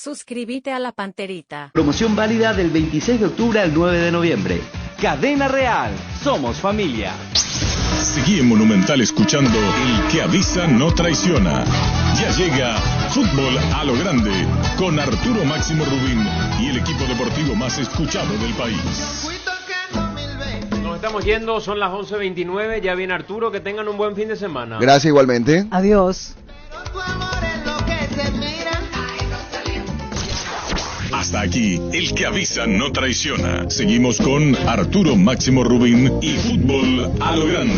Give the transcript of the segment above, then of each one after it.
Suscríbete a La Panterita. Promoción válida del 26 de octubre al 9 de noviembre. Cadena Real, somos familia. Seguí en Monumental escuchando El que avisa no traiciona. Ya llega Fútbol a lo Grande con Arturo Máximo Rubín y el equipo deportivo más escuchado del país. Nos estamos yendo, son las 11:29, ya viene Arturo, que tengan un buen fin de semana. Gracias igualmente. Adiós. Hasta aquí, El que avisa no traiciona. Seguimos con Arturo Máximo Rubín y Fútbol a lo Grande.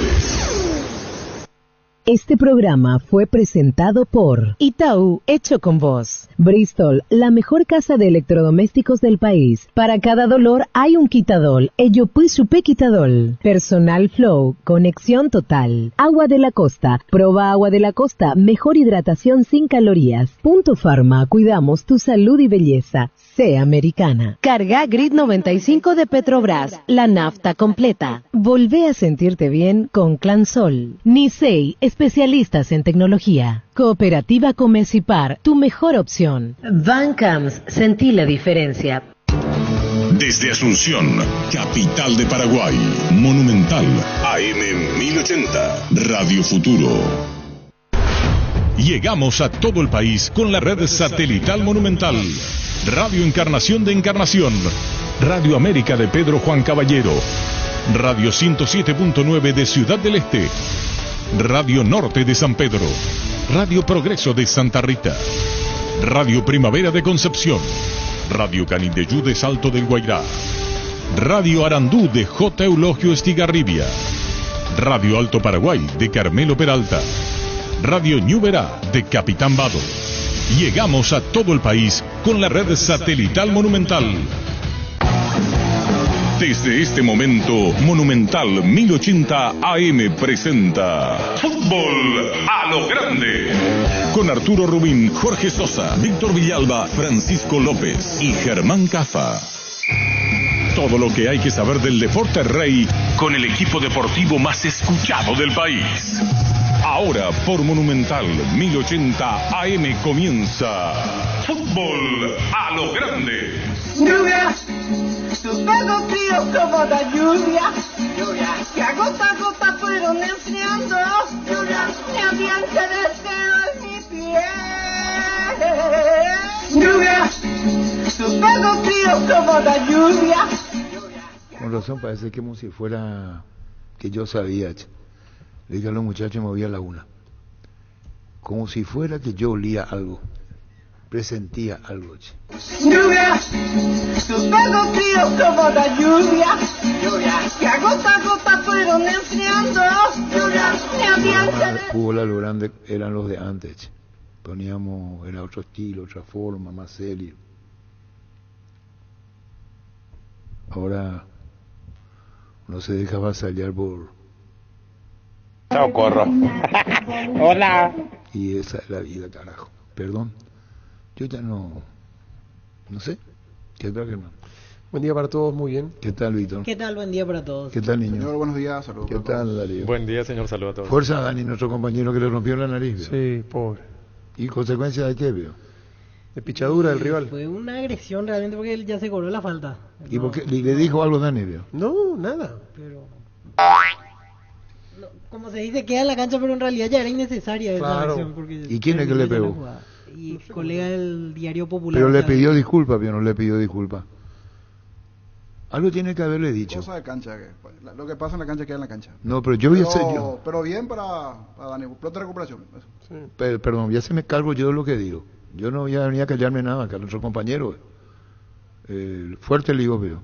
Este programa fue presentado por Itaú, hecho con vos. Bristol, la mejor casa de electrodomésticos del país. Para cada dolor hay un quitadol. Ello pues supe quitadol. Personal Flow, conexión total. Agua de la Costa, proba Agua de la Costa, mejor hidratación sin calorías. Punto Pharma, cuidamos tu salud y belleza. Sea americana. Carga Grid 95 de Petrobras, la nafta completa. Volvé a sentirte bien con Clansol. Nisei, especialistas en tecnología. Cooperativa Comecipar, tu mejor opción. Bancams, sentí la diferencia. Desde Asunción, capital de Paraguay, Monumental, AM 1080, Radio Futuro. Llegamos a todo el país con la red satelital Monumental. Radio Encarnación de Encarnación, Radio América de Pedro Juan Caballero, Radio 107.9 de Ciudad del Este, Radio Norte de San Pedro, Radio Progreso de Santa Rita, Radio Primavera de Concepción, Radio Canindeyú de Salto del Guairá, Radio Arandú de J. Eulogio Estigarribia, Radio Alto Paraguay de Carmelo Peralta, Radio Ñuberá de Capitán Vado. Llegamos a todo el país con la red satelital Monumental. Desde este momento, Monumental 1080 AM presenta Fútbol a lo Grande. Con Arturo Rubín, Jorge Sosa, Víctor Villalba, Francisco López y Germán Cafa. Todo lo que hay que saber del deporte rey con el equipo deportivo más escuchado del país. Ahora por Monumental 1080 AM comienza Fútbol a lo Grande. Lluvia, tus dedos fríos como la lluvia, lluvia, que a gota a gota fueron enfriando, lluvia, me habían crecido en mi piel. Lluvia, tus dedos fríos como la lluvia. Con razón parece que como si fuera que yo sabía. Le dije a los muchachos, me voy a la una. Como si fuera que yo olía algo, presentía algo. Lluvia, tus dedos fríos como la lluvia, lluvia, que a gota fueron enfriando, lluvia, me habían crecido. Fútbol a lo Grande eran los de antes. Poníamos, era otro estilo, otra forma, más serio. Ahora no se deja avasallar por... Socorro. Hola. Y esa es la vida, carajo. Perdón. Yo ya no sé. ¿Qué tal, Germán? Buen día para todos, muy bien. ¿Qué tal, Víctor? ¿Qué tal? Buen día para todos. ¿Qué tal, niño? Señor, buenos días, saludos. ¿Qué tal, Darío? Buen día, señor, saludos a todos. Fuerza, Dani, nuestro compañero que le rompió la nariz. ¿Veo? Sí, pobre. ¿Y consecuencia de qué, veo? De pichadura del rival. Fue una agresión realmente porque él ya se cobró la falta. ¿Y por qué? ¿Le dijo algo Dani, veo? No, nada. Pero... como se dice, queda en la cancha, pero en realidad ya era innecesaria esa acción. Porque ¿Y quién es que le pegó? Y colega del Diario Popular. Pero le pidió disculpas, pero no le pidió disculpas. Algo tiene que haberle dicho. Cosa de cancha, lo que pasa en la cancha queda en la cancha. No, pero yo pero bien para Dani, pronta recuperación. Sí. Perdón, ya se me cargo yo de lo que digo. Yo no voy a venir a callarme nada, que a nuestro compañero. Fuerte le digo, veo.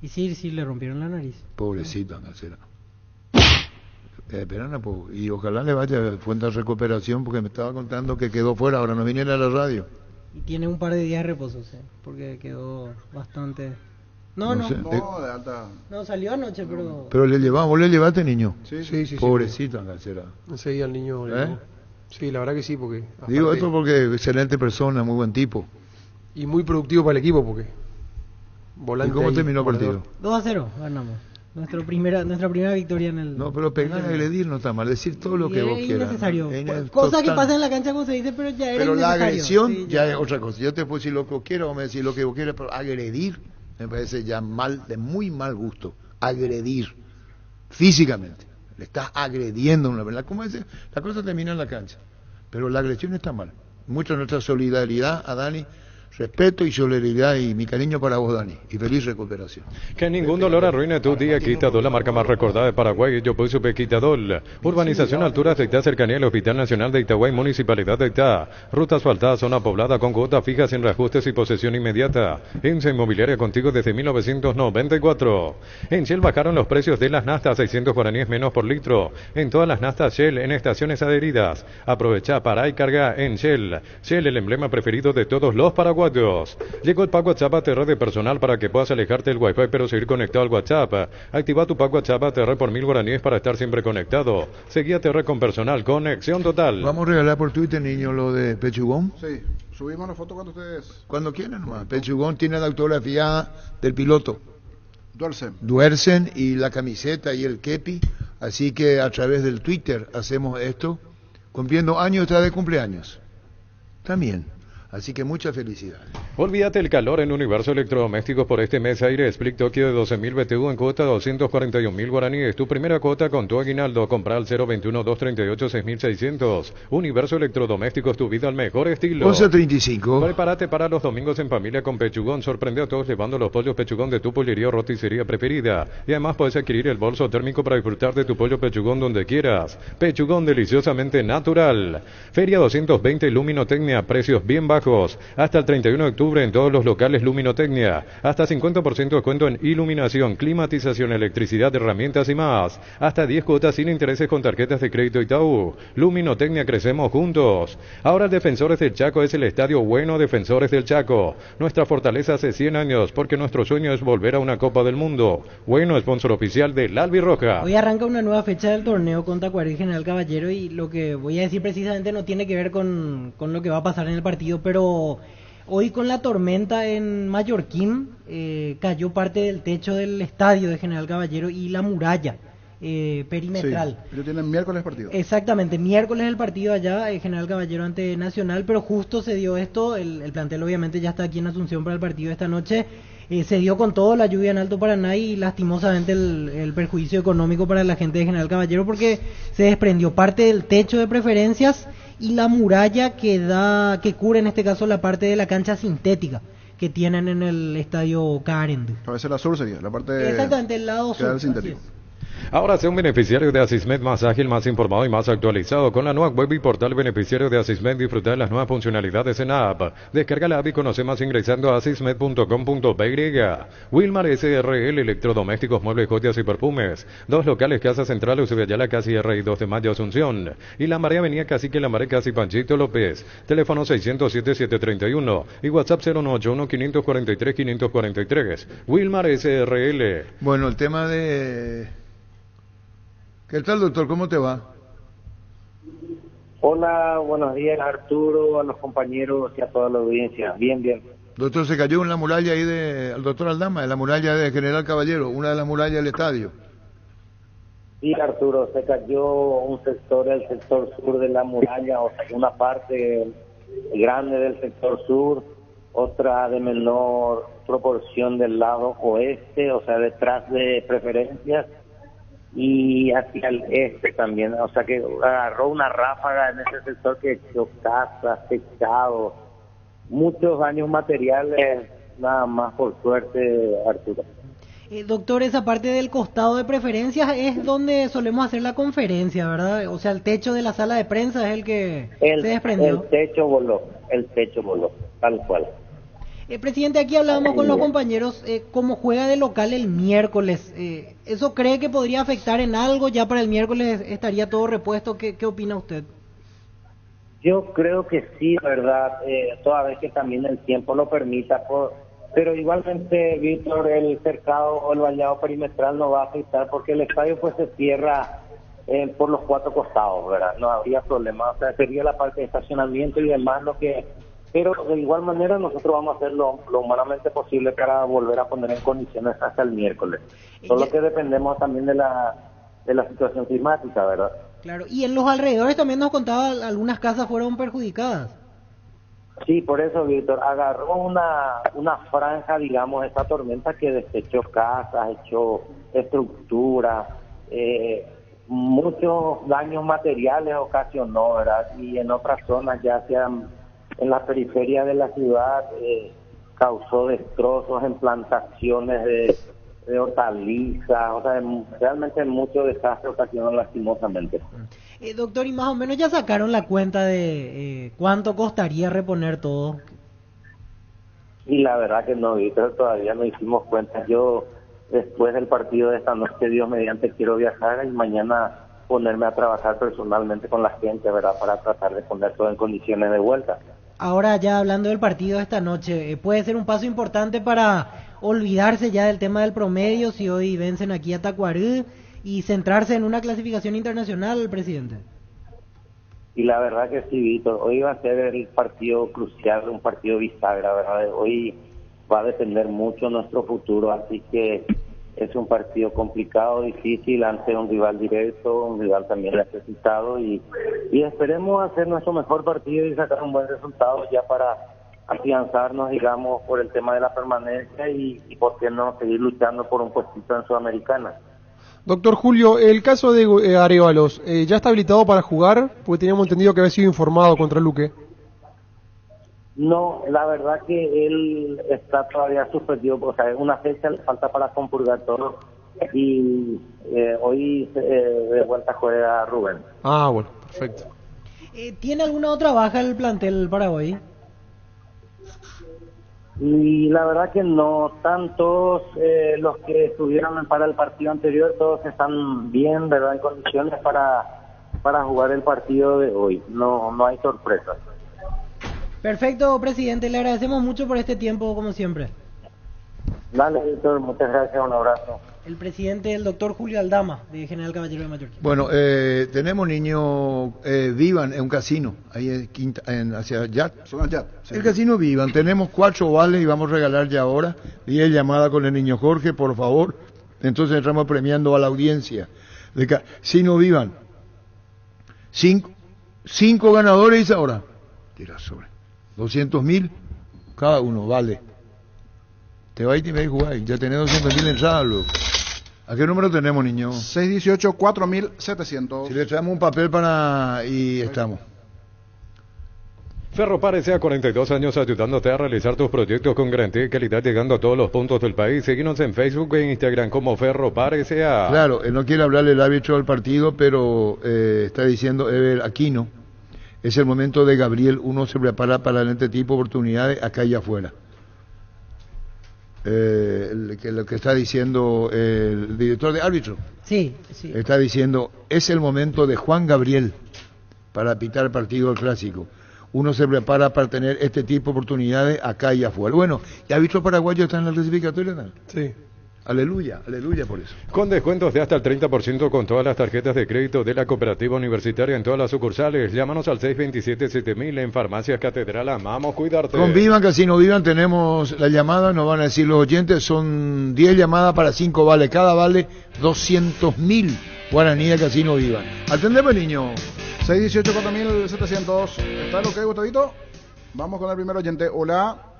Y sí, le rompieron la nariz. Pobrecito, será. Y ojalá le vaya fuente de recuperación, porque me estaba contando que quedó fuera, ahora no viniera a la radio. Y tiene un par de días de reposo, sí, porque quedó bastante... No, de alta... No, salió anoche, pero... Pero vos le llevaste, niño. Sí. Pobrecito, será. Enseguida el niño... Sí, la verdad que sí, porque... Digo esto porque excelente persona, muy buen tipo. Y muy productivo para el equipo, porque... ¿Y cómo terminó el partido? 2-0, ganamos. Nuestra primera victoria en el... No, pero pegar a agredir no está mal, decir todo lo que vos quieras. Innecesario. ¿No? Cosa que pasa en la cancha, como se dice, pero ya era pero la agresión sí, ya es otra cosa. Yo te puedo decir lo que vos quieras, vos me decís lo que vos quieras, pero agredir me parece ya mal, de muy mal gusto. Agredir físicamente. Le estás agrediendo a una verdad. ¿Cómo es? La cosa termina en la cancha. Pero la agresión está mal. Mucha nuestra solidaridad a Dani, respeto y solidaridad y mi cariño para vos, Dani, y feliz recuperación. Que ningún dolor arruine tu día. Quitadol, la marca más recordada de Paraguay. Yo puse Quitadol. Urbanización Altura de Itá, cercanía al Hospital Nacional de Itagüey, Municipalidad de Itá. Ruta asfaltada, zona poblada con cuotas fijas sin reajustes y posesión inmediata. ENSA Inmobiliaria contigo desde 1994. En Shell bajaron los precios de las naftas, 600 guaraníes menos por litro. En todas las naftas Shell, en estaciones adheridas. Aprovecha, para y carga en Shell. Shell, el emblema preferido de todos los paraguayos. Llegó el pack WhatsApp ATR de personal para que puedas alejarte del Wi-Fi pero seguir conectado al WhatsApp. Activa tu pack WhatsApp ATR por 1000 guaraníes para estar siempre conectado. Seguí ATR con personal, conexión total. Vamos a regalar por Twitter, niño, lo de Pechugón. Sí, subimos la foto cuando ustedes... Cuando quieran nomás. Pechugón tiene la autografía del piloto Duersen y la camiseta y el kepi. Así que a través del Twitter hacemos esto. Cumpliendo años, está de cumpleaños también. Así que muchas felicidades. Olvídate el calor en Universo Electrodomésticos por este mes. Aire Split Tokio de 12.000 BTU en cuota 241.000 guaraníes. Tu primera cuota con tu aguinaldo. Compra al 021-238-6.600. Universo Electrodomésticos, tu vida al mejor estilo. 11:35. Prepárate para los domingos en familia con Pechugón. Sorprende a todos llevando los pollos Pechugón de tu pollería o roticería preferida. Y además puedes adquirir el bolso térmico para disfrutar de tu pollo Pechugón donde quieras. Pechugón, deliciosamente natural. Feria 220 Luminotecnia. Precios bien bajos. Hasta el 31 de octubre en todos los locales Luminotecnia. Hasta 50% de descuento en iluminación, climatización, electricidad, herramientas y más. Hasta 10 cuotas sin intereses con tarjetas de crédito Itaú. Luminotecnia, crecemos juntos. Ahora el Defensores del Chaco es el estadio bueno Defensores del Chaco. Nuestra fortaleza hace 100 años porque nuestro sueño es volver a una Copa del Mundo. Bueno, sponsor oficial del Albirroja. Hoy arranca una nueva fecha del torneo con Tacuarí y General Caballero y lo que voy a decir precisamente no tiene que ver con lo que va a pasar en el partido, pero hoy con la tormenta en Mallorquín cayó parte del techo del estadio de General Caballero y la muralla perimetral. Sí, ellos tienen miércoles partido. Exactamente, miércoles el partido allá, General Caballero ante Nacional, pero justo se dio esto, el plantel obviamente ya está aquí en Asunción para el partido de esta noche. Se dio con todo la lluvia en Alto Paraná y lastimosamente el perjuicio económico para la gente de General Caballero porque se desprendió parte del techo de preferencias y la muralla que cubre en este caso la parte de la cancha sintética que tienen en el estadio Carend. A veces la sur sería, la parte... Exactamente, el lado sur. Sintético. Ahora sea un beneficiario de Asismed más ágil, más informado y más actualizado. Con la nueva web y portal beneficiario de Asismed, disfruta de las nuevas funcionalidades en la app. Descarga la app y conoce más ingresando a asismed.com.py. Wilmar SRL, electrodomésticos, muebles, joyas y perfumes. 2 locales, Casa Central, Ucebeyala, Casi R y 2 de Mayo, Asunción. Y La María Avenida Cacique, La María Casi Panchito López. Teléfono 607-731 y WhatsApp 091-543-543. Wilmar SRL. Bueno, el tema de... ¿Qué tal, doctor? ¿Cómo te va? Hola, buenos días, Arturo, a los compañeros y a toda la audiencia. Bien, bien. Doctor, se cayó en la muralla ahí al doctor Aldama, en la muralla de General Caballero, una de las murallas del estadio. Sí, Arturo, se cayó un sector, el sector sur de la muralla, o sea, una parte grande del sector sur, otra de menor proporción del lado oeste, o sea, detrás de preferencias, y hacia el este también, o sea que agarró una ráfaga en ese sector que echó casas, techados, muchos daños materiales, nada más por suerte, Arturo. Doctor, esa parte del costado de preferencias es donde solemos hacer la conferencia, ¿verdad? O sea, el techo de la sala de prensa es el que se desprendió. El techo voló, tal cual. Presidente, aquí hablábamos con los compañeros, cómo juega de local el miércoles. ¿Eso cree que podría afectar en algo? Ya para el miércoles estaría todo repuesto. ¿Qué opina usted? Yo creo que sí, ¿verdad? Toda vez que también el tiempo lo permita. Pero igualmente, Víctor, el cercado o el vallado perimetral no va a afectar porque el estadio pues se cierra por los 4 costados, ¿verdad? No habría problema. O sea, sería la parte de estacionamiento y demás lo que pero de igual manera nosotros vamos a hacer lo humanamente posible para volver a poner en condiciones hasta el miércoles. Solo que dependemos también de la situación climática, ¿verdad? Claro, y en los alrededores también nos contaba, algunas casas fueron perjudicadas. Sí, por eso, Víctor, agarró una franja, digamos, esta tormenta que desechó casas, echó estructuras, muchos daños materiales ocasionó, ¿verdad? Y en otras zonas, ya sean en la periferia de la ciudad, causó destrozos en plantaciones de hortalizas, o sea, realmente mucho desastre ocasionó lastimosamente. Doctor, y más o menos ya sacaron la cuenta de cuánto costaría reponer todo. Y la verdad que no, Víctor, todavía no hicimos cuentas. Yo, después del partido de esta noche, Dios mediante, quiero viajar y mañana ponerme a trabajar personalmente con la gente, ¿verdad? Para tratar de poner todo en condiciones de vuelta. Ahora, ya hablando del partido de esta noche, ¿puede ser un paso importante para olvidarse ya del tema del promedio si hoy vencen aquí a Tacuarembó y centrarse en una clasificación internacional, presidente? Y la verdad que sí, Víctor, hoy va a ser el partido crucial, un partido bisagra, ¿verdad? Hoy va a depender mucho nuestro futuro, así que es un partido complicado, difícil, ante un rival directo, un rival también necesitado, y esperemos hacer nuestro mejor partido y sacar un buen resultado ya para afianzarnos, digamos, por el tema de la permanencia y por qué no seguir luchando por un puestito en Sudamericana. Doctor Julio, el caso de Arévalos, ¿ya está habilitado para jugar? Porque teníamos entendido que había sido informado contra Luque. No, la verdad que él está todavía suspendido, o sea, es una fecha, le falta para compurgar todo, y hoy de vuelta juega Rubén. Ah, bueno, perfecto. ¿Tiene alguna otra baja el plantel para hoy? Y la verdad que no, tantos los que estuvieron para el partido anterior, todos están bien, ¿verdad?, en condiciones para jugar el partido de hoy, no hay sorpresas. Perfecto, presidente, le agradecemos mucho por este tiempo, como siempre. Dale, Víctor, muchas gracias, un abrazo. El presidente, el doctor Julio Aldama, de General Caballero de Mallorquín. Bueno, tenemos niños Vivan en un casino, ahí hacia Yat. Zona Yat. Sí. El casino Vivan, tenemos 4 vales y vamos a regalar ya ahora. Y el llamada con el niño Jorge, por favor. Entonces estamos premiando a la audiencia de Casino Vivan. 5 ganadores, dice ahora. Tira sobre 200.000 cada uno, vale. Te va a ir y jugar, ya tenés 200.000 entradas, loco. ¿A qué número tenemos, niño? 618-4700. Si le traemos un papel y estamos. Ferropar S.A. 42 años ayudándote a realizar tus proyectos con garantía y calidad, llegando a todos los puntos del país. Síguenos en Facebook e Instagram como Ferropar S.A. Claro, él no quiere hablarle el árbitro del partido, pero está diciendo Ever Aquino, es el momento de Gabriel, uno se prepara para este tipo de oportunidades acá y afuera. Lo que está diciendo el director de árbitro. Sí. Está diciendo, es el momento de Juan Gabriel para pitar el partido del clásico. Uno se prepara para tener este tipo de oportunidades acá y afuera. Bueno, ¿y árbitro paraguayo está en la clasificatoria, no? Sí. Aleluya por eso. Con descuentos de hasta el 30% con todas las tarjetas de crédito de la Cooperativa Universitaria en todas las sucursales. Llámanos al 627-7000 en Farmacias Catedral. Amamos cuidarte. Con Vivan, Casino Vivan, tenemos la llamada, nos van a decir los oyentes, son 10 llamadas para 5 vales. Cada vale 200.000 guaraníes Casino Vivan. Atendeme, niño. 618-4700. ¿Está lo que hay, Gustavito? Vamos con el primer oyente. Hola.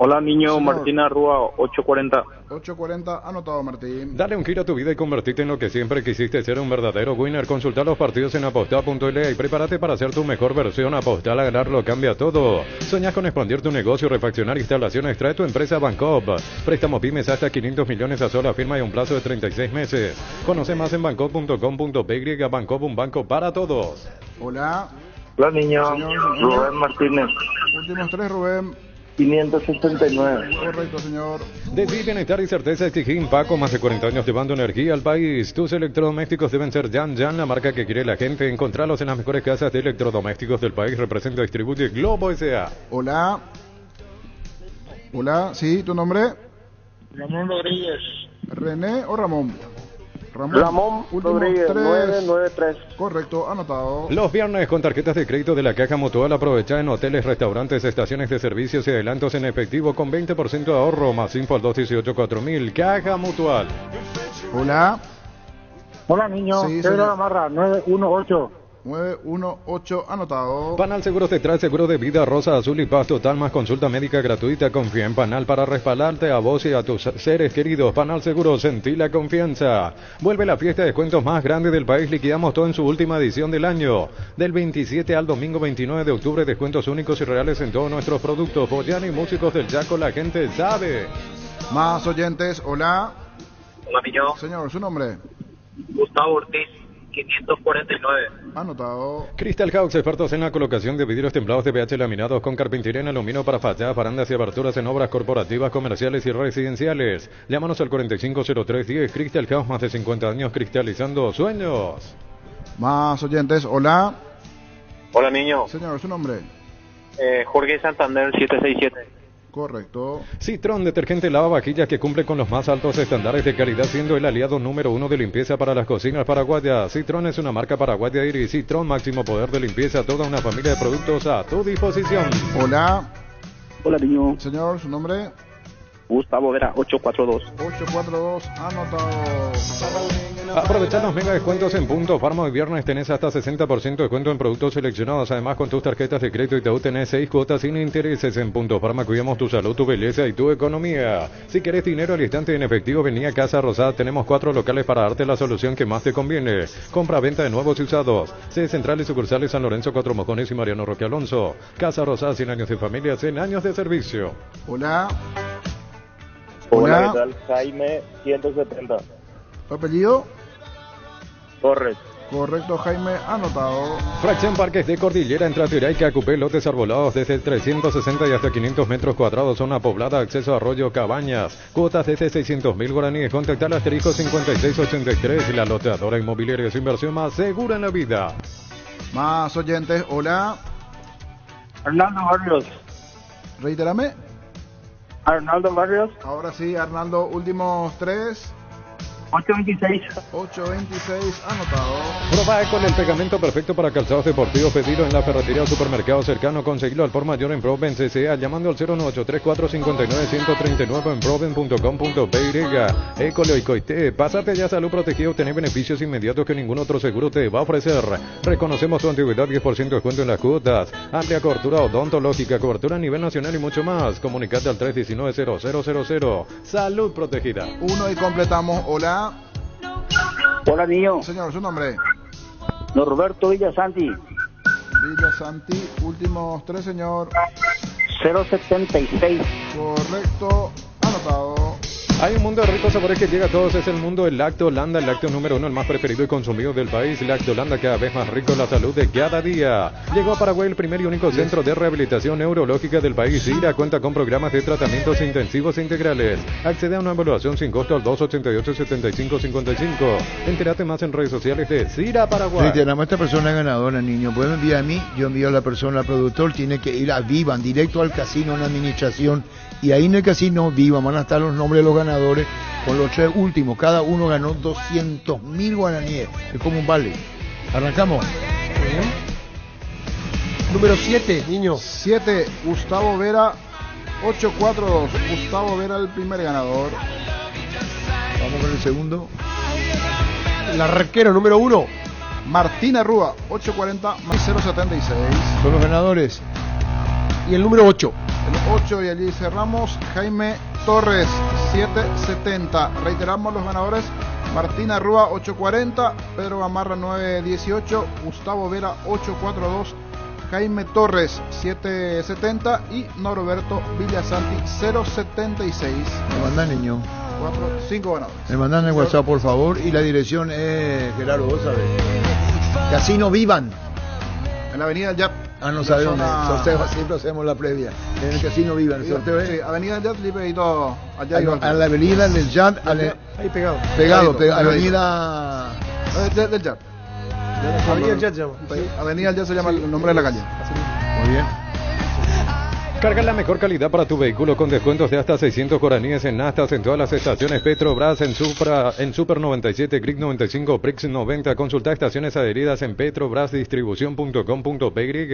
Hola, niño. Señor. Martín Arrua, 840. 840, anotado, Martín. Dale un giro a tu vida y convertirte en lo que siempre quisiste, ser un verdadero winner. Consulta los partidos en aposta.la y prepárate para ser tu mejor versión. Apostar a ganar lo cambia todo. ¿Soñás con expandir tu negocio, refaccionar instalaciones? Trae tu empresa a Bancop. Préstamo pymes hasta 500 millones a sola firma y un plazo de 36 meses. Conoce más en bancop.com.py. Bancop, un banco para todos. Hola. Hola, niño. Señor. Rubén Martínez. Últimos 3, Rubén. 569. Correcto, señor. Decí bienestar y certeza exigí Paco, más de 40 años llevando energía al país. Tus electrodomésticos deben ser Yan, la marca que quiere la gente. Encontralos en las mejores casas de electrodomésticos del país. Representa y distribuye Globo S.A. Hola. Hola, sí, ¿tu nombre? Ramón Rodríguez. ¿René o Ramón? Ramón Rodríguez, 993. Correcto, anotado. Los viernes con tarjetas de crédito de la Caja Mutual aprovecha en hoteles, restaurantes, estaciones de servicios y adelantos en efectivo con 20% de ahorro. Más info al 218-4000. Caja Mutual. Hola. Hola, niño. Sí, Pedro señor. Gamarra, 918. 918, anotado. Panal Seguros te trae seguro de vida, rosa, azul y paz total, más consulta médica gratuita. Confía en Panal para respaldarte a vos y a tus seres queridos. Panal Seguros, sentí la confianza. Vuelve la fiesta de descuentos más grande del país. Liquidamos todo en su última edición del año. Del 27 al domingo 29 de octubre, descuentos únicos y reales en todos nuestros productos. Boyani y músicos del Chaco, la gente sabe. Más oyentes, hola. Hola, niño. Señor, ¿su nombre? Gustavo Ortiz, 549. Anotado. Crystal House, expertos en la colocación de vidrios templados de PH laminados con carpintería en aluminio para fachadas, barandas y aberturas en obras corporativas, comerciales y residenciales. Llámanos al 450310. Crystal House, más de 50 años cristalizando sueños. Más oyentes, hola. Hola, niño. Señor, ¿su nombre? Jorge Santander, 767. Correcto. Citrón, detergente lavavajillas que cumple con los más altos estándares de calidad, siendo el aliado número 1 de limpieza para las cocinas paraguayas. Citrón es una marca paraguaya y Citrón, máximo poder de limpieza, toda una familia de productos a tu disposición. Hola. Hola, niño. Señor, ¿su nombre? Gustavo Vera, 842. 842, anotado. Aprovechar los mega descuentos en Punto Farma. Hoy viernes tenés hasta 60% de descuento en productos seleccionados. Además, con tus tarjetas de crédito Itaú tenés 6 cuotas sin intereses. En Punto Farma cuidamos tu salud, tu belleza y tu economía. Si querés dinero al instante en efectivo, vení a Casa Rosada. Tenemos 4 locales para darte la solución que más te conviene. Compra-venta de nuevos y usados. Sede central y sucursales San Lorenzo, 4 Mojones y Mariano Roque Alonso. Casa Rosada, 100 años de familia, 100 años de servicio. Hola. Hola, ¿qué tal? Jaime, 170. ¿Tu apellido? Torres. Correcto, Jaime, anotado. Fracción Parques de Cordillera, entre Atiraica, Cupé, lotes arbolados desde 360 y hasta 500 metros cuadrados, zona poblada, acceso a arroyo, cabañas, cuotas desde 600.000 guaraníes. Contactar al asterisco 5683, la loteadora inmobiliaria es inversión más segura en la vida. Más oyentes, hola. Arnaldo Barrios. Reitérame. Arnaldo Barrios. Ahora sí, Arnaldo, últimos 3. 826. 826, anotado. Probá con el pegamento perfecto para calzados deportivos. Pedilo en la ferretería o supermercado cercano. Conseguilo al por mayor en Proven CCA llamando al 0983459-139 en proven.com.py. École y Coité. Pásate ya a Salud Protegida. Obtener beneficios inmediatos que ningún otro seguro te va a ofrecer. Reconocemos tu antigüedad, 10% de descuento en las cuotas. Amplia cobertura odontológica, cobertura a nivel nacional y mucho más. Comunicate al 319-0000. Salud Protegida. Uno y completamos. Hola. Hola, niño. Señor, ¿su nombre? Norberto Villasanti. Villasanti, últimos 3, señor. 076. Correcto, anotado. Hay un mundo de ricos sabores que llega a todos, es el mundo del Lactolanda, el lácteo número 1, el más preferido y consumido del país. Lactolanda, cada vez más rico en la salud de cada día. Llegó a Paraguay el primer y único centro de rehabilitación neurológica del país. IRA cuenta con programas de tratamientos intensivos e integrales. Accede a una evaluación sin costo al 288-7555. Entérate más en redes sociales de CIRA Paraguay. Sí, tenemos esta persona ganadora, niño. Pueden enviar a mí, yo envío a la persona, al productor. Tiene que ir a Vivan, directo al casino en administración. Y ahí en el casino Vivan van a estar los nombres de los ganadores con los 3 últimos. Cada uno ganó 200.000 guaraníes. Es como un vale. Arrancamos. Número 7, niño. 7, Gustavo Vera, 842. Gustavo Vera, el primer ganador. Vamos con el segundo. El arquero número 1. Martina Rúa, 840 más 076. Son los ganadores. Y el número 8. El 8 y allí cerramos. Jaime Torres, 770. Reiteramos los ganadores. Martina Rúa, 840. Pedro Gamarra, 918. Gustavo Vera, 842. Jaime Torres, 770. Y Norberto Villasanti, 076. Me mandan, niño. 5 ganadores. Me mandan el WhatsApp, por favor. Y la dirección es, Gerardo, vos sabés. Casino Vivan. En la avenida Yap. No sabe dónde. Sorteo, siempre hacemos la previa. En el casino Vivan. El sorteo es. Sí, avenida Yap, librito allá. A la avenida del Yap. Ahí pegado. Pegado. Avenida. Del Yap. Avenida Yap. Avenida Yap se llama el nombre de la calle. Muy bien. Carga la mejor calidad para tu vehículo con descuentos de hasta 600 guaraníes en Nastas en todas las estaciones Petrobras, en Super 97, Click 95, Prix 90. Consulta estaciones adheridas en petrobrasdistribución.com.py.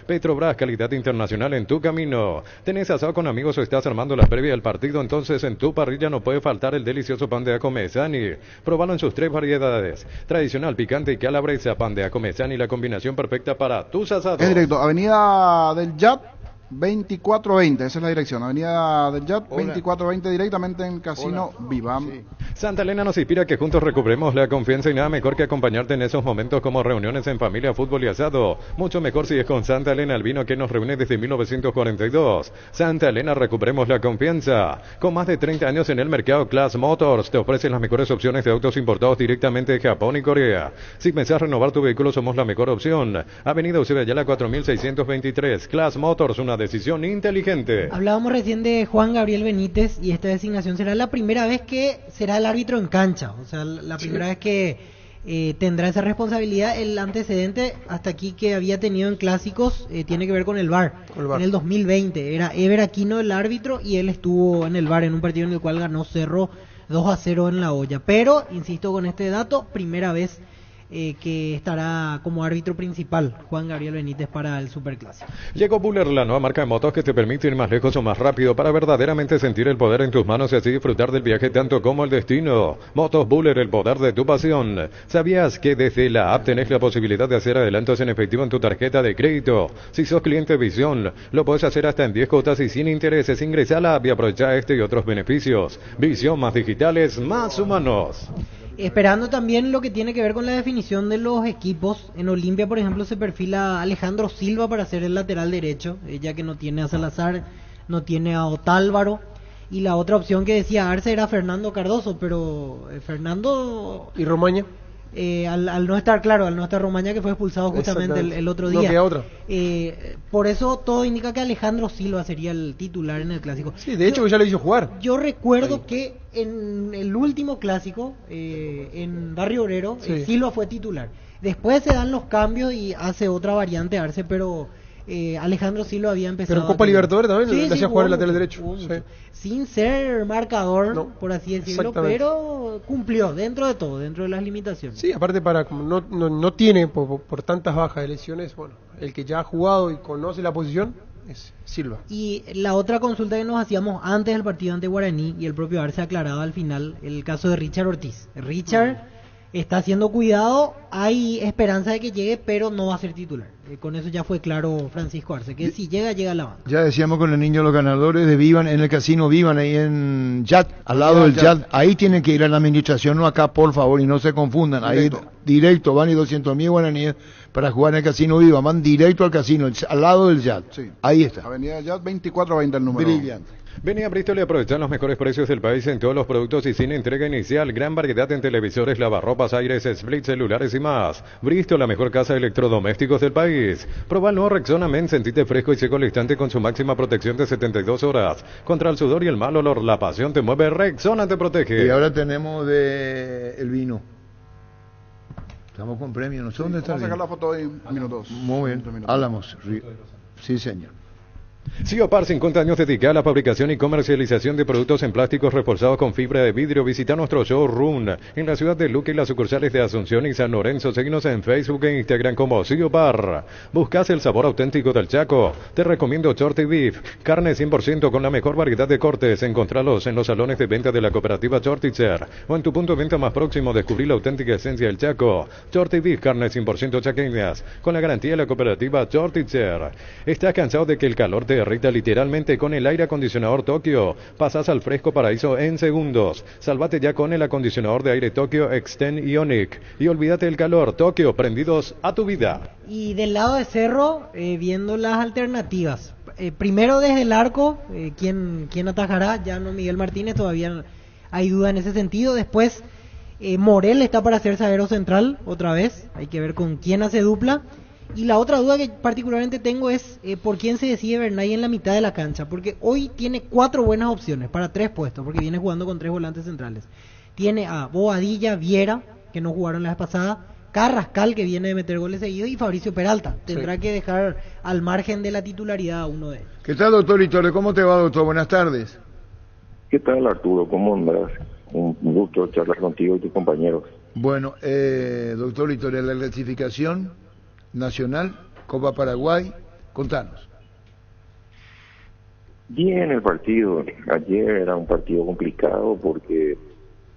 Petrobras, calidad internacional en tu camino. ¿Tenés asado con amigos o estás armando la previa del partido? Entonces en tu parrilla no puede faltar el delicioso pan de Acomezani. Probalo en sus 3 variedades: tradicional, picante y calabresa. Pan de Acomezani, la combinación perfecta para tus asados. Es directo, Avenida del Yat 2420, esa es la dirección, Avenida del Yat 2420, directamente en Casino Vivam. Sí. Santa Elena nos inspira que juntos recuperemos la confianza y nada mejor que acompañarte en esos momentos como reuniones en familia, fútbol y asado. Mucho mejor si es con Santa Elena, el vino que nos reúne desde 1942. Santa Elena, recuperemos la confianza. Con más de 30 años en el mercado, Class Motors te ofrece las mejores opciones de autos importados directamente de Japón y Corea. Si pensás renovar tu vehículo, somos la mejor opción. Avenida Eusebio Ayala 4623. Class Motors, una decisión inteligente. Hablábamos recién de Juan Gabriel Benítez y esta designación será la primera vez que será el árbitro en cancha, o sea, la primera vez que tendrá esa responsabilidad. El antecedente hasta aquí que había tenido en clásicos tiene que ver con el VAR. En el 2020 era Ever Aquino el árbitro y él estuvo en el VAR en un partido en el cual ganó Cerro 2-0 en La Hoya, pero insisto con este dato, primera vez que estará como árbitro principal Juan Gabriel Benítez para el Superclásico. Llegó Buller, la nueva marca de motos que te permite ir más lejos o más rápido para verdaderamente sentir el poder en tus manos y así disfrutar del viaje tanto como el destino. Motos Buller, el poder de tu pasión. ¿Sabías que desde la app tenés la posibilidad de hacer adelantos en efectivo en tu tarjeta de crédito? Si sos cliente Visión, lo podés hacer hasta en 10 cuotas y sin intereses. Ingresa a la app y aprovecha este y otros beneficios. Visión, más digitales, más humanos. Esperando también lo que tiene que ver con la definición de los equipos. En Olimpia, por ejemplo, se perfila Alejandro Silva para ser el lateral derecho, ya que no tiene a Salazar, no tiene a Otálvaro. Y la otra opción que decía Arce era Fernando Cardoso, pero Fernando... ¿Y Romaña? Al no estar Romaña, que fue expulsado justamente el otro día. No queda otra. Por eso todo indica que Alejandro Silva sería el titular en el clásico. Sí, de hecho ya lo hizo jugar. Yo recuerdo que en el último clásico, en Barrio Obrero, Silva fue titular. Después se dan los cambios y hace otra variante Arce, pero Alejandro Silva había empezado. Pero en Copa Libertadores también le hacía jugar el lateral derecho. Sin ser marcador, por así decirlo, pero cumplió dentro de todo, dentro de las limitaciones. Sí, aparte como no tiene por tantas bajas de lesiones, bueno, el que ya ha jugado y conoce la posición es Silva. Y la otra consulta que nos hacíamos antes del partido ante Guaraní, y el propio Arce aclarado al final, el caso de Richard Ortiz. Richard está siendo cuidado, hay esperanza de que llegue, pero no va a ser titular. Con eso ya fue claro Francisco Arce, que si llega a la banda. Ya decíamos con el niño los ganadores de Vivan, en el casino Vivan, ahí en Yat, al lado del Yat. Ahí tienen que ir a la administración, no acá, por favor, y no se confundan. Ahí directo van y 200.000 guaraníes para jugar en el casino Vivan, van directo al casino, al lado del Yat. Sí. Ahí está. Avenida Yat 2420 el número. Brillante. Vení a Bristol y aprovechá los mejores precios del país en todos los productos y sin entrega inicial. Gran variedad en televisores, lavarropas, aires, split, celulares y más. Bristol, la mejor casa de electrodomésticos del país. Proba el nuevo Rexona Men, sentite fresco y seco al instante con su máxima protección de 72 horas. Contra el sudor y el mal olor, la pasión te mueve, Rexona te protege. Y ahora tenemos el vino. Estamos con premio, no sé dónde está. Vamos a sacar la foto en minutos. Muy bien, Álamos. Sí, señor. Siopar, 50 años dedicada a la fabricación y comercialización de productos en plásticos reforzados con fibra de vidrio. Visita nuestro showroom en la ciudad de Luque y las sucursales de Asunción y San Lorenzo. Seguinos en Facebook e Instagram como Siopar. ¿Buscas el sabor auténtico del Chaco? Te recomiendo Shorty Beef, carne 100% con la mejor variedad de cortes. Encontralos en los salones de venta de la cooperativa Shortitzer o en tu punto de venta más próximo. Descubrí la auténtica esencia del Chaco. Shorty Beef, carne 100% chaqueñas con la garantía de la cooperativa Shortitzer. ¿Estás cansado de que el calor te derrita literalmente con el aire acondicionador Tokio? Pasas al fresco paraíso en segundos. Sálvate ya con el acondicionador de aire Tokio Extend Ionic y olvídate del calor. Tokio, prendidos a tu vida. Y del lado de Cerro, viendo las alternativas. Primero desde el arco, ¿quién atajará? Ya no Miguel Martínez, todavía hay duda en ese sentido. Después Morel está para ser zaguero central otra vez, hay que ver con quién hace dupla. Y la otra duda que particularmente tengo es por quién se decide Bernay en la mitad de la cancha, porque hoy tiene 4 buenas opciones para 3 puestos, porque viene jugando con 3 volantes centrales. Tiene a Boadilla, Viera, que no jugaron la vez pasada, Carrascal, que viene de meter goles seguidos, y Fabricio Peralta. Tendrá que dejar al margen de la titularidad a uno de ellos. ¿Qué tal, doctor Litore? ¿Cómo te va, doctor? Buenas tardes. ¿Qué tal, Arturo? ¿Cómo andas? Un gusto charlar contigo y tus compañeros. Bueno, doctor Litore, la clasificación nacional, Copa Paraguay, contanos. Bien el partido. Ayer era un partido complicado porque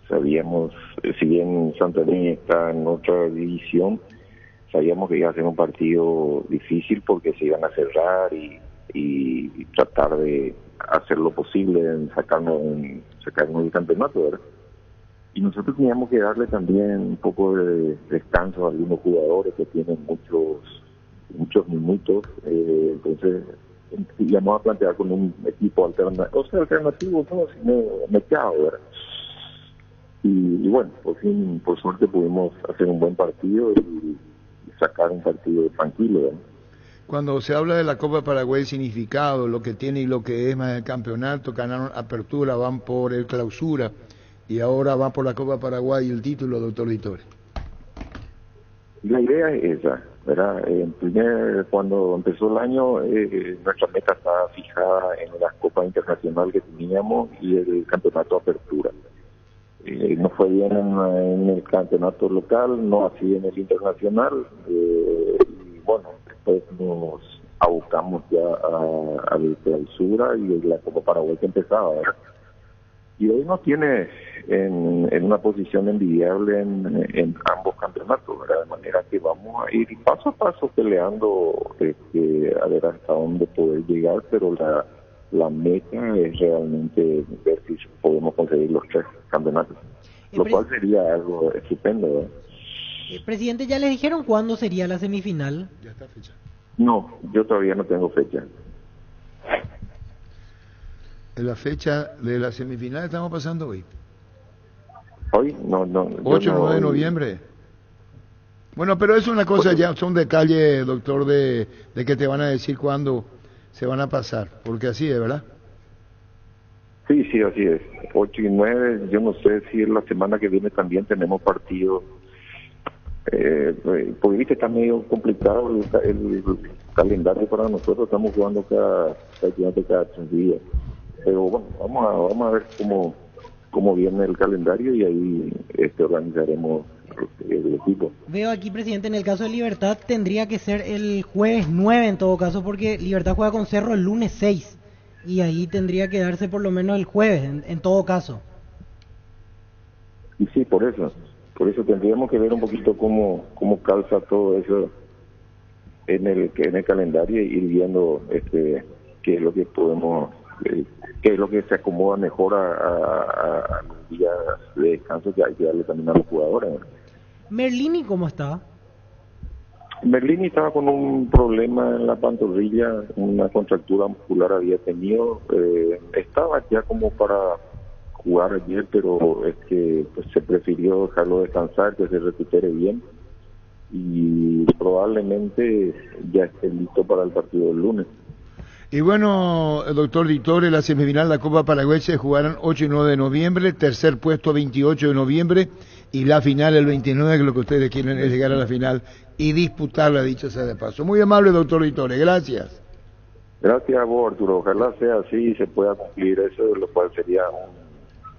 sabíamos, si bien Santander está en otra división, sabíamos que iba a ser un partido difícil porque se iban a cerrar y tratar de hacer lo posible en sacarnos del campeonato, ¿verdad? Y nosotros teníamos que darle también un poco de descanso a algunos jugadores que tienen muchos minutos, entonces íbamos a plantear con un equipo alternativo, no, sino mezclado, ¿verdad? Y bueno, por suerte pudimos hacer un buen partido y sacar un partido tranquilo, ¿verdad? Cuando se habla de la Copa Paraguay, el significado, lo que tiene y lo que es más el campeonato, ganaron apertura, van por el clausura y ahora van por la Copa Paraguay y el título, doctor Litore. La idea es esa, ¿verdad? Cuando empezó el año, nuestra meta estaba fijada en las copas internacionales que teníamos y el campeonato de apertura. No fue bien en el campeonato local, no así en el internacional, y bueno, después nos abocamos ya a la clausura y la Copa Paraguay que empezaba, ¿verdad? Y hoy nos tiene en una posición envidiable en ambos campeonatos, ¿verdad? De manera que vamos a ir paso a paso peleando a ver hasta dónde poder llegar, pero la meta es realmente ver si podemos conseguir los 3 campeonatos, lo cual sería algo estupendo, ¿verdad? Presidente, ¿ya le dijeron cuándo sería la semifinal? Ya está fecha. No, yo todavía no tengo fecha. La fecha de la semifinal estamos pasando hoy. Hoy, no. 8 o 9 de noviembre. Bueno, pero es una cosa ya, son detalles, doctor, de que te van a decir cuándo se van a pasar, porque así es, ¿verdad? Sí, así es. 8 y 9, yo no sé si la semana que viene también tenemos partidos. Porque viste, está medio complicado el calendario para nosotros, estamos jugando cada 3 días. Pero bueno, vamos a ver cómo viene el calendario y ahí organizaremos el equipo. Veo aquí, presidente, en el caso de Libertad tendría que ser el jueves 9 en todo caso, porque Libertad juega con Cerro el lunes 6 y ahí tendría que darse por lo menos el jueves en todo caso. Y sí, por eso tendríamos que ver un poquito cómo calza todo eso en el calendario y ir viendo qué es lo que podemos, qué es lo que se acomoda mejor a los días de descanso que hay que darle también a los jugadores. Merlini, ¿cómo está? Merlini estaba con un problema en la pantorrilla, una contractura muscular había tenido, estaba ya como para jugar ayer, pero pues, se prefirió dejarlo descansar, que se recupere bien y probablemente ya esté listo para el partido del lunes. Y bueno, doctor Litore, la semifinal de la Copa Paraguay se jugarán 8 y 9 de noviembre, tercer puesto 28 de noviembre y la final el 29, que lo que ustedes quieren es llegar a la final y disputarla, dicho sea de paso. Muy amable, doctor Litore, gracias. Gracias a vos, Arturo, ojalá sea así y se pueda cumplir eso, lo cual sería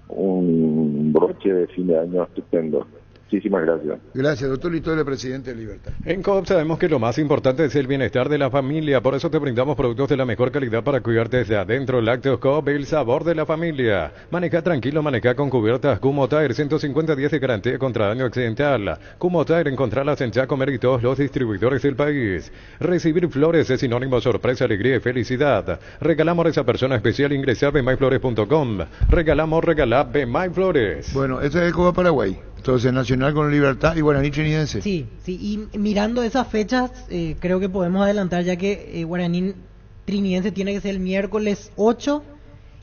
un broche de fin de año estupendo. Muchísimas gracias. Gracias, doctor Litore, presidente de Libertad. En Coop sabemos que lo más importante es el bienestar de la familia, por eso te brindamos productos de la mejor calidad para cuidarte desde adentro. Lácteos Coop, el sabor de la familia. Maneja tranquilo, maneja con cubiertas Kumho Tire, 150 días de garantía contra daño accidental. Kumho Tire, encontrarlas en Chacomer y todos los distribuidores del país. Recibir flores es sinónimo de sorpresa, alegría y felicidad. Regalamos a esa persona especial, ingresa a bemyflores.com. Regala Bemyflores. Bueno, este es el Copa Paraguay. Entonces, Nacional con Libertad y Guaraní Trinidense. Sí, y mirando esas fechas, creo que podemos adelantar ya que Guaraní Trinidense tiene que ser el miércoles 8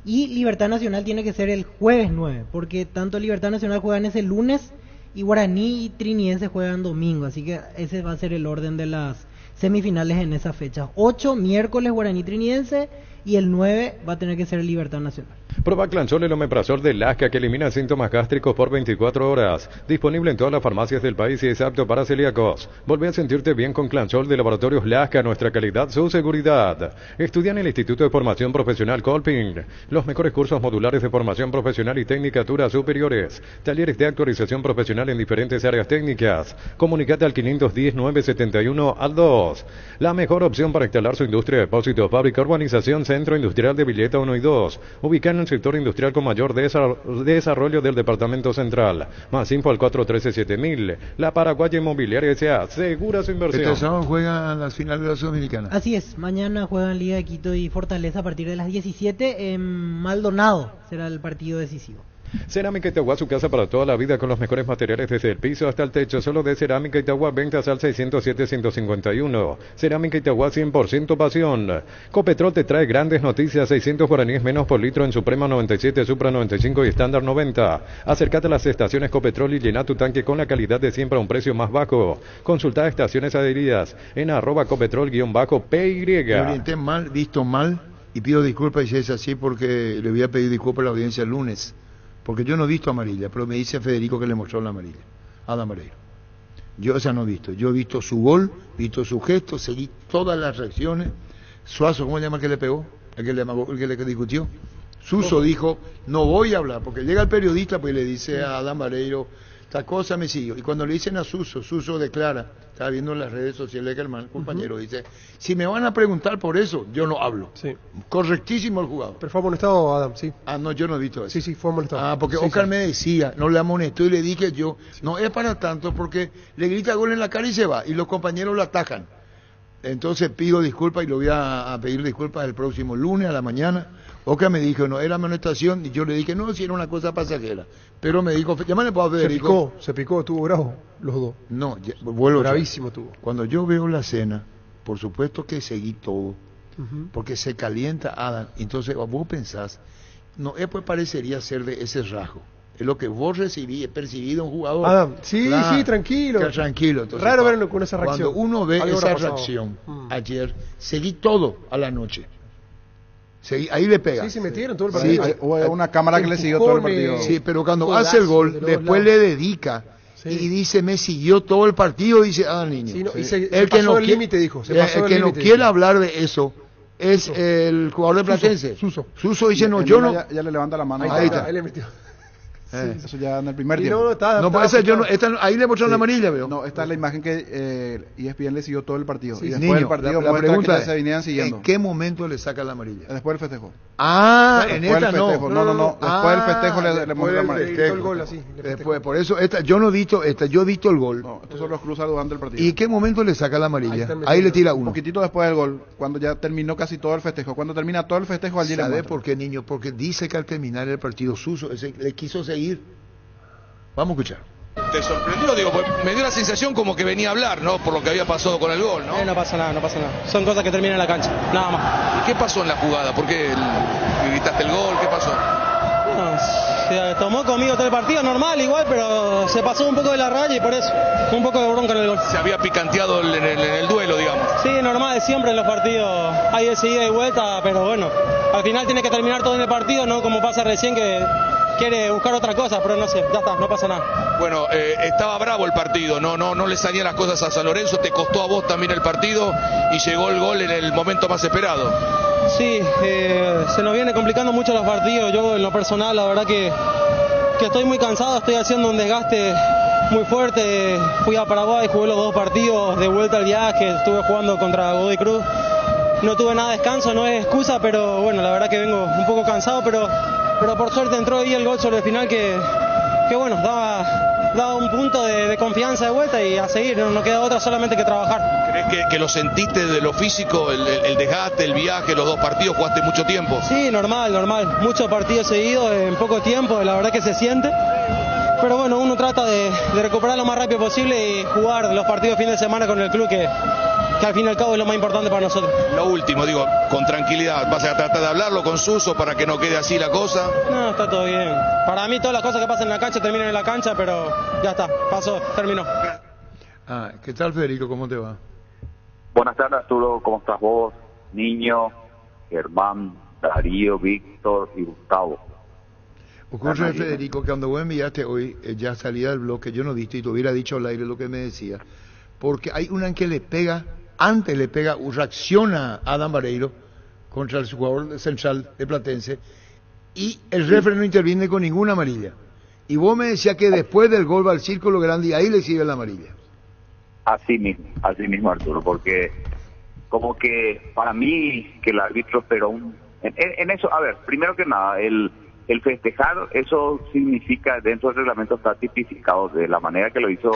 y Libertad Nacional tiene que ser el jueves 9, porque tanto Libertad Nacional juegan ese lunes y Guaraní y Trinidense juegan domingo, así que ese va a ser el orden de las semifinales en esas fechas. 8, miércoles Guaraní Trinidense y el 9 va a tener que ser Libertad Nacional. Proba Clanchol, el omeprazol de Lasca que elimina síntomas gástricos por 24 horas. Disponible en todas las farmacias del país y es apto para celíacos. Volvé a sentirte bien con Clanchol de Laboratorios Lasca, nuestra calidad, su seguridad. Estudia en el Instituto de Formación Profesional Colping. Los mejores cursos modulares de formación profesional y tecnicaturas superiores. Talleres de actualización profesional en diferentes áreas técnicas. Comunicate al 510-971 al 2. La mejor opción para instalar su industria de depósitos, fábrica, urbanización, centro industrial de Villeta 1 y 2. Ubicada en el sector industrial con mayor desarrollo del Departamento Central. Más info al 413-7000. La Paraguaya Inmobiliaria S.A. Segura su inversión. Este sábado juegan las finales de la Sudamericana. Así es, mañana juegan Liga de Quito y Fortaleza a partir de las 17 en Maldonado. Será el partido decisivo. Cerámica Itagua, su casa para toda la vida con los mejores materiales desde el piso hasta el techo. Solo de Cerámica Itagua, ventas al 607-151. Cerámica Itagua, 100% pasión. Copetrol te trae grandes noticias, 600 guaraníes menos por litro en Suprema 97, Supra 95 y estándar 90. Acércate a las estaciones Copetrol y llena tu tanque con la calidad de siempre a un precio más bajo. Consulta estaciones adheridas en @copetrol_PY. Me orienté mal, visto mal y pido disculpas si es así porque le voy a pedir disculpas a la audiencia el lunes. Porque yo no he visto amarilla, pero me dice Federico que le mostró la amarilla. Adam Moreira. Yo esa no he visto. Yo he visto su gol, visto su gesto, seguí todas las reacciones. Suazo, ¿cómo se llama el que le pegó? El que le discutió. Suso dijo, no voy a hablar, porque llega el periodista pues le dice a Adam Moreira, esta cosa me siguió. Y cuando le dicen a Suso, Suso declara, estaba viendo en las redes sociales que el compañero dice, si me van a preguntar por eso, yo no hablo. Sí. Correctísimo el jugador. Pero fue amonestado, Adam, sí. Ah, no, yo no he visto eso. Sí, fue amonestado. Ah, porque sí, Oscar me decía, no le amonestó y le dije yo, no es para tanto porque le grita gol en la cara y se va, y los compañeros lo atacan. Entonces pido disculpas y lo voy a pedir disculpas el próximo lunes a la mañana. Oscar me dijo, no, era amonestación, y yo le dije, no, si era una cosa pasajera. Pero me dijo, llámale para Federico. Se picó, estuvo bravo, los dos. No, vuelvo. Bravísimo tuvo. Cuando yo veo la cena, por supuesto que seguí todo, porque se calienta Adam. Entonces vos pensás, no, pues parecería ser de ese rasgo. Es lo que vos percibido un jugador. Adam, sí, claro, sí, tranquilo. Tranquilo. Entonces, raro verlo con esa reacción. Cuando uno ve esa reacción, ayer, seguí todo a la noche. Ahí le pega. Sí, se metieron todo el partido. Sí, hubo una cámara que le siguió todo el partido. Sí, pero cuando hace el gol, después le dedica y dice, me siguió todo el partido, dice, niño. Sí, no, y se el que pasó no el límite, dijo. El que no quiere hablar de eso es el jugador de Platense. Suso dice, no, yo no. Ya le levanta la mano. Ahí está. Ahí le metió. Eso ya en el primer tiempo. Ahí le mostraron la amarilla, veo. No, esta es la imagen que ESPN le siguió todo el partido. Sí, y después del partido la pregunta que se venían siguiendo. ¿En qué momento le saca la amarilla? Después del festejo. En esta no. No. Después del festejo le muestra la amarilla. El gol así. Después, por eso, yo no he visto yo he visto el gol. No, estos son los cruzas durante el partido. ¿Y en qué momento le saca la amarilla? Ahí le tira uno. Un poquitito después del gol, cuando ya terminó casi todo el festejo. Cuando termina todo el festejo, allí le muestra. ¿Sabe por qué, niño? Porque dice que al terminar el partido Suso le quiso seguir. Vamos a escuchar. ¿Te sorprendió? Digo, pues me dio la sensación como que venía a hablar, ¿no? Por lo que había pasado con el gol, ¿no? No pasa nada. Son cosas que terminan en la cancha, nada más. ¿Y qué pasó en la jugada? ¿Por qué gritaste el gol? ¿Qué pasó? No, se tomó conmigo todo el partido, normal igual, pero se pasó un poco de la raya y por eso, un poco de bronca en el gol. Se había picanteado en el duelo, digamos. Sí, normal, siempre en los partidos hay de ida y vuelta, pero bueno, al final tiene que terminar todo en el partido, no como pasa recién que quiere buscar otra cosa, pero no sé, ya está, no pasa nada. Bueno, estaba bravo el partido, no le salían las cosas a San Lorenzo, te costó a vos también el partido y llegó el gol en el momento más esperado. Sí, se nos viene complicando mucho los partidos, yo en lo personal la verdad que estoy muy cansado, estoy haciendo un desgaste muy fuerte, fui a Paraguay, jugué los 2 partidos de vuelta al viaje, estuve jugando contra Godoy Cruz, no tuve nada de descanso, no es excusa, pero bueno, la verdad que vengo un poco cansado, pero por suerte entró ahí el gol sobre el final que bueno, daba un punto de confianza de vuelta y a seguir, no queda otra solamente que trabajar. ¿Crees que lo sentiste de lo físico, el desgaste, el viaje, los 2 partidos, jugaste mucho tiempo? Sí, normal, muchos partidos seguidos en poco tiempo, la verdad que se siente. Pero bueno, uno trata de recuperar lo más rápido posible y jugar los partidos de fin de semana con el club que al fin y al cabo es lo más importante para nosotros. Lo último, digo, con tranquilidad, ¿vas a tratar de hablarlo con Suso para que no quede así la cosa? No, está todo bien. Para mí todas las cosas que pasan en la cancha terminan en la cancha, pero ya está, pasó, terminó. ¿Qué tal, Federico? ¿Cómo te va? Buenas tardes, Arturo, ¿cómo estás vos? Niño, Germán, Darío, Víctor y Gustavo. Ocurre, Federico, que cuando vos enviaste hoy, ya salía del bloque, yo no viste y te hubiera dicho al aire lo que me decía, porque hay una en que le pega, antes le pega, reacciona a Adam Vareiro contra el jugador central de Platense, y el referee no interviene con ninguna amarilla. Y vos me decías que después del gol va al círculo grande y ahí le sigue la amarilla. Así mismo Arturo, porque como que para mí que el árbitro esperó en eso, a ver, primero que nada, el festejar, eso significa, dentro del reglamento está tipificado, de la manera que lo hizo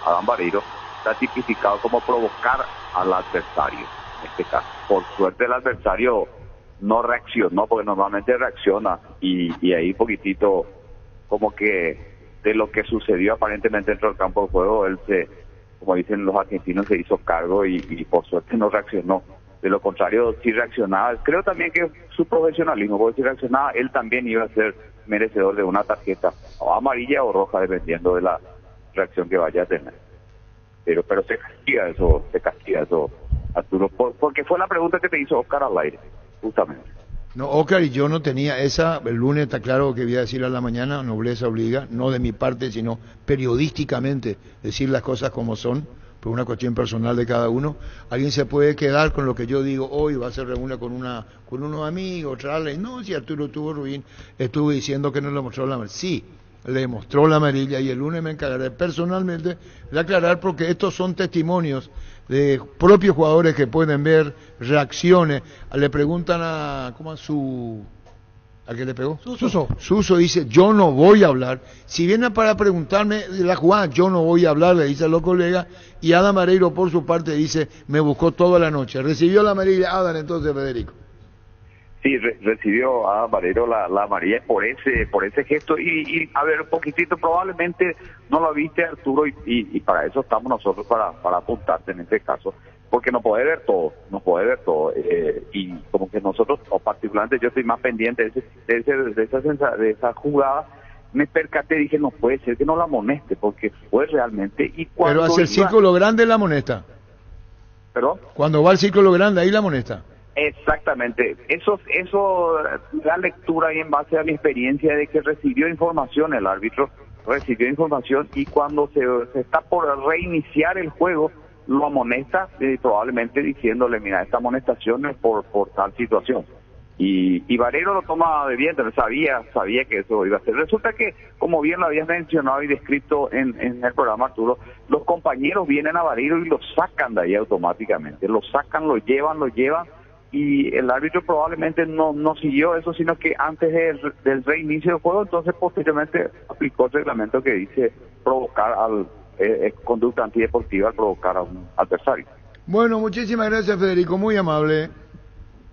Adam Vareiro, está tipificado como provocar al adversario, en este caso. Por suerte el adversario no reaccionó, porque normalmente reacciona, y ahí poquitito, como que de lo que sucedió aparentemente dentro del campo de juego, él como dicen los argentinos, se hizo cargo y por suerte no reaccionó. De lo contrario, si reaccionaba, creo también que su profesionalismo, porque si reaccionaba, él también iba a ser merecedor de una tarjeta o amarilla o roja, dependiendo de la reacción que vaya a tener. Pero se castiga eso, Arturo, porque fue la pregunta que te hizo Oscar al aire, justamente. No, Oscar y yo no tenía esa, el lunes está claro que voy a decir a la mañana, nobleza obliga, no de mi parte, sino periodísticamente, decir las cosas como son, por una cuestión personal de cada uno. Alguien se puede quedar con lo que yo digo hoy, va a ser reúne con unos amigos, traerle, no, si Arturo estuvo ruin, estuve diciendo que no le mostró la amarilla. Sí, le mostró la amarilla y el lunes me encargaré personalmente de aclarar, porque estos son testimonios de propios jugadores que pueden ver reacciones. Le preguntan ¿al que le pegó? Suso dice, yo no voy a hablar. Si viene para preguntarme de la jugada, yo no voy a hablar, le dice a los colegas. Y Adam Vareiro, por su parte, dice, me buscó toda la noche. ¿Recibió la amarilla Adam entonces, Federico? Sí, recibió a Vareiro la amarilla por ese gesto. Y a ver, un poquitito, probablemente no lo viste, Arturo, y para eso estamos nosotros, para apuntarte en este caso. Porque no puede ver todo, y como que nosotros, o particularmente yo estoy más pendiente de esa jugada, me percaté, dije, no puede ser que no la amoneste, porque fue realmente... Pero hacia el círculo grande la amonesta. ¿Perdón? Cuando va al círculo grande, ahí la amonesta. Exactamente, eso da lectura ahí en base a mi experiencia de que recibió información el árbitro, y cuando se está por reiniciar el juego, lo amonesta, probablemente diciéndole, mira, esta amonestación es por tal situación. Y Vareiro lo toma de bien, pero sabía que eso iba a ser. Resulta que, como bien lo habías mencionado y descrito en el programa, Arturo, los compañeros vienen a Vareiro y lo sacan de ahí automáticamente. Lo sacan, lo llevan, y el árbitro probablemente no siguió eso, sino que antes del reinicio del juego, entonces posteriormente aplicó el reglamento que dice provocar conducta antideportiva al provocar a un adversario. Bueno, muchísimas gracias, Federico, muy amable.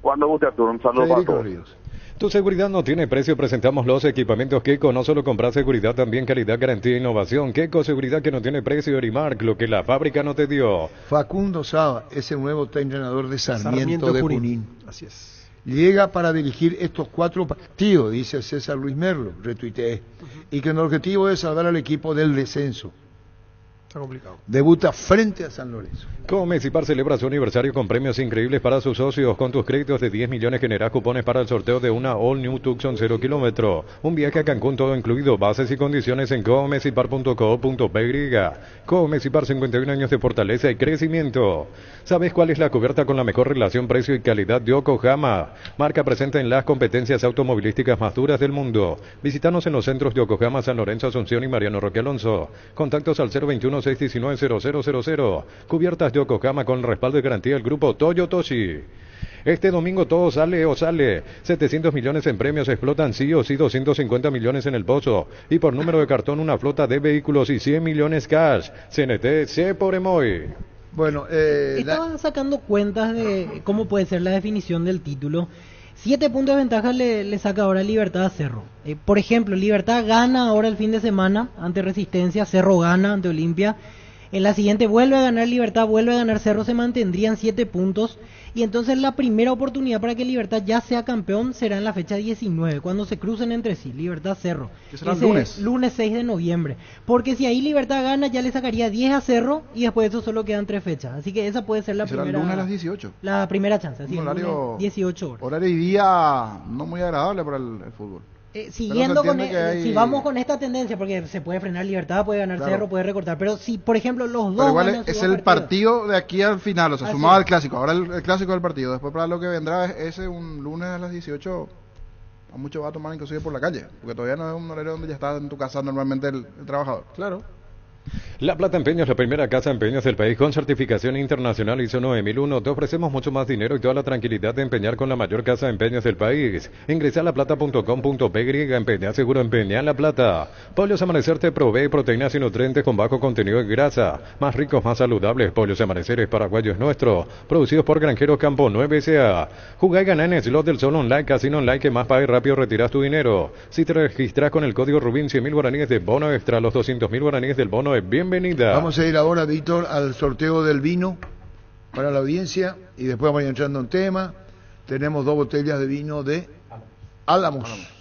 Cuando guste, Arturo, un saludo para todos. Ríos. Tu seguridad no tiene precio, presentamos los equipamientos Keco, no solo comprar seguridad, también calidad, garantía e innovación. Keco, seguridad que no tiene precio, Erimark, lo que la fábrica no te dio. Facundo Saba es el nuevo entrenador de Sarmiento de Junín. Así es. Llega para dirigir estos 4 partidos, dice César Luis Merlo, retuiteé, y que el objetivo es salvar al equipo del descenso. Está complicado. Debuta frente a San Lorenzo. Comecipar celebra su aniversario con premios increíbles para sus socios. Con tus créditos de 10 millones generás cupones para el sorteo de una All New Tucson 0 kilómetro. Un viaje a Cancún todo incluido. Bases y condiciones en comecipar.co.py. Comecipar, 51 años de fortaleza y crecimiento. ¿Sabes cuál es la cubierta con la mejor relación precio y calidad de Yokohama? Marca presente en las competencias automovilísticas más duras del mundo. Visítanos en los centros de Yokohama, San Lorenzo, Asunción y Mariano Roque Alonso. Contactos al 021-619-0000. Cubiertas Yokohama con respaldo y garantía del grupo Toyotoshi. Este domingo todo sale o sale. 700 millones en premios explotan sí o sí, 250 millones en el pozo. Y por número de cartón una flota de vehículos y 100 millones cash. CNT, C por Emoy. Bueno, estaba sacando cuentas de cómo puede ser la definición del título. 7 puntos de ventaja le saca ahora Libertad a Cerro. Por ejemplo, Libertad gana ahora el fin de semana ante Resistencia, Cerro gana ante Olimpia. En la siguiente vuelve a ganar Libertad, vuelve a ganar Cerro, se mantendrían 7 puntos. Y entonces la primera oportunidad para que Libertad ya sea campeón será en la fecha 19, cuando se crucen entre sí, Libertad-Cerro. Que será el lunes. Lunes 6 de noviembre. Porque si ahí Libertad gana, ya le sacaría 10 a Cerro y después de eso solo quedan 3 fechas. Así que esa puede ser la será primera. el lunes a las 18. La primera chance, así Un horario, 18 horas. Horario y día no muy agradable para el fútbol. Siguiendo con si vamos con esta tendencia, porque se puede frenar Libertad, puede ganar Claro. Cerro, puede recortar, pero si por ejemplo los dos Pero igual ganan es su el dos partido de aquí al final, o sea, Así sumado es. al clásico. Ahora el clásico del partido. Después para lo que vendrá es ese un lunes a las 18. A mucho va a tomar inclusive por la calle, porque todavía no es un horario donde ya está en tu casa normalmente el trabajador. Claro. La Plata Empeños, la primera casa de empeños del país con certificación internacional ISO 9001. Te ofrecemos mucho más dinero y toda la tranquilidad de empeñar con la mayor casa de empeños del país. Ingresa a laplata.com.py, empeña seguro, empeña La Plata. Pollos Amanecer te provee proteínas y nutrientes con bajo contenido de grasa. Más ricos, más saludables. Pollos Amaneceres paraguayos nuestros, producidos por Granjeros Campo 9 S.A. Jugá y ganá en Slot del Sol Online, Casino Online, que más pague rápido retiras tu dinero. Si te registras con el código Rubín, 100.000 guaraníes de bono extra, los 200.000 guaraníes del bono de bienvenida. Vamos a ir ahora, Víctor, al sorteo del vino para la audiencia y después vamos a ir entrando en tema. Tenemos 2 botellas de vino de Álamos.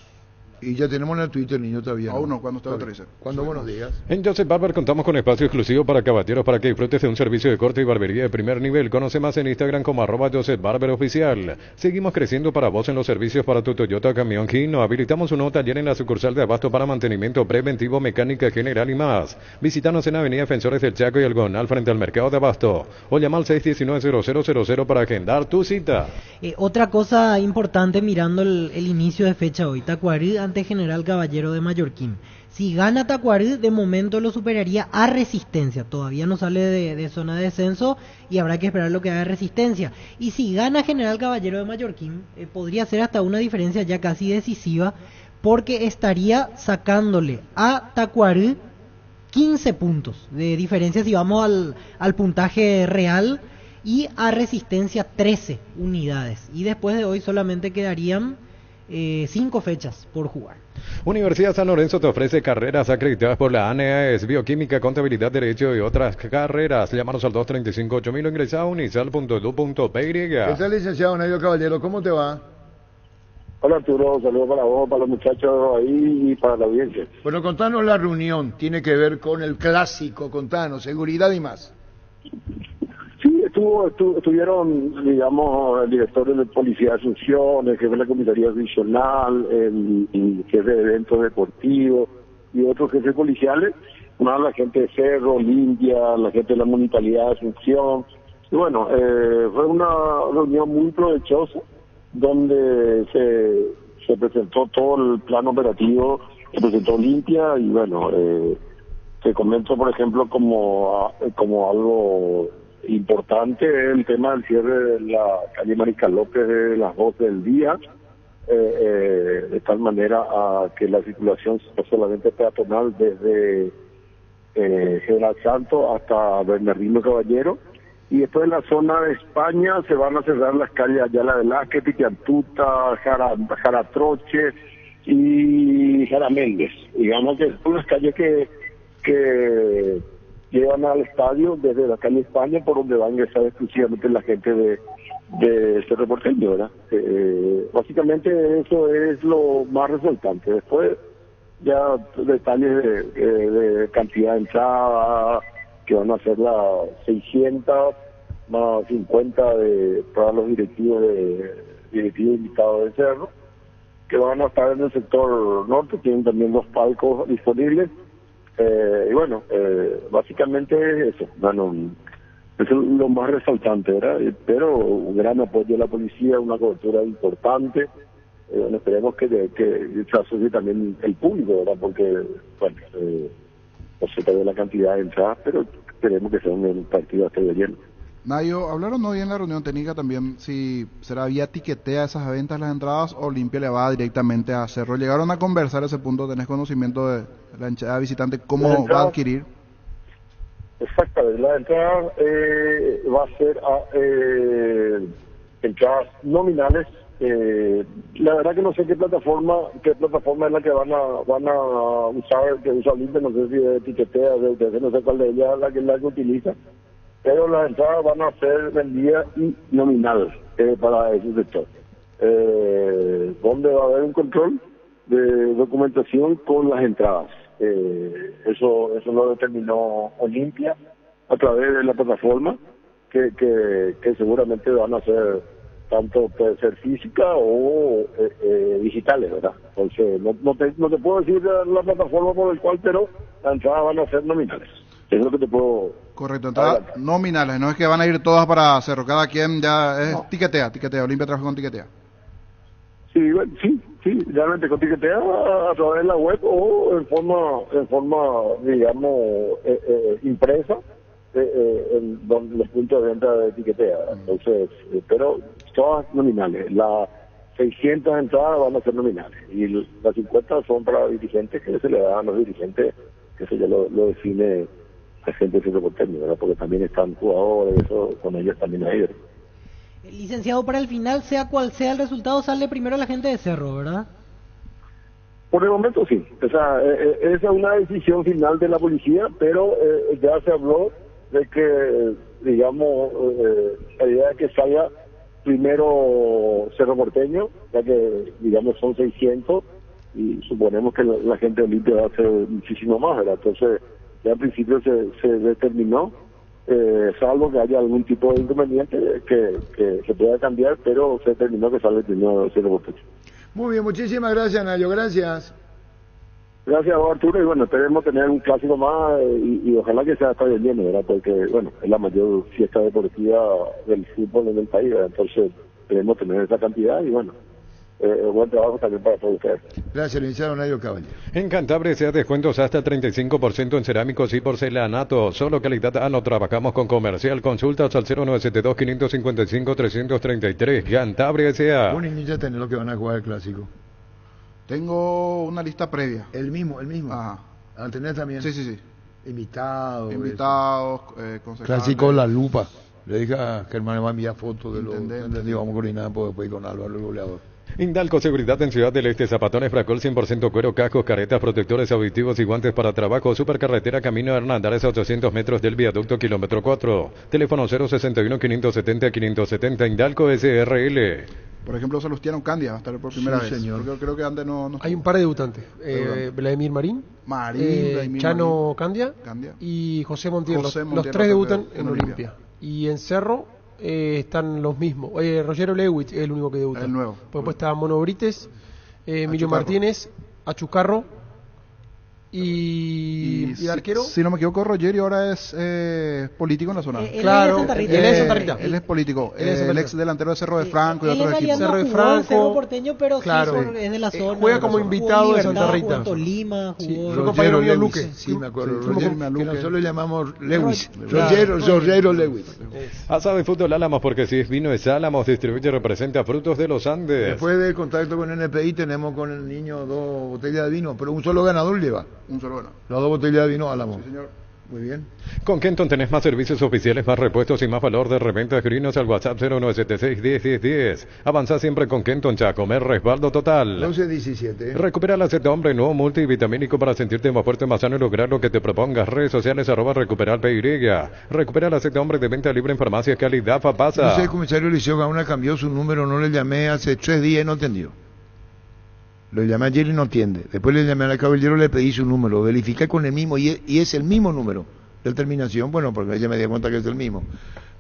Y ya tenemos en el Twitter, niño, todavía. A uno, cuando usted autorice. Cuando buenos días. En Joseph Barber contamos con espacio exclusivo para caballeros para que disfrutes de un servicio de corte y barbería de primer nivel. Conoce más en Instagram como @JosephBarberOficial. Seguimos creciendo para vos en los servicios para tu Toyota Camión Kino. Habilitamos un nuevo taller en la sucursal de Abasto para mantenimiento preventivo, mecánica general y más. Visítanos en Avenida Defensores del Chaco y Algonal frente al mercado de Abasto. O llama al 619-0000 para agendar tu cita. Otra cosa importante mirando el inicio de fecha hoy, Tacuarí ante General Caballero de Mallorquín. Si gana Tacuarí, de momento lo superaría a Resistencia. Todavía no sale de zona de descenso y habrá que esperar lo que haga Resistencia. Y si gana General Caballero de Mallorquín, podría ser hasta una diferencia ya casi decisiva, porque estaría sacándole a Tacuarí 15 puntos de diferencia si vamos al puntaje real, y a Resistencia 13 unidades. Y después de hoy solamente quedarían 5 fechas por jugar. Universidad San Lorenzo te ofrece carreras acreditadas por la ANEAES, Bioquímica, Contabilidad, Derecho y otras carreras. Llámanos al 235-8000 o ingresa a unisal.edu.py. ¿Qué tal, licenciado Nairo Caballero? ¿Cómo te va? Hola Arturo, saludos para vos, para los muchachos ahí y para la audiencia. Bueno, contanos la reunión. Tiene que ver con el clásico, contanos, seguridad y más. Sí, estuvieron, digamos, el director de Policía de Asunción, el jefe de la Comisaría Divisional, el jefe de eventos deportivos y otros jefes policiales, más la gente de Cerro, Limpia, la gente de la Municipalidad de Asunción. Y bueno, fue una reunión muy provechosa, donde se presentó todo el plan operativo, se presentó Limpia y bueno, te comento por ejemplo como algo importante el tema del cierre de la calle Mariscal López de las 12 del día, de tal manera a que la circulación sea solamente peatonal desde General Santo hasta Bernardino Caballero, y después en la zona de España se van a cerrar las calles Ayala Velázquez, Pitiantuta, Jaratroche y Jaraméndez. Digamos que son las calles que llevan al estadio desde la calle España, por donde va a ingresar exclusivamente la gente de Cerro Porteño, ¿verdad? Básicamente eso es lo más resaltante. Después ya detalles de cantidad de entradas, que van a ser las 600 más 50 para los directivos invitados de Cerro, que van a estar en el sector norte. Tienen también 2 palcos disponibles. Y bueno, básicamente es eso. Bueno, eso es lo más resaltante, ¿verdad? Pero un gran apoyo de la policía, una cobertura importante. Bueno, esperemos que se asocie también el público, ¿verdad? Porque, bueno, no sé todavía la cantidad de entradas, pero esperemos que sea un partido hasta de lleno. Nayo, ¿hablaron hoy en la reunión técnica también si será vía tiquetea esas ventas las entradas o Limpia le va directamente a Cerro? ¿Llegaron a conversar ese punto? ¿Tenés conocimiento de la hinchada visitante cómo va a adquirir? Exactamente, la entrada va a ser entradas nominales La verdad que no sé qué plataforma es la que van a usar, que usa Olimpia, no sé si de Tiquetea, no sé cuál de ellas es la que utiliza, pero las entradas van a ser vendidas y nominales para ese sector, donde va a haber un control de documentación con las entradas. Eso lo determinó Olimpia a través de la plataforma que seguramente van a ser tanto puede ser física o digitales, ¿verdad? Entonces no te puedo decir la plataforma por el cual, pero las entradas van a ser nominales. Es lo que te puedo... Correcto, entradas nominales, no es que van a ir todas para Cerro, cada quien ya es No. tiquetea, Olimpia trabaja con tiquetea. Sí, realmente con Tiquetea a través de la web o en forma digamos, impresa en los puntos de venta de Tiquetea. Entonces, pero todas nominales. Las 600 entradas van a ser nominales y las 50 son para dirigentes que se le dan a los dirigentes, que eso ya lo define la gente de Centro Porteño, ¿verdad? Porque también están jugadores, eso con ellos también hay. Licenciado, para el final, sea cual sea el resultado, sale primero la gente de Cerro, ¿verdad? Por el momento sí, o sea, esa es una decisión final de la policía, pero ya se habló de que, digamos, la idea es que salga primero Cerro Porteño, ya que, digamos, son 600 y suponemos que la gente de Olimpia va a ser muchísimo más, ¿verdad? Entonces, ya al principio se determinó, salvo que haya algún tipo de inconveniente que se pueda cambiar, pero se determinó que sale primero Cerro Porteño. Muy bien, muchísimas gracias, Nayo, gracias. Gracias, Arturo, y bueno, esperemos tener un clásico más y ojalá que sea estadio lleno, ¿verdad? Porque, bueno, es la mayor fiesta deportiva del fútbol en el país, ¿verdad? Entonces, esperemos tener esa cantidad y, bueno, buen trabajo también para todos ustedes. Gracias, licenciado Nayo Caballero. En Cantabria se da descuentos hasta 35% en cerámicos y porcelanato. Solo calidad A, no trabajamos con comercial. Consultas al 0972-555-333. Cantabria S.A. Un niño ya tenés lo que van a jugar el clásico. Tengo una lista previa. El mismo. Ajá. ¿Al tener también? Sí. Invitados. Concejales. Clásico La Lupa. Le dije a Germán, me va a enviar fotos de lo que vamos a coordinar después con Álvaro, el goleador. Indalco Seguridad en Ciudad del Este, zapatones Fracol 100% cuero, cascos, caretas, protectores auditivos y guantes para trabajo. Supercarretera Camino Hernandez a 800 metros del viaducto kilómetro 4. Teléfono 061-570-570. Indalco SRL. Por ejemplo, Salustiano Candia va a estar por primera vez. Señor. Porque creo que antes no Hay un par de debutantes. Vladimir Marín, Vladimir Chano Marín. Candia y José Montiel. José Los Montiel tres va a debutan estar en en Olimpia. Y en Cerro están los mismos. Rogero Lewis es el único que debuta. El nuevo. Después está Mono Brites, Emilio Achucarro. Martínez, Achucarro y el arquero. Si no me equivoco, Rogerio ahora es político en la zona. Claro, él es de Santa Rita. Él es político. Él es de Santa El Rita. ex delantero de Cerro de Franco y Él en otros realidad equipos. no Cerro de jugó en Franco. Cerro Porteño, pero Claro. sí es de la zona. Juega como Jugó en invitado de Libertad, Santa Rita. Jugó en Tolima, Sí, jugó fue compañero mío Lewis. Luque. Sí, me acuerdo. Sí, Roger, fuimos con que Luque. nosotros le llamamos Lewis. Claro. Rogero Lewis. Asado de Fútbol Álamos, porque si es vino es Álamos, distribuye y representa Frutos de los Andes. Después del contacto con NPI tenemos con el niño 2 botellas de vino, pero un solo ganador lleva. Un solo bueno. Las 2 botellas de vino Álamos. Sí, señor. Muy bien. Con Kenton tenés más servicios oficiales, más repuestos y más valor de reventa. Escribinos al WhatsApp 0976-101010. Avanzá siempre con Kenton Chacomer, respaldo total. 11-17. Recupera el aceite hombre nuevo multivitamínico para sentirte más fuerte, más sano y lograr lo que te propongas. Redes sociales @recuperar PY. Recupera el aceite hombre de venta libre en farmacias calidad No Fapasa. sé, el comisario Liceo Gauna cambió su número, no le llamé hace 3 días y no atendió. Lo llamé ayer y no atiende. Después le llamé al caballero, le pedí su número, verifiqué con el mismo y es el mismo número de terminación, bueno, porque ella me dio cuenta que es el mismo.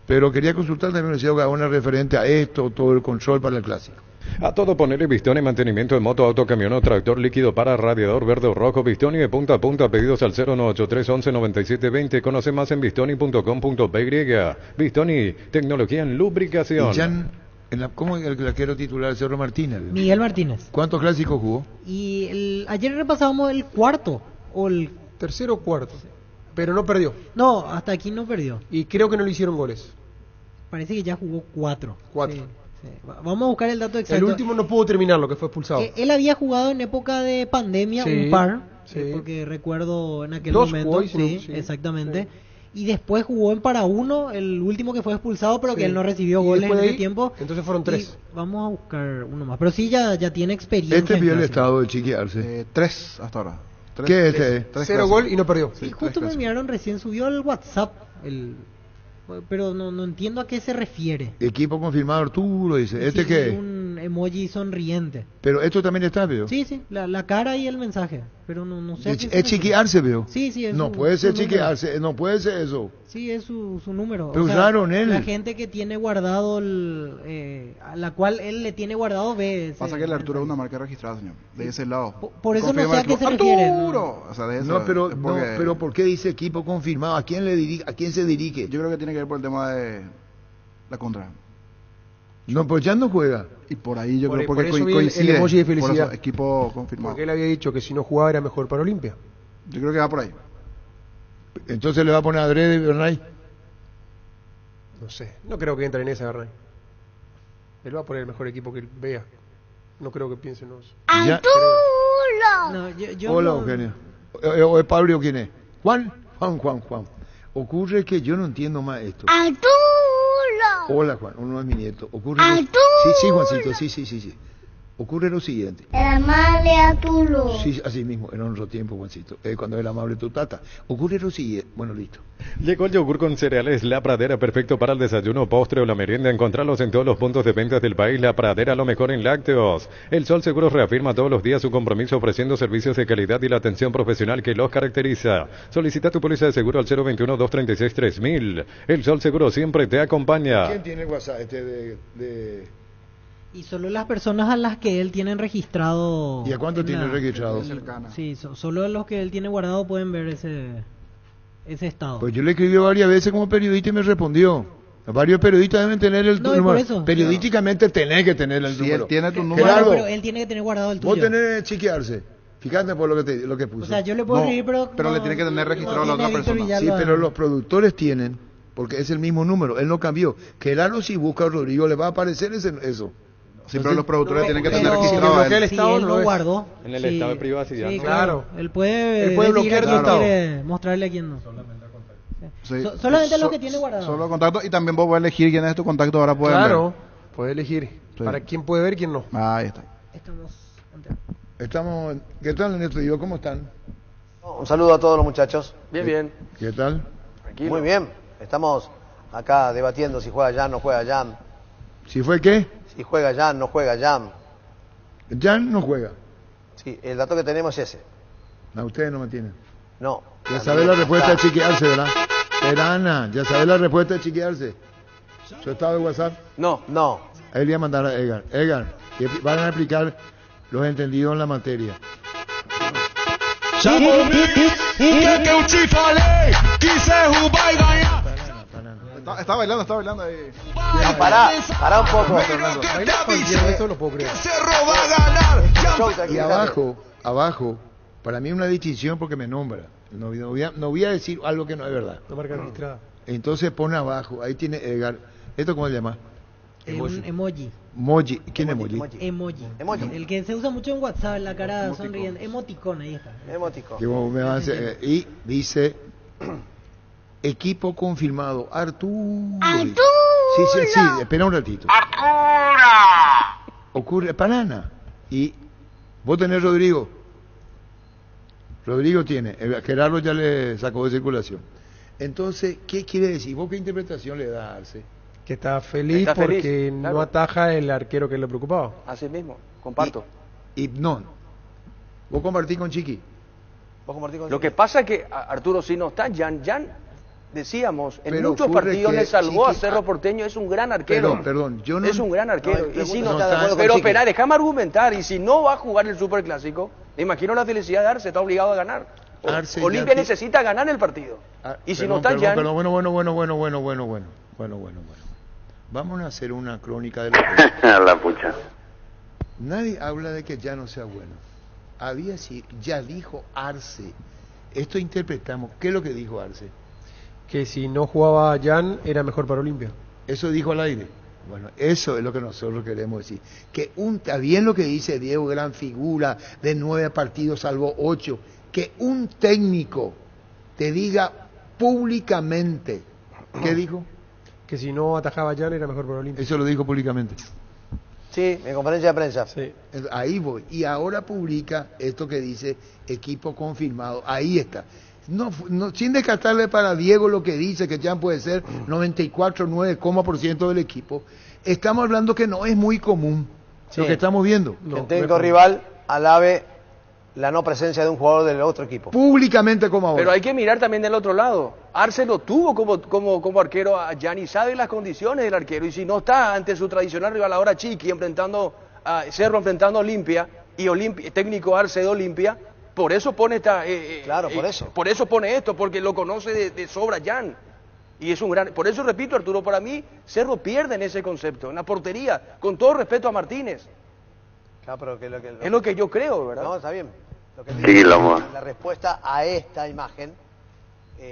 Pero quería consultar también el Liceo Gauna referente a esto, todo el control para el clásico. A todo ponerle Bistoni, mantenimiento de moto, auto, camión o tractor líquido para radiador verde o rojo. Bistoni de punta a punta, pedidos al 0983 11 97 20. Conoce más en bistoni.com.py. Bistoni, tecnología en lubricación. Y Jan, ¿cómo es el arquero titular? Cerro Martínez. Miguel Martínez. ¿Cuántos clásicos jugó? Y ayer repasábamos el cuarto, o el... Tercero o cuarto. Pero no perdió. No, hasta aquí no perdió. Y creo que no le hicieron goles. Parece que ya jugó 4. 4. Sí. Vamos a buscar el dato exacto. El último no pudo terminar, lo que fue expulsado. Él había jugado en época de pandemia Sí, un par, sí. porque recuerdo en aquel Dos momento, jugó y sí, sí. exactamente. y después jugó en para uno, el último que fue expulsado, pero Sí. que él no recibió Y goles en después de ese ahí, tiempo. entonces fueron 3. Y vamos a buscar uno más, pero sí ya tiene experiencia. Este en vio el clásico. estado de Chiqui Arce. 3 hasta ahora. ¿Qué es este? 0 gol y no perdió. Y justo me enviaron recién, subió el WhatsApp, pero no entiendo a qué se refiere. Equipo confirmado Arturo, dice. ¿Este Sí, qué? un emoji sonriente. Pero esto también está, veo. Sí, la cara y el mensaje, pero no sé. a qué se Es refiere. Chiqui Arce, veo. Sí, es No su- puede ser su Chiqui número. Arce, no puede ser eso. Sí, es su número. Pero usaron él. La gente que tiene guardado, a la cual él le tiene guardado, ve ese. Pasa que el Arturo es una marca registrada, señor. De ese lado. Por eso no Confirma sé a el qué club. se refiere. ¡Arturo! O sea, de eso. No, pero, es porque- pero ¿por qué dice equipo confirmado? ¿A quién se dirige? Yo creo que tiene que ver por el tema de la contra. No, pues ya no juega. Y por ahí yo Por- creo por porque eso vi el coincide. emoji de por eso, felicidad. equipo confirmado. Porque él había dicho que si no jugaba era mejor para Olimpia. Yo creo que va por ahí. Entonces le va a poner adrede, Bernay. No sé, no creo que entre en esa, ¿verdad? Él va a poner el mejor equipo que él vea. No creo que piense en eso. No, yo Hola, no- Eugenio. ¿O es Pablo quién es? Juan. Ocurre que yo no entiendo más esto. Hola, Juan. Uno es mi nieto. Ocurre sí, Juancito. Sí. Ocurre lo siguiente. Era amable Arturo. Sí, así mismo, en otro tiempo, Juancito. Cuando era amable tu tata. Ocurre lo siguiente. Bueno, listo. Llegó el yogur con cereales La Pradera, perfecto para el desayuno, postre o la merienda. Encontralos en todos los puntos de venta del país. La Pradera, lo mejor en lácteos. El Sol Seguros reafirma todos los días su compromiso ofreciendo servicios de calidad y la atención profesional que los caracteriza. Solicita tu póliza de seguro al 021-236-3000. El Sol Seguro siempre te acompaña. ¿Quién tiene WhatsApp de... Y solo las personas a las que él tiene registrado. ¿Y a cuánto en tiene la- registrado? Sí, solo los que él tiene guardado pueden ver ese estado. Pues yo le escribí varias veces como periodista y me respondió. Varios periodistas deben tener el No, y por número. eso. Periodísticamente tenés que tener el Si número. él tiene tu número. Claro, Gerardo, pero él tiene que tener guardado el tuyo. vos tenés chequearse. Fíjate por lo que puso. O sea, yo le puedo No, escribir, pero le no- tiene que tener registrado no la otra tiene Víctor persona. Sí, Villalba. pero los productores tienen, porque es el mismo número, él no cambió. Gerardo, si busca a Rodrigo, le va a aparecer eso. Sí, pero los productores tienen que tener Pero registrado a si él. el si estado él no lo es. guardó. En el sí, estado de privacidad, sí, ¿no? claro. Él puede Él puede decir a bloquear quién tu estado. quiere mostrarle a quién no. Sí. Solamente los que tiene guardado. Solo contacto y también vos puedes elegir quién es tu contacto ahora pueden Claro, puede elegir. Sí. Para quién puede ver, quién no. ver. Ahí está. Estamos, ¿qué tal en el estudio? ¿Cómo están? Un saludo a todos los muchachos. Bien. ¿Qué tal? Muy bien. Estamos acá debatiendo si juega Jan, no juega Jan. ¿Si fue qué? Si juega Jan, no juega Jan. Jan no juega. Sí, el dato que tenemos es ese. No, ustedes no me tienen. No. Ya sabes la respuesta de chequearse, ¿verdad? Perana, ya sabes la respuesta de chequearse. ¿Su estado de WhatsApp? No. Ahí le voy a mandar a Edgar. Edgar, que van a explicar los entendidos en la materia. Está bailando ahí. Pará un poco. Eso lo puedo creer. Y abajo, para mí una distinción porque me nombra. No voy a decir algo que no es verdad. La marca registrada. Entonces pone abajo, ahí tiene Edgar. ¿Esto cómo se llama? Un emoji. Emoji. ¿Quién es emoji? Emoji. El que se usa mucho en WhatsApp, la cara sonriente. Emoticón, ahí está. Que vos me vas a hacer, y dice equipo confirmado Arturo. Sí, espera un ratito. Ocurre Panana. Y vos tenés Rodrigo. Rodrigo tiene. Gerardo ya le sacó de circulación. Entonces, ¿qué quiere decir? ¿Vos qué interpretación le das a Arce? Que está feliz Está feliz, porque claro. no ataja el arquero que le preocupaba. Así mismo. Comparto. Y no. ¿Vos compartís con Chiqui? ¿Vos compartís con Lo que pasa es que Arturo, si no está Jan, decíamos, en Pero muchos ocurre partidos que le salvó a Chiqui- Cerro Porteño, es un gran arquero. Perdón, yo no... Es un gran arquero. No, y si no no, está de acuerdo con pero Chiqui. espera, déjame argumentar. Y si no va a jugar el Superclásico, me imagino la felicidad de Arce, está obligado a ganar. Arce Olimpia ya- necesita ganar el partido. Y si no está Jan, Bueno. Vamos a hacer una crónica de La pucha. Nadie habla de que ya no sea bueno. Ya dijo Arce. Esto interpretamos. ¿Qué es lo que dijo Arce? Que si no jugaba Jan era mejor para Olimpia. Eso dijo al aire. Bueno, eso es lo que nosotros queremos decir. Que está bien lo que dice Diego, gran figura, de 9 partidos salvó 8. Que un técnico te diga públicamente. ¿Qué dijo? Que si no atajaba a Jan era mejor para Olimpia. Eso lo dijo públicamente. Sí, en conferencia de prensa. Sí. Ahí voy. Y ahora publica esto que dice equipo confirmado. Ahí está. No, sin descartarle para Diego lo que dice, que Jan puede ser 94,9% del equipo. Estamos hablando que no es muy común lo que estamos viendo. Que el técnico rival alabe la no presencia de un jugador del otro equipo. Públicamente como ahora. Pero hay que mirar también del otro lado. Arce lo tuvo como arquero a Jan y sabe las condiciones del arquero. Y si no está ante su tradicional rival ahora Chiqui, enfrentando a Cerro, enfrentando a Olimpia, y técnico Arce de Olimpia, por eso pone esta... claro, por eso. Por eso pone esto, porque lo conoce de sobra Jan. Y es un gran... Por eso repito, Arturo, para mí Cerro pierde en ese concepto, en la portería, con todo respeto a Martínez. Claro, pero es lo que yo creo, ¿verdad? No, está bien. Lo que Sí, la respuesta a esta imagen...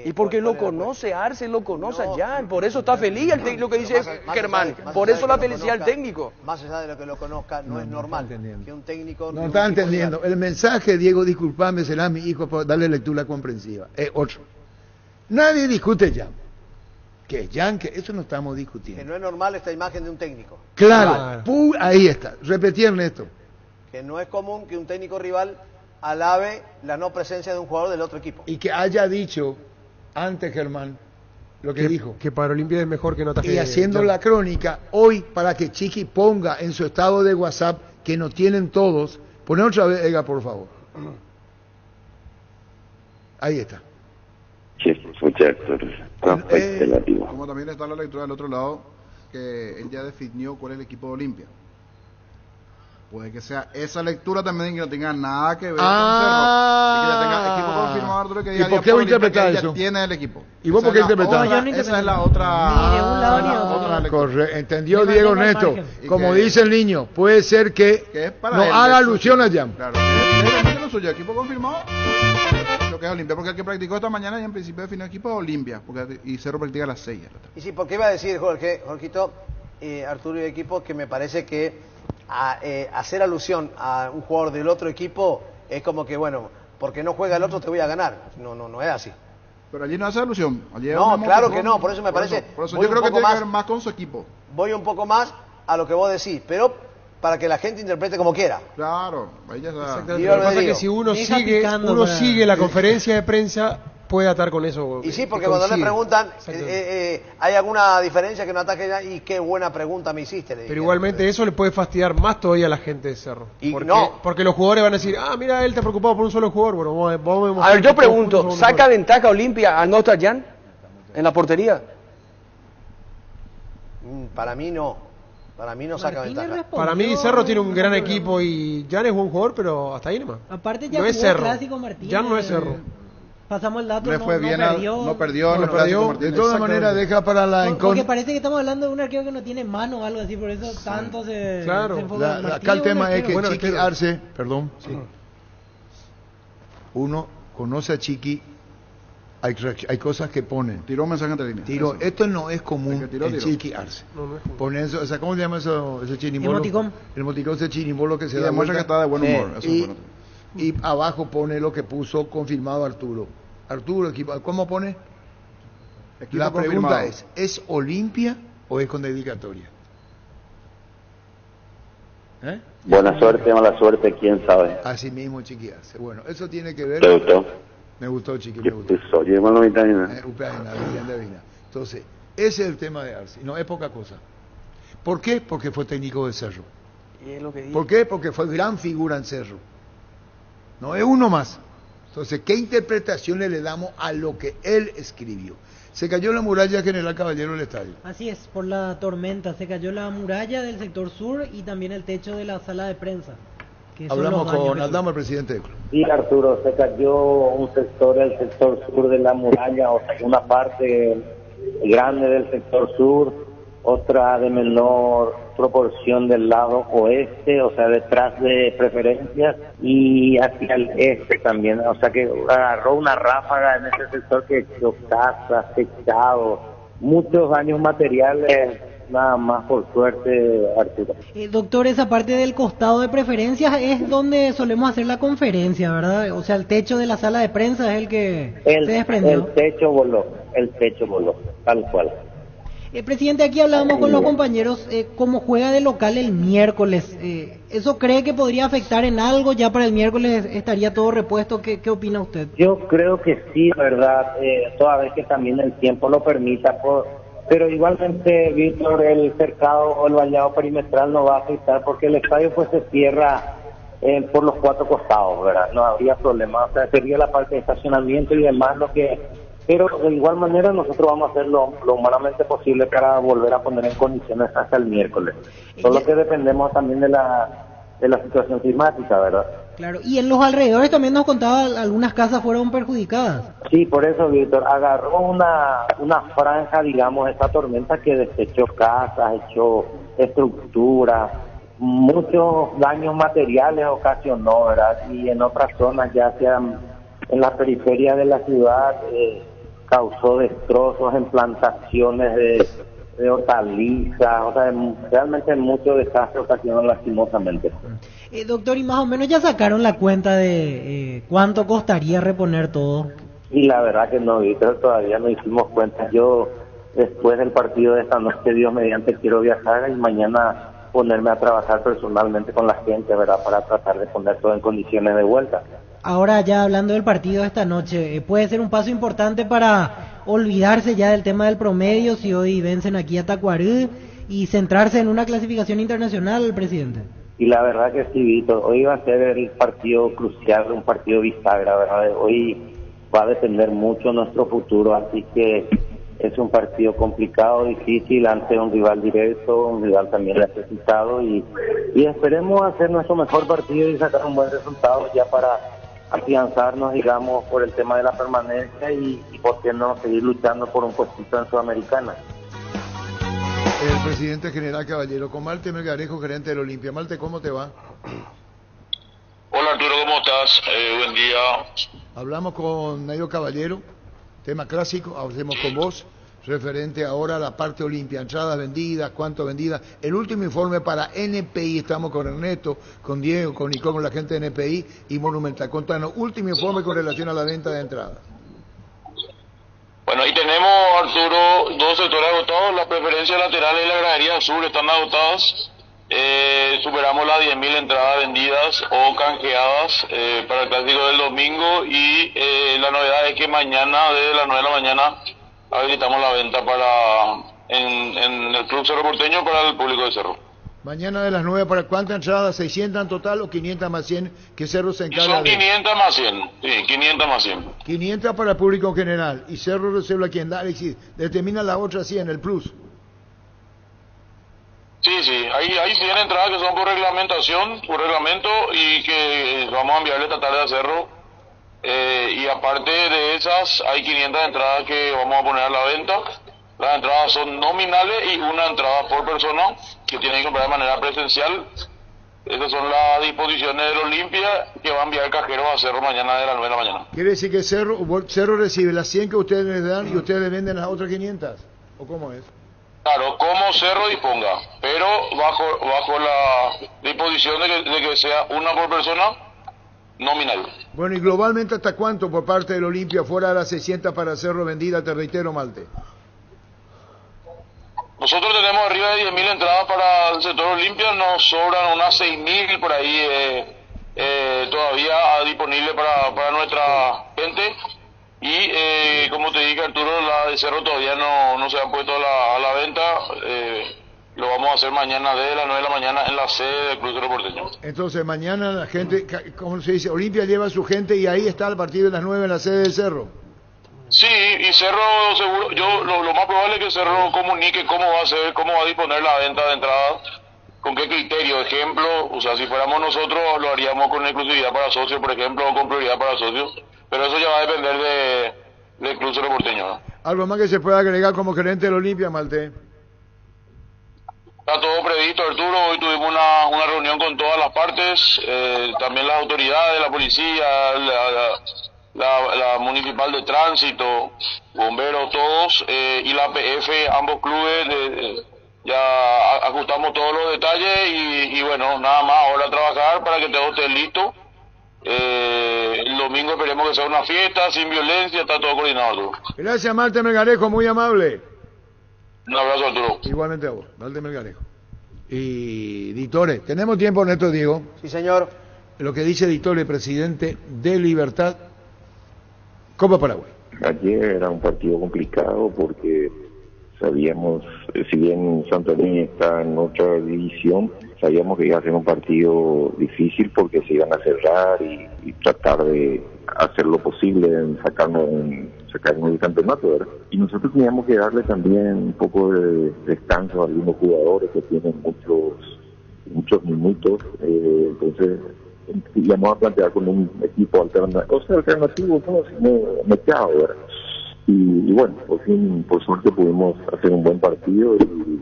y porque lo conoce Arce, lo conoce a Jan, por eso está feliz lo que dice Germán, por eso la felicidad del técnico. Más allá de lo que lo conozca, no es normal que un técnico... No está entendiendo. El mensaje, Diego, disculpame, será mi hijo por darle lectura comprensiva. Es otro. Nadie discute Jan. Que Jan, que eso no estamos discutiendo. Que no es normal esta imagen de un técnico. Claro. Ahí está. Repetí, Ernesto. Que no es común que un técnico rival alabe la no presencia de un jugador del otro equipo. Y que haya dicho antes, Germán, lo que dijo. Que para Olimpia es mejor que no ataje. Y haciendo la crónica, hoy, para que Chiqui ponga en su estado de WhatsApp, que no tienen todos, poné otra vez, Edgar, por favor. Ahí está. Sí, escucha, Héctor. Como también está la lectura del otro lado, que él ya definió cuál es el equipo de Olimpia. Puede que sea esa lectura también, que no tenga nada que ver con Cerro. Y que ya tenga equipo confirmado, Arturo, que ¿Y por qué voy a interpretar eso? Ya tiene el equipo. ¿Y vos por qué interpretás? Esa es la otra. Ni de un lado ni de otro. Correcto. Entendió Diego Ernesto. Como dice el niño, puede ser que no haga alusión a Jan. Claro, es lo suyo, equipo confirmado. Lo que es Olimpia, porque el que practicó esta mañana y en principio definió equipo de Olimpia, y Cerro practica a las 6. Y sí, porque iba a decir, Jorgito, Arturo y equipo, que me parece que hacer alusión a un jugador del otro equipo es como que, bueno, porque no juega el otro te voy a ganar. No es así. Pero allí no hace alusión. Allí no, claro que no, por eso me parece. Por eso yo creo que tiene que ver más con su equipo. Voy un poco más a lo que vos decís, pero para que la gente interprete como quiera. Claro, ahí ya está. Lo que pasa es que si uno sigue la conferencia de prensa, puede atar con eso. Y sí, porque cuando le preguntan, ¿hay alguna diferencia que no ataque? Y qué buena pregunta me hiciste. Pero igualmente eso le puede fastidiar más todavía a la gente de Cerro. Porque los jugadores van a decir, mira, él está preocupado por un solo jugador. Bueno, vamos a ver, yo pregunto, ¿saca ventaja Olimpia al no estar Jan en la portería? Para mí no. Para mí no saca ventaja. Para mí Cerro tiene un gran equipo y Jan es buen jugador, pero hasta ahí nomás. Aparte ya no es Cerro. Martínez, Jan no es Cerro. Pasamos el dato, le fue bien, no perdió. De todas maneras deja para la porque parece que estamos hablando de un arquero que no tiene mano o algo así, por eso tanto se enfoca. Acá el tema es que Chiqui Arce, perdón, uno conoce a Chiqui, hay cosas que ponen. Tiró un mensaje entre líneas. Esto no es común en Chiqui Arce. Pone eso, o sea, ¿cómo se llama eso? Ese chirimbolo. Emoticón. El emoticón, ese chirimbolo que se da demuestra que está de buen humor. Y abajo pone lo que puso confirmado Arturo. Arturo, ¿cómo pone? Equipo la pregunta confirmado. ¿es Olimpia o es con dedicatoria? Buena suerte, mala suerte, quién sabe. Así mismo, Chiqui Arce. Bueno, eso tiene que ver... ¿Te gustó? Me gustó, Chiqui, me gustó. Entonces, ese es el tema de Arce. No es poca cosa. ¿Por qué? Porque fue técnico de Cerro. ¿Por qué? Porque fue gran figura en Cerro. No es uno más. Entonces, ¿qué interpretaciones le damos a lo que él escribió? Se cayó la muralla General Caballero del estadio. Así es, por la tormenta. Se cayó la muralla del sector sur y también el techo de la sala de prensa. Hablamos con Aldama, el presidente del club. Sí, Arturo, se cayó un sector del sector sur de la muralla, o sea, una parte grande del sector sur, otra de menor proporción del lado oeste, o sea, detrás de Preferencias, y hacia el este también, o sea, que agarró una ráfaga en ese sector que echó casas, techados, muchos daños materiales nada más por suerte, Arturo. Doctor, esa parte del costado de preferencias es donde solemos hacer la conferencia, ¿verdad? O sea, el techo de la sala de prensa es el que se desprendió. El techo voló, tal cual. Presidente, aquí hablábamos con los compañeros, cómo juega de local el miércoles. ¿Eso cree que podría afectar en algo? ¿Ya para el miércoles estaría todo repuesto? ¿Qué opina usted? Yo creo que sí, verdad, toda vez que también el tiempo lo permita, pero igualmente, Víctor, el cercado o el vallado perimetral no va a afectar porque el estadio pues se cierra por los cuatro costados, ¿verdad? No habría problema, o sea, sería la parte de estacionamiento y demás lo que... Pero de igual manera nosotros vamos a hacer lo humanamente posible para volver a poner en condiciones hasta el miércoles. Solo que dependemos también de la situación climática, ¿verdad? Claro, y en los alrededores también nos contaba, algunas casas fueron perjudicadas. Sí, por eso, Víctor, agarró una franja, digamos, esta tormenta que desechó casas, echó estructuras, muchos daños materiales ocasionó, ¿verdad? Y en otras zonas, ya sean en la periferia de la ciudad, causó destrozos en plantaciones de hortalizas, o sea, realmente mucho desastre ocasionó lastimosamente. Doctor, y más o menos ya sacaron la cuenta de cuánto costaría reponer todo. Y la verdad que no, Víctor, todavía no hicimos cuentas. Yo, después del partido de esta noche, Dios mediante, quiero viajar y mañana ponerme a trabajar personalmente con la gente, ¿verdad? Para tratar de poner todo en condiciones de vuelta. Ahora, ya hablando del partido de esta noche, ¿puede ser un paso importante para olvidarse ya del tema del promedio si hoy vencen aquí a Tacuarembó y centrarse en una clasificación internacional, presidente? Y la verdad que sí, Víctor, hoy va a ser el partido crucial, un partido bisagra, ¿verdad? Hoy va a depender mucho nuestro futuro, así que es un partido complicado, difícil, ante un rival directo, un rival también necesitado, y esperemos hacer nuestro mejor partido y sacar un buen resultado ya para afianzarnos, digamos, por el tema de la permanencia y por qué no seguir luchando por un puestito en Sudamericana. El presidente general Caballero, con Malte Melgarejo, gerente del Olimpia. Malte, ¿cómo te va? Hola Arturo, ¿cómo estás? Buen día. Hablamos con Nairo Caballero, tema clásico, hablemos con vos, referente ahora a la parte Olimpia, entradas vendidas, cuánto vendidas. El último informe para NPI, estamos con Ernesto, con Diego, con Nico, con la gente de NPI y Monumental. Contanos, último informe con relación a la venta de entradas. Bueno, y tenemos, Arturo, dos sectores agotados. Las preferencias laterales y la gradería sur están agotadas. Superamos las 10.000 entradas vendidas o canjeadas para el clásico del domingo, y la novedad es que mañana, desde las 9 de la mañana, habilitamos la venta en el Club Cerro Porteño para el público de Cerro. Mañana de las 9, ¿para cuántas entradas? ¿600 en total o 500 más 100 que Cerro se encarga? Son 500 más 100, sí, 500 más 100. 500 para el público en general, y Cerro reserva quien da, determina la otra 100, el plus. Sí, hay 100 entradas que son por reglamento, y que vamos a enviarle esta tarde a Cerro. Y aparte de esas, hay 500 entradas que vamos a poner a la venta. Las entradas son nominales y una entrada por persona que tienen que comprar de manera presencial. Esas son las disposiciones del Olimpia, que va a enviar el cajero a Cerro mañana de las 9 de la mañana. ¿Quiere decir que Cerro recibe las 100 que ustedes les dan y ustedes le venden las otras 500? ¿O cómo es? Claro, como Cerro disponga, pero bajo la disposición de que sea una por persona, nominal. Bueno, y globalmente, ¿hasta cuánto por parte del Olimpia, fuera de las 600 para Cerro vendida? Te reitero, Malte. Nosotros tenemos arriba de 10.000 entradas para el sector Olimpia, nos sobran unas 6.000 por ahí todavía disponible para nuestra gente. Y como te dije, Arturo, la de Cerro todavía no se ha puesto a la venta. Lo vamos a hacer mañana desde las 9 de la mañana en la sede del Club Cerro Porteño. Entonces mañana la gente, ¿cómo se dice? Olimpia lleva a su gente y ahí está el partido de las 9 en la sede del Cerro. Sí, y Cerro seguro, lo más probable es que Cerro comunique cómo va a disponer la venta de entradas, con qué criterio. Ejemplo, o sea, si fuéramos nosotros lo haríamos con exclusividad para socios, por ejemplo, o con prioridad para socios, pero eso ya va a depender del Club Cerro Porteño, ¿no? ¿Algo más que se pueda agregar como gerente del Olimpia, Malte? Está todo previsto, Arturo. Hoy tuvimos una reunión con todas las partes, también las autoridades, la policía, la municipal de tránsito, bomberos, todos, y la APF, ambos clubes ya ajustamos todos los detalles y bueno, nada más ahora a trabajar para que todo esté listo. El domingo esperemos que sea una fiesta, sin violencia, está todo coordinado. Gracias, Malte Melgarejo, muy amable. Un abrazo, Arturo. Igualmente a vos, Malte Melgarejo. Y Ditore, ¿tenemos tiempo, Néstor Diego? Sí, señor. Lo que dice Ditore, presidente de Libertad, Copa Paraguay. Ayer era un partido complicado porque sabíamos, si bien Santorini está en otra división, sabíamos que iba a ser un partido difícil porque se iban a cerrar y tratar de hacer lo posible en sacarnos del campeonato, ¿verdad? Y nosotros teníamos que darle también un poco de descanso a algunos jugadores que tienen muchos minutos, entonces íbamos a plantear con un equipo alternativo, no, sino mechado, ¿verdad? Y bueno, por suerte pudimos hacer un buen partido y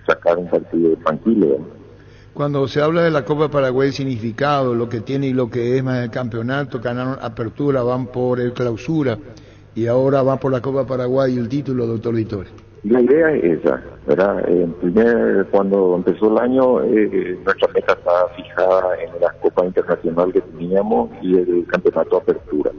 sacar un partido tranquilo, ¿verdad? Cuando se habla de la Copa Paraguay, el significado, lo que tiene y lo que es más el campeonato, ganaron apertura, van por el clausura y ahora van por la Copa Paraguay y el título, doctor Ditore. La idea es esa, ¿verdad? Cuando empezó el año, nuestra meta estaba fijada en la Copa Internacional que teníamos y el campeonato apertura.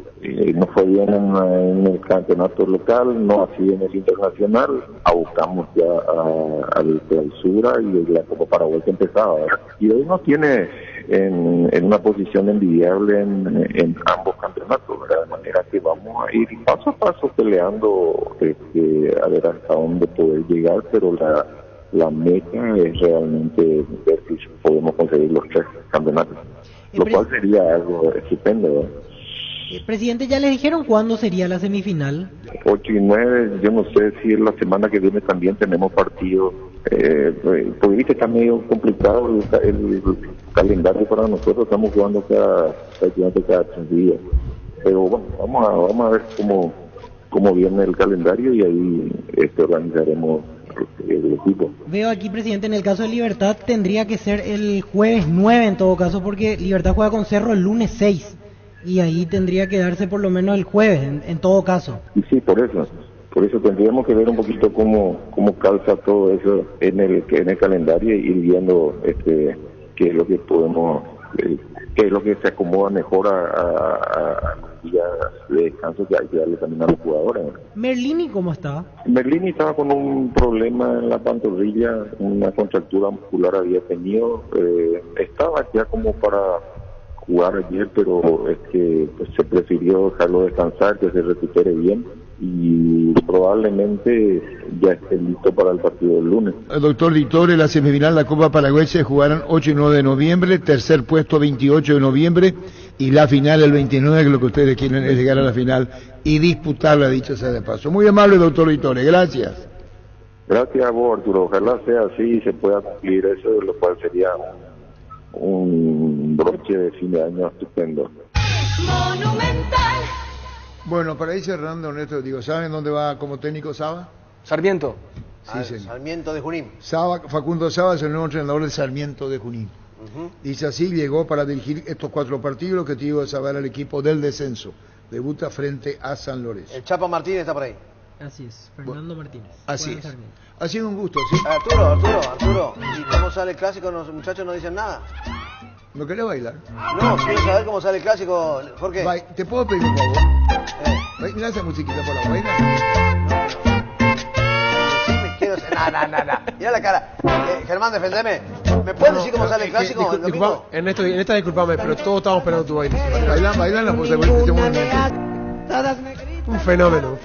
No fue bien en el campeonato local, no así en el internacional, abocamos ya a la clausura y la Copa Paraguay que empezaba, ¿verdad? Y hoy nos tiene en una posición envidiable en ambos campeonatos, ¿verdad? De manera que vamos a ir paso a paso peleando a ver hasta dónde poder llegar, pero la meta es realmente ver si podemos conseguir los 3 campeonatos, lo cual sería algo estupendo, ¿verdad? Presidente, ¿ya les dijeron cuándo sería la semifinal? 8 y 9, yo no sé si la semana que viene también tenemos partidos, porque viste está medio complicado el calendario para nosotros, estamos jugando prácticamente cada 3 días, pero bueno, vamos a ver cómo viene el calendario y ahí organizaremos el equipo. Veo aquí, presidente, en el caso de Libertad tendría que ser el jueves 9 en todo caso, porque Libertad juega con Cerro el lunes 6. Y ahí tendría que darse por lo menos el jueves, en todo caso. Y sí, por eso tendríamos que ver un poquito cómo calza todo eso en el calendario y ir viendo qué es lo que podemos, qué es lo que se acomoda mejor a los días de descanso que hay que darle también a los jugadores. ¿Merlini cómo está? Merlini estaba con un problema en la pantorrilla, una contractura muscular había tenido, estaba ya como para jugar ayer, pero es que se prefirió dejarlo descansar, que se recupere bien y probablemente ya esté listo para el partido del lunes. Doctor Ditore, la semifinal de la Copa Paraguay se jugarán 8 y 9 de noviembre, tercer puesto 28 de noviembre y la final el 29, que lo que ustedes quieren es llegar a la final y disputarla, dicho sea de paso. Muy amable, doctor Ditore, gracias. Gracias a vos, Arturo, ojalá sea así y se pueda cumplir eso, lo cual sería un broche de fin de año estupendo. Monumental. Bueno, para ir cerrando, Néstor, digo, ¿saben dónde va como técnico Saba? Sarmiento. Sí, señor. Sarmiento de Junín. Facundo Saba es el nuevo entrenador de Sarmiento de Junín. Dice así, llegó para dirigir estos 4 partidos, lo que te digo es saber al equipo del descenso. Debuta frente a San Lorenzo. El Chapa Martínez está por ahí. Así es, Fernando Martínez. Así es. Ha sido un gusto, ¿sí? Arturo, ¿y cómo sale el clásico? Los muchachos no dicen nada. ¿No querés bailar? No, quiero saber cómo sale el clásico. ¿Por qué? ¿Te puedo pedir un favor? Mirá esa musiquita por la vaina. Sí, me quiero... No. Mirá la cara. Germán, defendeme. ¿Me puedes decir cómo sale el clásico? En esta disculpame, pero todos estamos esperando tu baile. Bailan la pose de este movimiento. Un fenómeno.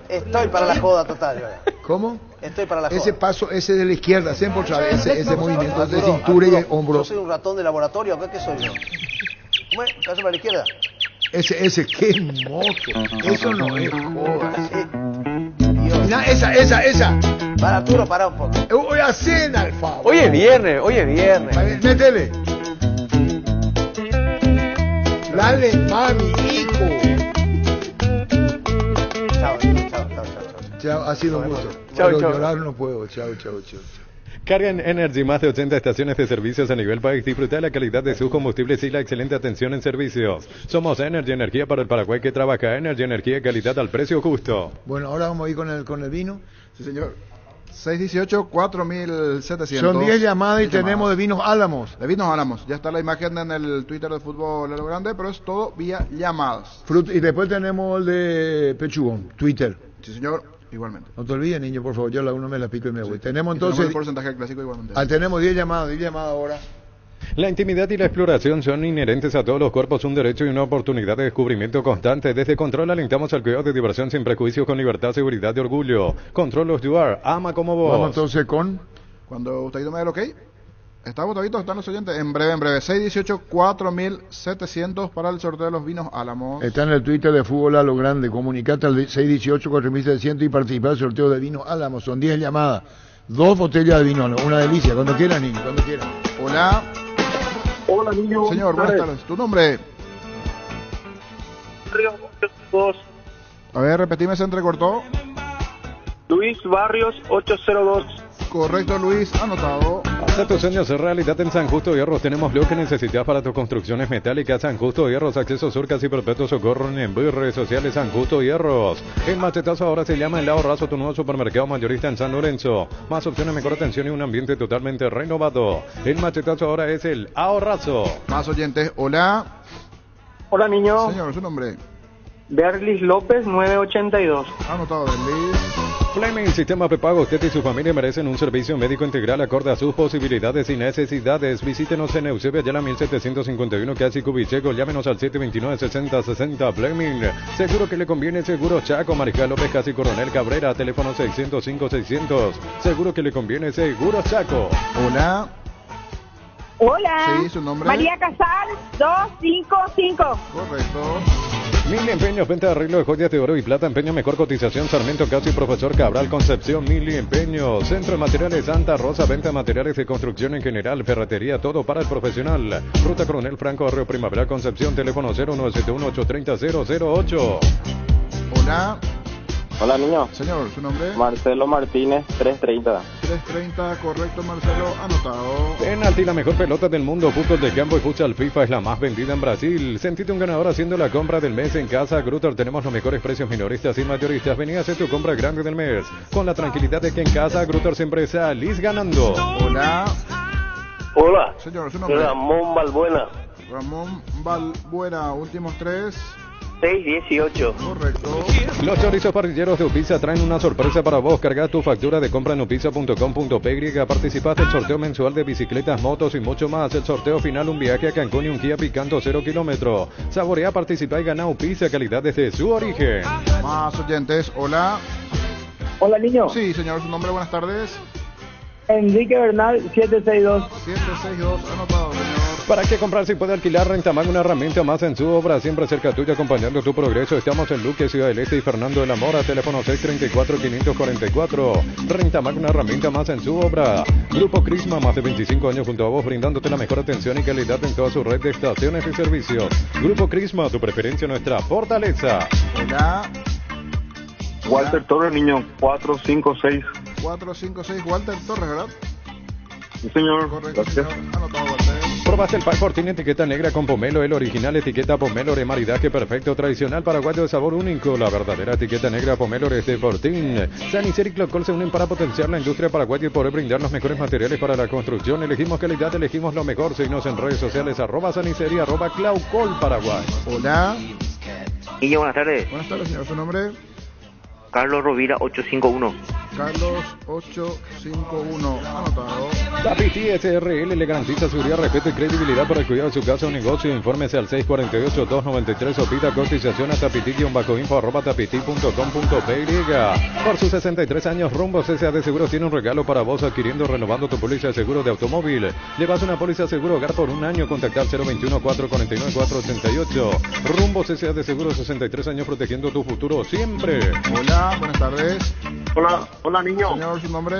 Estoy para la joda total. ¿Cómo? Estoy para la joda. Ese paso, ese de la izquierda, siempre otra vez, ese movimiento de cintura y hombro. ¿Yo soy un ratón de laboratorio? ¿Qué soy yo? ¿Cómo es? ¿Paso para la izquierda? Ese, qué mozo. Eso no es joda. Mirá, esa. Para Arturo, para un poco. Voy a cenar, al favor. Hoy es viernes. Métele. Dale, mami, hijo. Chao, ha sido un gusto. Chao. Llorar no puedo. Chao. Carga en Energy, más de 80 estaciones de servicios a nivel país. Disfruta de la calidad de sus combustibles y la excelente atención en servicios. Somos Energy Energía para el Paraguay que trabaja. Energy Energía, calidad al precio justo. Bueno, ahora vamos a ir con el vino. Sí, señor. 618 4700. Son 10 llamadas y tenemos de Vinos Álamos. De Vinos Álamos. Ya está la imagen en el Twitter de Fútbol Lo Grande, pero es todo vía llamadas. Y después tenemos el de Pechugón, Twitter. Sí, señor, igualmente. No te olvides, niño, por favor. Yo la uno me la pico y me voy. Tenemos Y entonces. tenemos el porcentaje clásico igualmente. Tenemos 10 llamadas ahora. La intimidad y la exploración son inherentes a todos los cuerpos, un derecho y una oportunidad de descubrimiento constante. Desde Control alentamos al cuidado de diversión sin prejuicios, con libertad, seguridad y orgullo. Control los Duar, ama como vos. Vamos entonces con... Cuando usted me dé el ok, está votadito, están los oyentes. En breve. 618 4700 para el sorteo de los Vinos Álamos. Está en el Twitter de Fútbol a lo Grande. Comunicate al 618 4700 y participa del sorteo de Vinos Álamos. Son 10 llamadas. 2 botellas de vino, una delicia. Cuando quieran, niño, cuando quieran. Hola. Hola, niño. Señor, buenas tardes. ¿Tu nombre? A ver, repetime, se entrecortó. Luis Barrios 802. Correcto, Luis, anotado. Hasta tus sueños en realidad en San Justo Hierros. Tenemos lo que necesitas para tus construcciones metálicas. San Justo Hierros, acceso surcas y perpetuo socorro en redes sociales. San Justo Hierros. El machetazo ahora se llama El Ahorrazo, tu nuevo supermercado mayorista en San Lorenzo. Más opciones, mejor atención y un ambiente totalmente renovado. El machetazo ahora es El Ahorrazo. Más oyentes, hola. Hola, niño. Señor, su nombre. Berlis López 982. Anotado, Berlis. Fleming Sistema Prepago. Usted y su familia merecen un servicio médico integral acorde a sus posibilidades y necesidades. Visítenos en Eusebio Ayala 1751, casi Cubicheco. Llámenos al 729-6060. Fleming. Seguro que le conviene. Seguro Chaco. Mariscal López, casi Coronel Cabrera. Teléfono 605-600. Seguro que le conviene. Seguro Chaco. Hola. Hola. Sí, su nombre. María Casal 255. Correcto. Mil Empeños, venta de arreglo de joyas de oro y plata, empeño mejor cotización, Sarmiento Casi, Profesor Cabral, Concepción, Mil Empeños, Centro de Materiales Santa Rosa, venta de materiales de construcción en general, ferretería, todo para el profesional. Ruta Coronel Franco, Barrio Primavera, Concepción, teléfono 0971-830-008. Hola. Hola, niño. Señor, ¿su nombre? Marcelo Martínez 330. 330, correcto, Marcelo, anotado. Penalti, la mejor pelota del mundo, fútbol de campo y futsal FIFA es la más vendida en Brasil. Sentite un ganador haciendo la compra del mes en casa. Grutter, tenemos los mejores precios minoristas y mayoristas. Vení a hacer tu compra grande del mes. Con la tranquilidad de que en casa, Grutter siempre salís ganando. Hola. Hola. Señor, su nombre. Ramón Balbuena. Ramón Balbuena, últimos 3. 618. Correcto. Los chorizos parrilleros de Upisa traen una sorpresa para vos. Carga tu factura de compra en upisa.com.py. Participás del sorteo mensual de bicicletas, motos y mucho más. El sorteo final, un viaje a Cancún y un Kia Picanto 0 kilómetros. Saborea, participa y gana Upisa, calidad desde su origen. Más oyentes, hola. Hola, niño. Sí, señor, su nombre, buenas tardes. Enrique Bernal 762. 762, anotado, señor. ¿Para qué comprar si puede alquilar? Rentamag, una herramienta más en su obra, siempre cerca tuya, acompañando tu progreso. Estamos en Luque, Ciudad del Este y Fernando de la Mora, teléfono 634-544. Rentamag, una herramienta más en su obra. Grupo Crisma, más de 25 años junto a vos, brindándote la mejor atención y calidad en toda su red de estaciones y servicios. Grupo Crisma, tu preferencia, nuestra fortaleza. Hola. Walter Torres, niño, 456. 456, Walter Torres, ¿verdad? Sí, señor. Correcto, señor. Anotado, Walter. Probaste el Pack tiene etiqueta negra con pomelo, el original, etiqueta pomelo de maridaje perfecto, tradicional, paraguayo de sabor único. La verdadera etiqueta negra pomelo es de Fortín. Sanicer y Clocol se unen para potenciar la industria paraguaya y poder brindar los mejores materiales para la construcción. Elegimos calidad, elegimos lo mejor. Seguimos en redes sociales, @Sanicer y @Claucol Paraguay. Hola. Niño, buenas tardes. Buenas tardes, señor. ¿Su nombre? Carlos Rovira 851. Carlos 851, anotado. Tapiti SRL le garantiza seguridad, respeto y credibilidad para el cuidado de su casa o negocio. Infórmese al 648-293 o pida cotización a tapiti-info@tapiti.com.py. Por sus 63 años, Rumbo CSA de Seguros tiene un regalo para vos adquiriendo, renovando tu póliza de seguro de automóvil. Llevas una póliza de seguro hogar por un año. Contactar 021-449-488. Rumbo CSA de Seguros, 63 años protegiendo tu futuro siempre. Hola, buenas tardes. Hola, niño. Señor, ¿su nombre?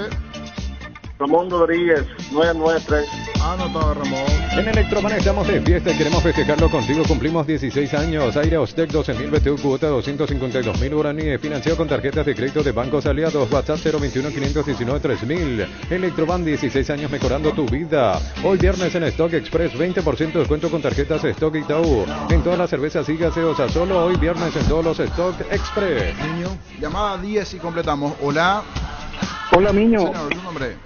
Ramón Rodríguez 993. Anotado, Ramón. En Electroman estamos de fiesta y queremos festejarlo contigo. Cumplimos 16 años. Aire Ostec 12.000 BTU, cuota 252.000 Uranie. Financiado con tarjetas de crédito de bancos aliados. WhatsApp 021-519-3000. Electroman, 16 años mejorando tu vida. Hoy viernes en Stock Express, 20% de descuento con tarjetas Stock Itaú. En todas las cervezas y gaseosa. Solo hoy viernes en todos los Stock Express. Niño, llamada 10 y completamos. Hola. Hola, niño. Señor, ¿su nombre?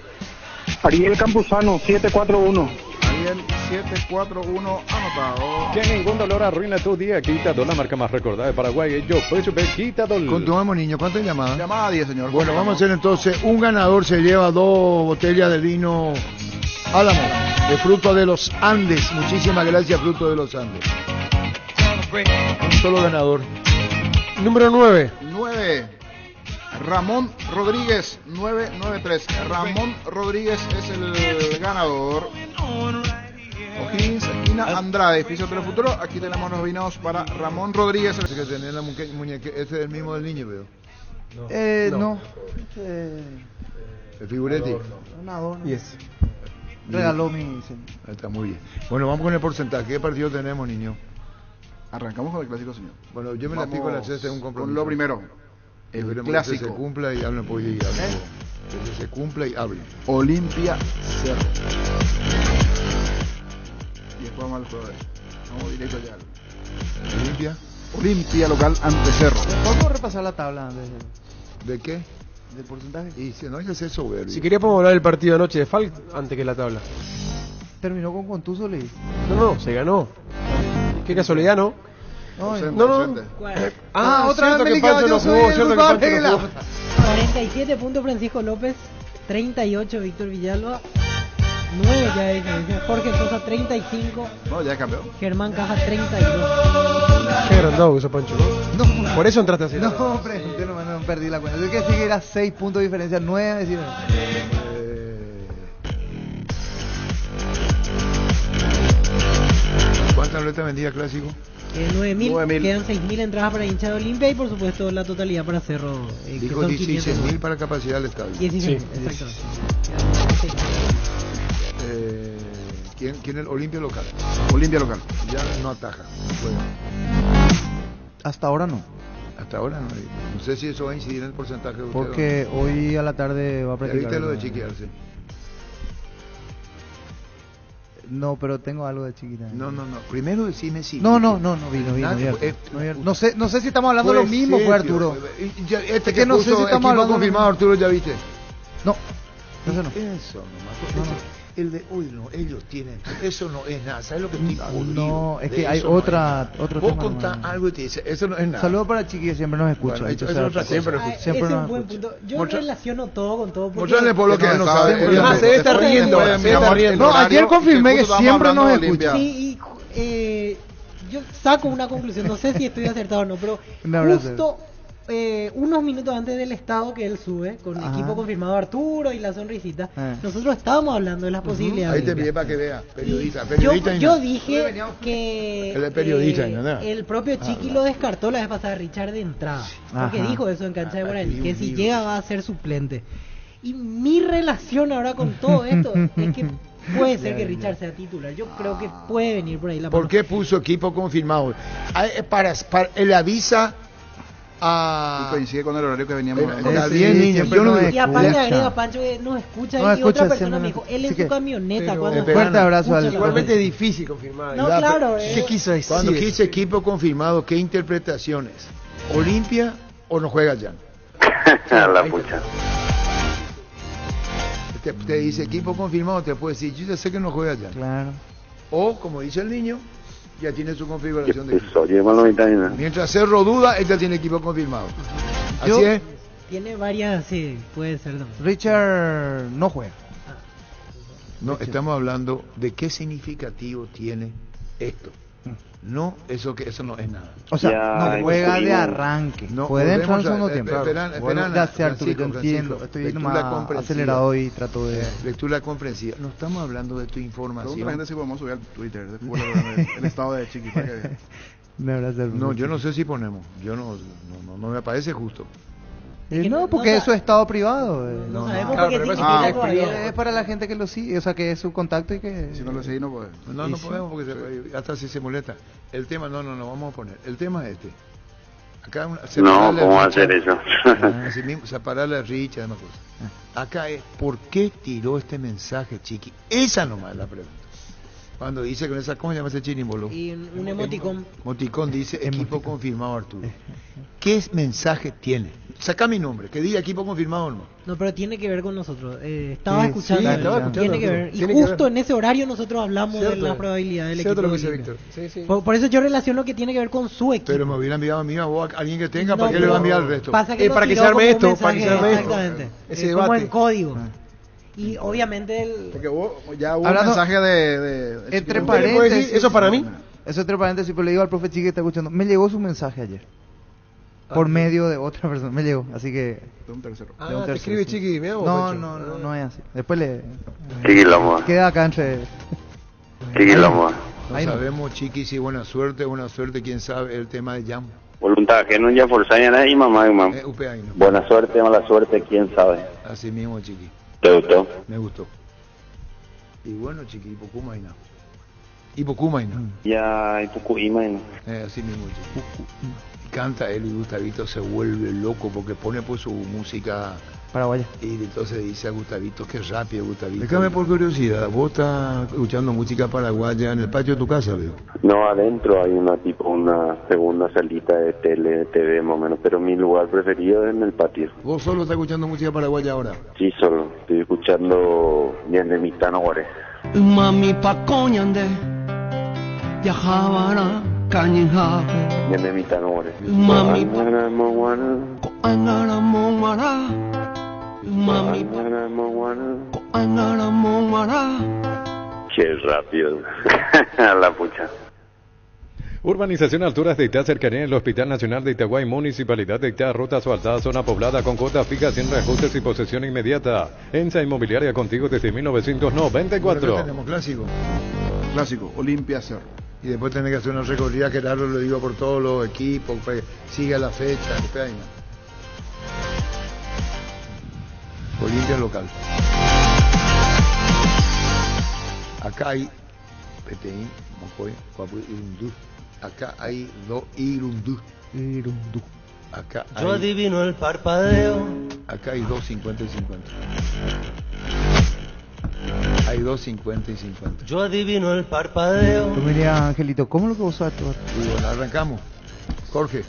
Ariel Campuzano, 741. Ariel 741, anotado. Que ningún dolor arruina tu día. Quitadol, la marca más recordada de Paraguay. Yo pues super Quitadol. Continuamos, niño. ¿Cuántas llamadas? Llamada 10, señor. Bueno, vamos a hacer entonces. Un ganador se lleva 2 botellas de vino Álamo, de Fruto de los Andes. Muchísimas gracias, Fruto de los Andes. Un solo ganador. Número 9. 9. Ramón Rodríguez, 993. Ramón Rodríguez es el ganador. O'Higgins, esquina Andrade, Fisio Telefuturo. Aquí tenemos los vinos para Ramón Rodríguez. Que tenía la muñeca, ese es el mismo del niño, veo. No. El figuretti. Una dona. Yes. Regaló mi... Está muy bien. Bueno, vamos con el porcentaje. ¿Qué partido tenemos, niño? Arrancamos con el clásico, señor. Bueno, yo me la pico la C, un compromiso. Con lo primero. El clásico. Que se cumpla y hablen por ahí. Que se cumpla y hablen. Olimpia Cerro. Y después vamos al juego. Vamos directo allá. Olimpia local ante Cerro. ¿Podemos repasar la tabla antes de qué? ¿Del porcentaje? Y si no hay que ser soberbio. Si quería podemos hablar del partido de anoche de Falk antes que la tabla. Terminó con contuso, Leí. No, se ganó. Qué casualidad, ¿no? No. Otra vez que Pancho no jugó, cierto que Pancho no jugó. 47 puntos Francisco López, 38 Víctor Villalba, 9 ya es Jorge Sosa, 35. No, ya cambió. Germán Caja, 32. Qué agrandado eso, Pancho, ¿no? Por eso entraste así. No, hombre, yo no perdí la cuenta. Yo que sí que era 6 puntos de diferencia, 9 a decir. ¿Cuántas boletas vendía Clásico? 9.000, quedan 6.000 entradas para hincha de Olimpia y por supuesto la totalidad para Cerro. Dijo 16.000 para capacidad del estadio. 16.000, sí, exacto. ¿Quién es Olimpia local? Olimpia local. Ya no ataja. Bueno. Hasta ahora no. Hasta ahora no. No sé si eso va a incidir en el porcentaje. Porque hoy a la tarde va a practicar. ¿Ya viste lo de Chiquiarse? No, pero tengo algo de Chiquita. No. Primero decime si. No vino. No sé si estamos hablando de lo mismo, fue Arturo. Que no sé si estamos hablando confirmado, Arturo, ¿ya viste? No. Eso no. Eso nomás. El de hoy no, ellos tienen. Eso no es nada. ¿Sabes lo que estoy jodido? No, es que hay otro Vos contás algo y te dice, eso no es nada. Saludos para Chiqui, que siempre nos escucha. Bueno, eso es otra cosa. Siempre es un buen punto. Yo relaciono todo con todo. Mostrarle por lo que él no sabe. Se debe estar riendo. No, ayer confirmé que siempre nos escucha. Sí, y yo saco una conclusión. No sé si estoy acertado o no, pero justo unos minutos antes del estado que él sube, con equipo confirmado Arturo y la sonrisita, nosotros estábamos hablando de las posibilidades. Ahí te envié para que vea, periodista. Yo dije que el propio Chiqui lo descartó la vez pasada a Richard de entrada, porque dijo eso en cancha de Guaraní, que si llega va a ser suplente. Y mi relación ahora con todo esto es que puede ser que Richard sea titular. Yo creo que puede venir por ahí la mano. ¿Por qué puso equipo confirmado? Para él avisa. Y coincide con el horario que veníamos. Está bien, niño. Y aparte agrega Pancho que nos escucha y otra persona me dijo, él en su camioneta. Fuerte abrazo al. Igualmente difícil confirmar. No, claro. ¿Qué quiso decir? Cuando quise equipo confirmado, ¿qué interpretaciones? ¿Olimpia o no juega ya? La pucha. Te dice equipo confirmado, te puede decir, yo ya sé que no juega ya. Claro. O, como dice el niño, ya tiene su configuración de equipo. Mientras Cerro duda, él ya tiene equipo confirmado. Así es. Tiene varias, sí, puede ser. No. Richard no juega. No, estamos hablando de qué significativo tiene esto. No, eso no es nada. O sea, no juega de arranque. No, puede entrar en segundo tiempo. Gracias, Arturo, yo entiendo. Estoy más acelerado y trato de... Lectura comprensiva. No estamos hablando de tu información. Seguramente si podemos subir al Twitter después el estado de Chiqui para que vean. No, yo no sé si ponemos. Yo no me parece justo. No, porque es su estado privado. No sabemos porque es para la gente que lo sigue, o sea, que es su contacto y que... Si no lo sigue, no podemos. No podemos porque hasta si se molesta. El tema, no, vamos a poner. El tema es este. Acá ¿cómo va a hacer eso? Así mismo, separarle a Richard, demás cosas. Acá es, ¿por qué tiró este mensaje, Chiqui? Esa nomás es la pregunta. Cuando dice con esa, ¿cómo se llama ese chirimbolo? Y un emoticón. Emoticón dice equipo confirmado, Arturo. ¿Qué mensaje tiene? Saca mi nombre, que diga equipo confirmado o no. No, pero tiene que ver con nosotros. Estaba escuchando. Tiene Tiene que ver. Y justo en ese horario nosotros hablamos de la probabilidad del equipo. Lo que dice Víctor. Por eso yo relaciono que tiene que ver con su equipo. Pero me hubiera enviado a mí, a vos, a alguien que tenga, ¿para qué le va a enviar al resto? Pasa que para que se arme esto, Exactamente. Ese como debate. en código. Y obviamente Porque ya hubo un mensaje de entre paréntesis, ¿eso para mí? Eso entre paréntesis, pero le digo al profe Chiqui que está escuchando, me llegó su mensaje ayer. Por medio de otra persona, me llegó, así que... De un tercero. Te escribe Chiqui, ¿me hago? No es así. Después le... Chiqui Lomoa. Queda acá entre... Chiqui Lomoa. No sabemos, Chiqui, si buena suerte, quién sabe, el tema de Jam. Voluntad, que no ya forzaña nada y mamá. Buena suerte, mala suerte, quién sabe. Así mismo, Chiqui. ¿Te gustó? Me gustó. Y bueno, Chiqui, Ipocuma y nada. Ipocuma y nada. Ya, Ipocuma y nada. Así mismo, Chiqui. Canta él y Gustavito se vuelve loco porque pone pues su música paraguaya. Y entonces dice a Gustavito, qué rápido Gustavito. Déjame por curiosidad, ¿vos estás escuchando música paraguaya en el patio de tu casa, veo? No, adentro hay una segunda salita de tele, TV más o menos, pero mi lugar preferido es en el patio. ¿Vos solo estás escuchando música paraguaya ahora? Sí, solo. Estoy escuchando Ñande Mitano Guaré. Mami pa coñande, viajabana. Ya me imitan ahora. Mami, qué rápido. A la pucha. Urbanización Alturas de Itá, cercanía del Hospital Nacional de Itagüí, Municipalidad de Itá, ruta asfaltada, zona poblada con cuotas fijas, sin reajustes y posesión inmediata. ENSA Inmobiliaria contigo desde 1994. Bueno, tenemos clásico, Olimpia Cerro. Y después tenés que hacer una recorrida, Gerardo lo digo por todos los equipos, pues, siga la fecha, Olimpia local. Acá hay PTI, Mocoy, Coapu, Irundú. Acá hay Irundú. Acá hay... Yo adivino el parpadeo. Acá hay 2.50 y 50. Hay 2.50 y 50. Yo adivino el parpadeo. Yo me diría, Angelito, ¿cómo lo que vos sabes? Y bueno, arrancamos. Jorge.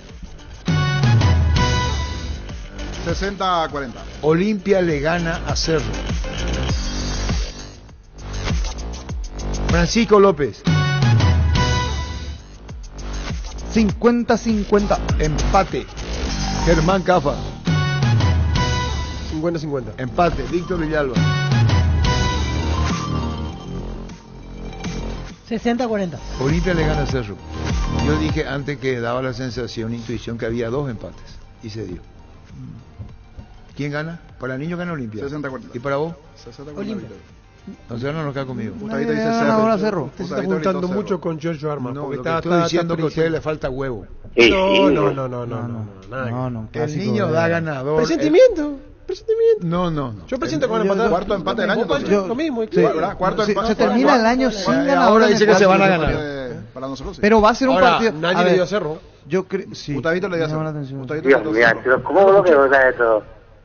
60-40. Olimpia le gana a Cerro. Francisco López. 50-50. Empate. Germán Cafa. 50-50. Empate. Víctor Villalba. 60-40. Olimpia le gana a Cerro. Yo dije antes que daba la sensación, intuición, que había 2 empates. Y se dio. ¿Quién gana? Para el niño gana Olimpia. 60-40. ¿Y para vos? 60-40. Olimpia. O sea, no nos queda conmigo. Gustavito dice Cerro. Usted se está juntando mucho con Giorgio Armas. No, porque lo que estoy diciendo que a ustedes le falta huevo. No. El niño da ganador. Presentimiento. No. Yo presento con el empate. Cuarto empate del año. Lo mismo. Cuarto empate. Se termina el año sin ganador. Ahora dice que se van a ganar. Para nosotros sí. Pero va a ser un partido. Nadie le dio a Cerro. Yo creo. Sí. Gustavito le dio a Cerro. Dios mío, pero ¿cómo lo que vos sabes todo?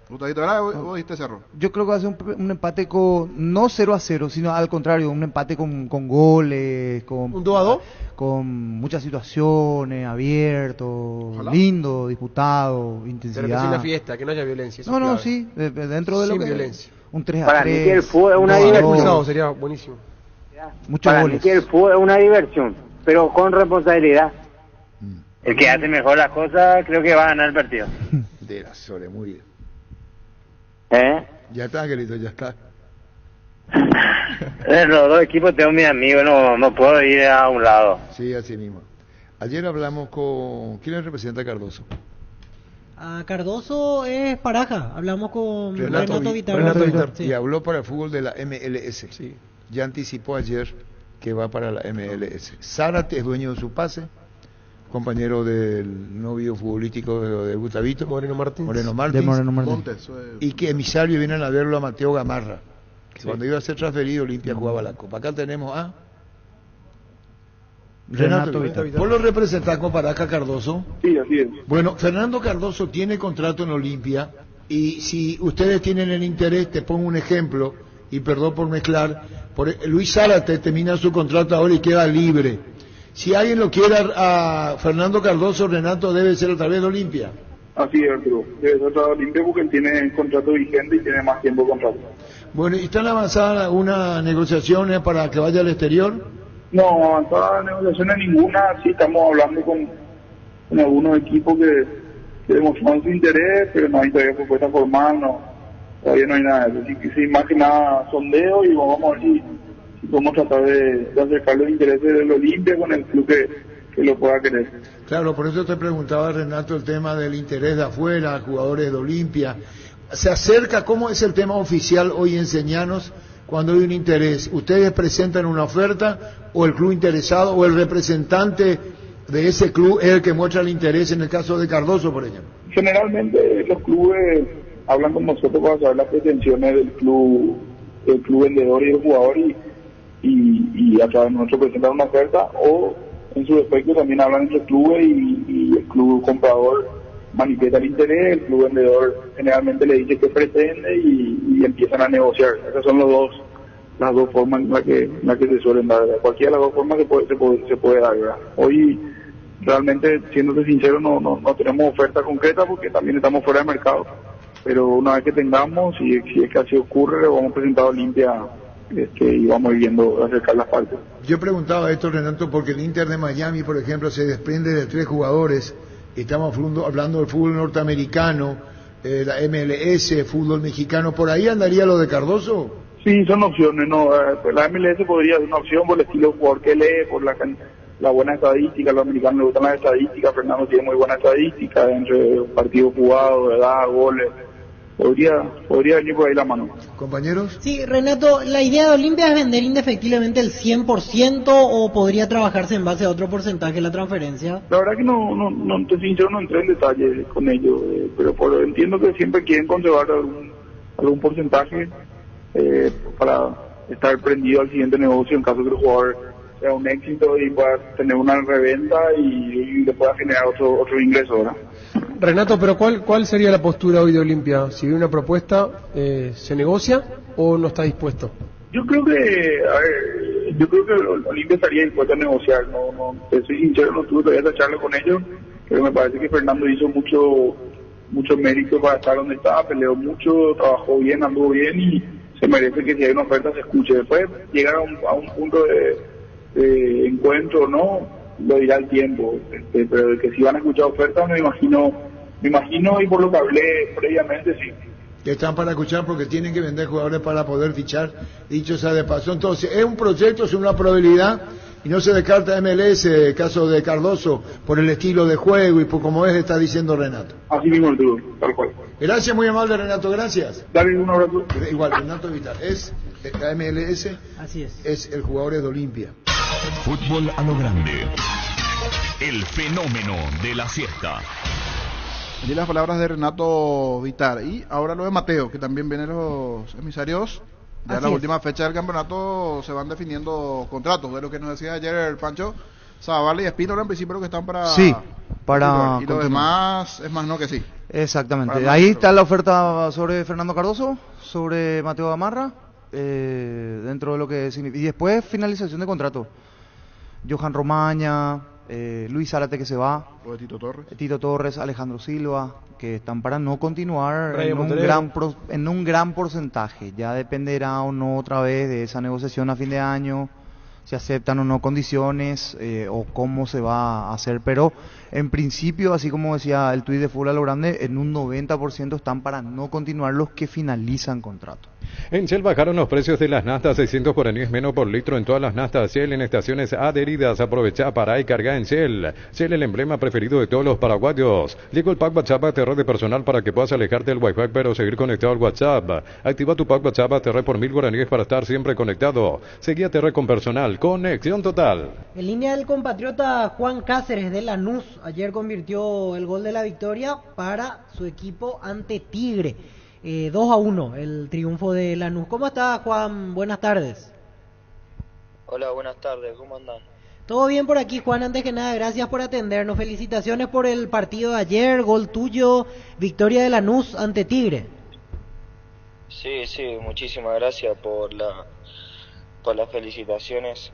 Gustavito, ¿verdad? Vos dijiste Cerro. Yo creo que va a ser un empate con, no 0-0, sino al contrario, un empate con goles, con un 2-2, con muchas situaciones, abierto, lindo, disputado, intensidad. Pero que sea una fiesta, que no haya violencia. No, sí, dentro de lo que violencia. Un 3-3. Para mí que el fútbol es una diversión. Sería buenísimo. Para mí que el fútbol es una diversión, pero con responsabilidad. El que hace mejor las cosas creo que va a ganar el partido. De la Sole, muy bien. Ya está, Angelito, ya está. Los dos equipos tengo mis amigos, no puedo ir a un lado. Sí, así mismo. Ayer hablamos con... ¿Quién representa a Cardoso? A Cardoso es Paraja. Hablamos con Renato Vitar. Sí. Y habló para el fútbol de la MLS. Sí. Ya anticipó ayer que va para la MLS. Zárate es dueño de su pase, compañero del novio futbolístico de Gustavito, Moreno Martins. Montes. Y que emisario vienen a verlo a Mateo Gamarra, que cuando iba a ser transferido Olimpia jugaba la Copa. Acá tenemos a Renato Vitar. ¿Vos lo representás con Paraca Cardoso? Sí, así es. Bueno, Fernando Cardoso tiene contrato en Olimpia, y si ustedes tienen el interés, te pongo un ejemplo, y perdón por mezclar, Luis Zárate termina su contrato ahora y queda libre. Si alguien lo quiere a Fernando Cardoso, Renato debe ser a través de Olimpia. Así es, Arturo. Debe ser trabajo limpio porque él tiene contrato vigente y tiene más tiempo de contrato. Bueno, ¿y están avanzadas algunas negociaciones para que vaya al exterior? No, avanzadas negociaciones ninguna. Sí, estamos hablando con algunos equipos que demostraron su interés, pero no hay todavía propuesta formal, no, todavía no hay nada. Así que sí, más que nada sondeo y vamos a ver si podemos tratar de acercar los intereses del Olimpia con el club que lo pueda querer. Claro, por eso te preguntaba, Renato, el tema del interés de afuera, jugadores de Olimpia. Se acerca, ¿cómo es el tema oficial hoy en Señanos cuando hay un interés? ¿Ustedes presentan una oferta o el club interesado o el representante de ese club es el que muestra el interés en el caso de Cardoso, por ejemplo? Generalmente los clubes hablan con nosotros para saber las pretensiones del club vendedor y del jugador y a través de nosotros presentar una oferta, o en su defecto también hablan entre clubes y el club comprador manifiesta el interés, el club vendedor generalmente le dice qué pretende y empiezan a negociar. Esas son las dos formas en las que se suelen dar, ¿verdad? Cualquiera de las dos formas se puede dar, ¿verdad? Hoy realmente, siéndote sincero, no tenemos oferta concreta porque también estamos fuera de mercado, pero una vez que tengamos, si es que así ocurre, vamos a presentar a Olimpia y vamos viendo acercar las partes. Yo preguntaba esto, Renato, porque el Inter de Miami, por ejemplo, se desprende de 3 jugadores. Estamos hablando del fútbol norteamericano, la MLS, fútbol mexicano. ¿Por ahí andaría lo de Cardoso? Sí, son opciones, ¿no? La MLS podría ser una opción por el estilo de jugador que lee, por la buena estadística. A los americanos les gustan las estadísticas. Fernando tiene muy buena estadística entre partidos jugados, edad, goles. Podría venir por ahí la mano. ¿Compañeros? Sí, Renato, ¿la idea de Olimpia es vender indefectiblemente el 100% o podría trabajarse en base a otro porcentaje de la transferencia? La verdad que no te sincero, no entré en detalle con ello, pero entiendo que siempre quieren conservar algún porcentaje para estar prendido al siguiente negocio en caso que el jugador sea un éxito y pueda tener una reventa y le pueda generar otro ingreso, ¿verdad? Renato, pero ¿cuál sería la postura hoy de Olimpia? Si hay una propuesta, ¿se negocia o no está dispuesto? Yo creo que Olimpia estaría dispuesto a negociar. No, te soy sincero, no tuve todavía esa charla con ellos, pero me parece que Fernando hizo mucho mérito para estar donde estaba, peleó mucho, trabajó bien, anduvo bien y se merece que si hay una oferta se escuche. Después llegar a un punto de encuentro, no, lo dirá el tiempo, pero que si van a escuchar ofertas me imagino y por lo que hablé previamente, sí. Que están para escuchar porque tienen que vender jugadores para poder fichar, dicho sea de paso. Entonces, es un proyecto, es una probabilidad y no se descarta MLS, el caso de Cardoso, por el estilo de juego y por como está diciendo Renato. Así mismo, Arturo, tal cual. Gracias, muy amable, Renato, gracias. Dale un abrazo. Igual, Renato Vital, es la MLS, así es el jugador de Olimpia. Fútbol a lo grande. El fenómeno de la siesta. Allí las palabras de Renato Vitar. Y ahora lo de Mateo, que también vienen los emisarios. Ya en la última fecha del campeonato se van definiendo contratos. De lo que nos decía ayer el Pancho, Zavala y Espínola en principio que están para... Sí, para... Y lo demás es más no que sí. Exactamente. Ahí está la oferta sobre Fernando Cardoso, sobre Mateo Gamarra, dentro de lo que significa. Y después finalización de contrato. Johan Romaña, Luis Zárate que se va, lo de Tito Torres, Alejandro Silva, que están para no continuar en un gran porcentaje. Ya dependerá o no otra vez de esa negociación a fin de año, si aceptan o no condiciones o cómo se va a hacer, pero en principio, así como decía el tuit de Fútbol a lo Grande, en un 90% están para no continuar los que finalizan contrato. En Shell bajaron los precios de las naftas, 600 guaraníes menos por litro en todas las naftas Shell en estaciones adheridas. Aprovecha para y carga en Shell. Shell, el emblema preferido de todos los paraguayos. Llegó el pack WhatsApp ATR de personal para que puedas alejarte del Wi-Fi pero seguir conectado al WhatsApp. Activa tu pack WhatsApp ATR por 1000 guaraníes para estar siempre conectado. Seguí ATR con personal. Conexión total. En línea del compatriota Juan Cáceres de Lanús. Ayer convirtió el gol de la victoria para su equipo ante Tigre. 2-1 el triunfo de Lanús. ¿Cómo está, Juan? Buenas tardes. Hola, buenas tardes. ¿Cómo andan? Todo bien por aquí, Juan. Antes que nada, gracias por atendernos. Felicitaciones por el partido de ayer, gol tuyo, victoria de Lanús ante Tigre. Sí, muchísimas gracias por las felicitaciones.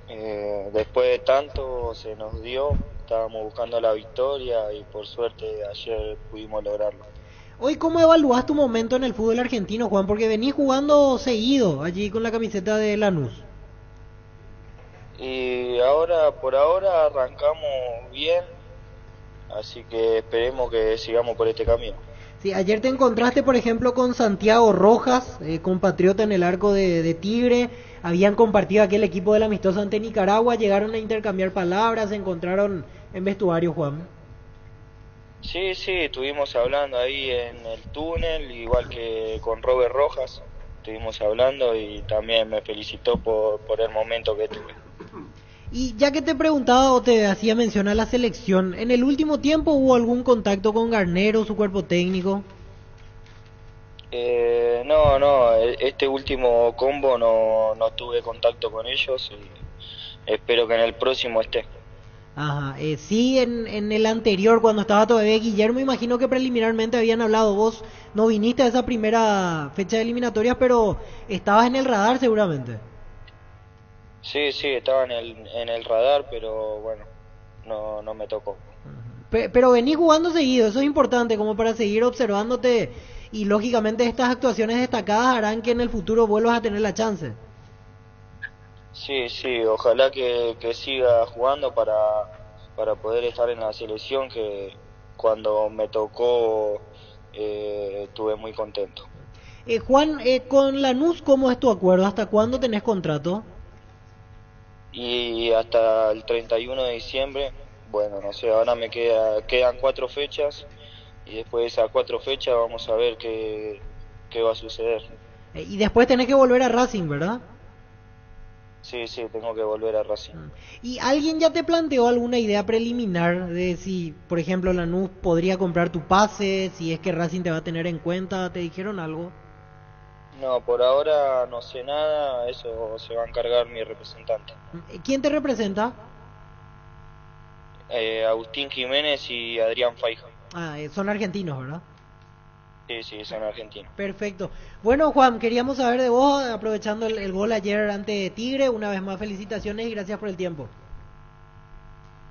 Después de tanto se nos dio, estábamos buscando la victoria y por suerte ayer pudimos lograrlo. Hoy, ¿cómo evaluás tu momento en el fútbol argentino, Juan? Porque venís jugando seguido allí con la camiseta de Lanús. Y por ahora arrancamos bien, así que esperemos que sigamos por este camino. Sí, ayer te encontraste, por ejemplo, con Santiago Rojas, compatriota en el arco de Tigre. Habían compartido aquel equipo del amistoso ante Nicaragua, llegaron a intercambiar palabras, se encontraron en vestuario, Juan. Sí, estuvimos hablando ahí en el túnel, igual que con Robert Rojas, estuvimos hablando y también me felicitó por el momento que tuve. Y ya que te preguntaba o te hacía mención a la selección, ¿en el último tiempo hubo algún contacto con Garnero, su cuerpo técnico? No, este último combo no tuve contacto con ellos y espero que en el próximo esté. Ajá, sí, en el anterior, cuando estaba todavía Guillermo, imagino que preliminarmente habían hablado. Vos no viniste a esa primera fecha de eliminatorias, pero estabas en el radar seguramente. Sí, estaba en el radar, pero bueno, no me tocó. Pero venís jugando seguido, eso es importante, como para seguir observándote, y lógicamente estas actuaciones destacadas harán que en el futuro vuelvas a tener la chance. Sí, ojalá que siga jugando para poder estar en la selección, que cuando me tocó estuve muy contento. Juan, con Lanús, ¿cómo es tu acuerdo? ¿Hasta cuándo tenés contrato? Y hasta el 31 de diciembre, bueno, no sé, ahora me quedan 4 fechas y después de esas 4 fechas vamos a ver qué va a suceder. Y después tenés que volver a Racing, ¿verdad? Sí, tengo que volver a Racing. ¿Y alguien ya te planteó alguna idea preliminar de si, por ejemplo, Lanús podría comprar tu pase, si es que Racing te va a tener en cuenta? ¿Te dijeron algo? No, por ahora no sé nada, eso se va a encargar mi representante. ¿Quién te representa? Agustín Jiménez y Adrián Faija. Son argentinos, ¿verdad? Sí, son argentinos. Perfecto. Bueno, Juan, queríamos saber de vos, aprovechando el gol ayer ante Tigre. Una vez más, felicitaciones y gracias por el tiempo.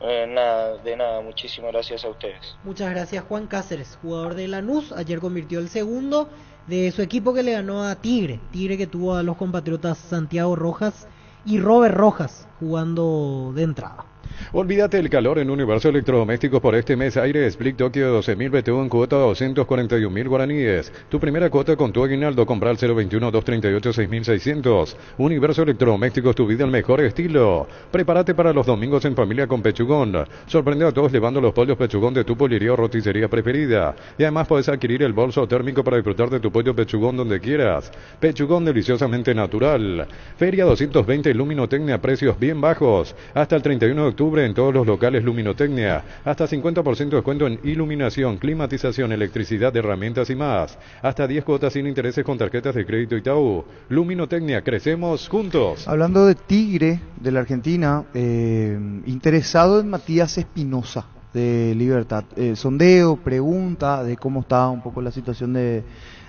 De nada, muchísimas gracias a ustedes. Muchas gracias, Juan Cáceres, jugador de Lanús. Ayer convirtió el segundo de su equipo que le ganó a Tigre que tuvo a los compatriotas Santiago Rojas y Robert Rojas jugando de entrada. Olvídate el calor en Universo Electrodomésticos por este mes. Aire Split Tokio 12.000 BTU en cuota 241.000 guaraníes. Tu primera cuota con tu aguinaldo, comprar 021-238-6.600. Universo Electrodomésticos, tu vida al mejor estilo. Prepárate para los domingos en familia con Pechugón. Sorprende a todos llevando los pollos Pechugón de tu pollería o roticería preferida. Y además puedes adquirir el bolso térmico para disfrutar de tu pollo Pechugón donde quieras. Pechugón, deliciosamente natural. Feria 220 Luminotecnia a precios bien bajos. Hasta el 31 de octubre en todos los locales Luminotecnia, hasta 50% de descuento en iluminación, climatización, electricidad, herramientas y más. Hasta 10 cuotas sin intereses con tarjetas de crédito Itaú. Luminotecnia, crecemos juntos. Hablando de Tigre, de la Argentina, interesado en Matías Espinosa de Libertad. Sondeo, pregunta de cómo está un poco la situación de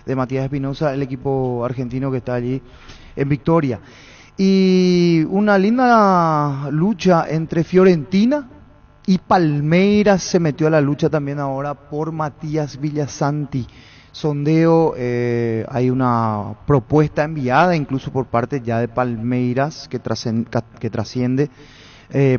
Matías Espinosa, el equipo argentino que está allí en Victoria. Y una linda lucha entre Fiorentina y Palmeiras se metió a la lucha también ahora por Matías Villasanti. Sondeo, hay una propuesta enviada incluso por parte ya de Palmeiras que trasciende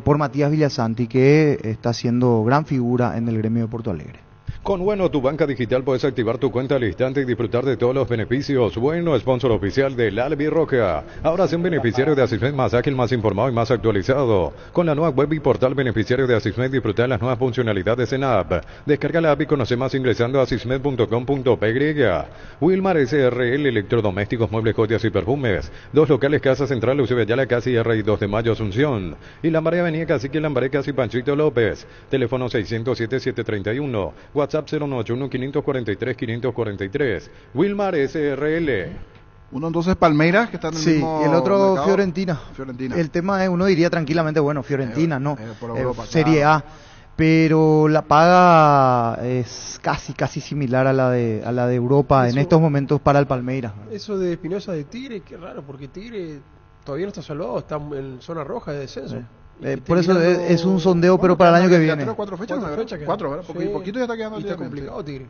por Matías Villasanti, que está haciendo gran figura en el gremio de Porto Alegre. Con Bueno, tu banca digital, puedes activar tu cuenta al instante y disfrutar de todos los beneficios. Bueno, sponsor oficial del Albirroja. Ahora sé un beneficiario de Asismed más ágil, más informado y más actualizado. Con la nueva web y portal beneficiario de Asismed, disfrutar las nuevas funcionalidades en app. Descarga la app y conoce más ingresando a asismed.com.py. Wilmar SRL, electrodomésticos, muebles, joyas y perfumes. 2 locales, Casa Central, Eusebio Ayala, Casi R y 2 de Mayo, Asunción. Y Lambaré Avenida Cacique, Lambaré, Casi Panchito López. Teléfono 607-731. WhatsApp 091-543-543. Wilmar SRL. Uno entonces Palmeiras, que está en el mismo y el otro mercado. Fiorentina. El tema es, uno diría tranquilamente, bueno, Fiorentina, no, Serie A, pero la paga es casi similar a la de Europa en estos momentos para el Palmeiras. Eso de Espinosa de Tigre, qué raro, porque Tigre todavía no está salvado, está en zona roja de descenso. Por eso es un sondeo, pero para el año que viene. 4 fechas, ¿verdad? Porque poquito ya está quedando el día complicado, Tigre.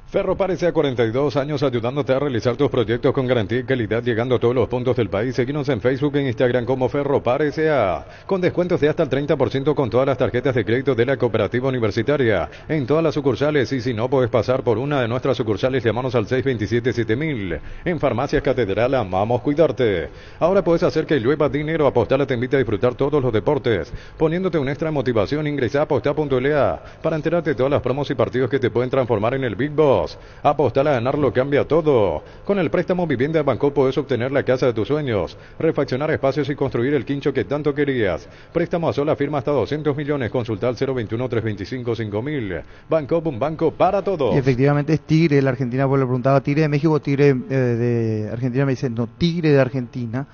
Ferropar S.A. 42 años ayudándote a realizar tus proyectos con garantía y calidad, llegando a todos los puntos del país. Seguinos en Facebook e Instagram como Ferropar S.A. con descuentos de hasta el 30% con todas las tarjetas de crédito de la cooperativa universitaria en todas las sucursales, y si no puedes pasar por una de nuestras sucursales, llámanos al 627-7000. En Farmacias Catedral amamos cuidarte. Ahora puedes hacer que llueva dinero. Apostala te invita a disfrutar todos los deportes, poniéndote una extra motivación. Ingresa a apostá.la para enterarte de todas las promos y partidos que te pueden transformar en el Big Boss. Apostala a ganar, lo cambia todo. Con el préstamo Vivienda de Banco puedes obtener la casa de tus sueños, refaccionar espacios y construir el quincho que tanto querías. Préstamo a sola firma hasta 200 millones. Consulta al 021-325-5000. Banco, un banco para todo. Y efectivamente es Tigre de la Argentina, porque le preguntaba Tigre de México, Tigre de Argentina, me dice no, Tigre de Argentina.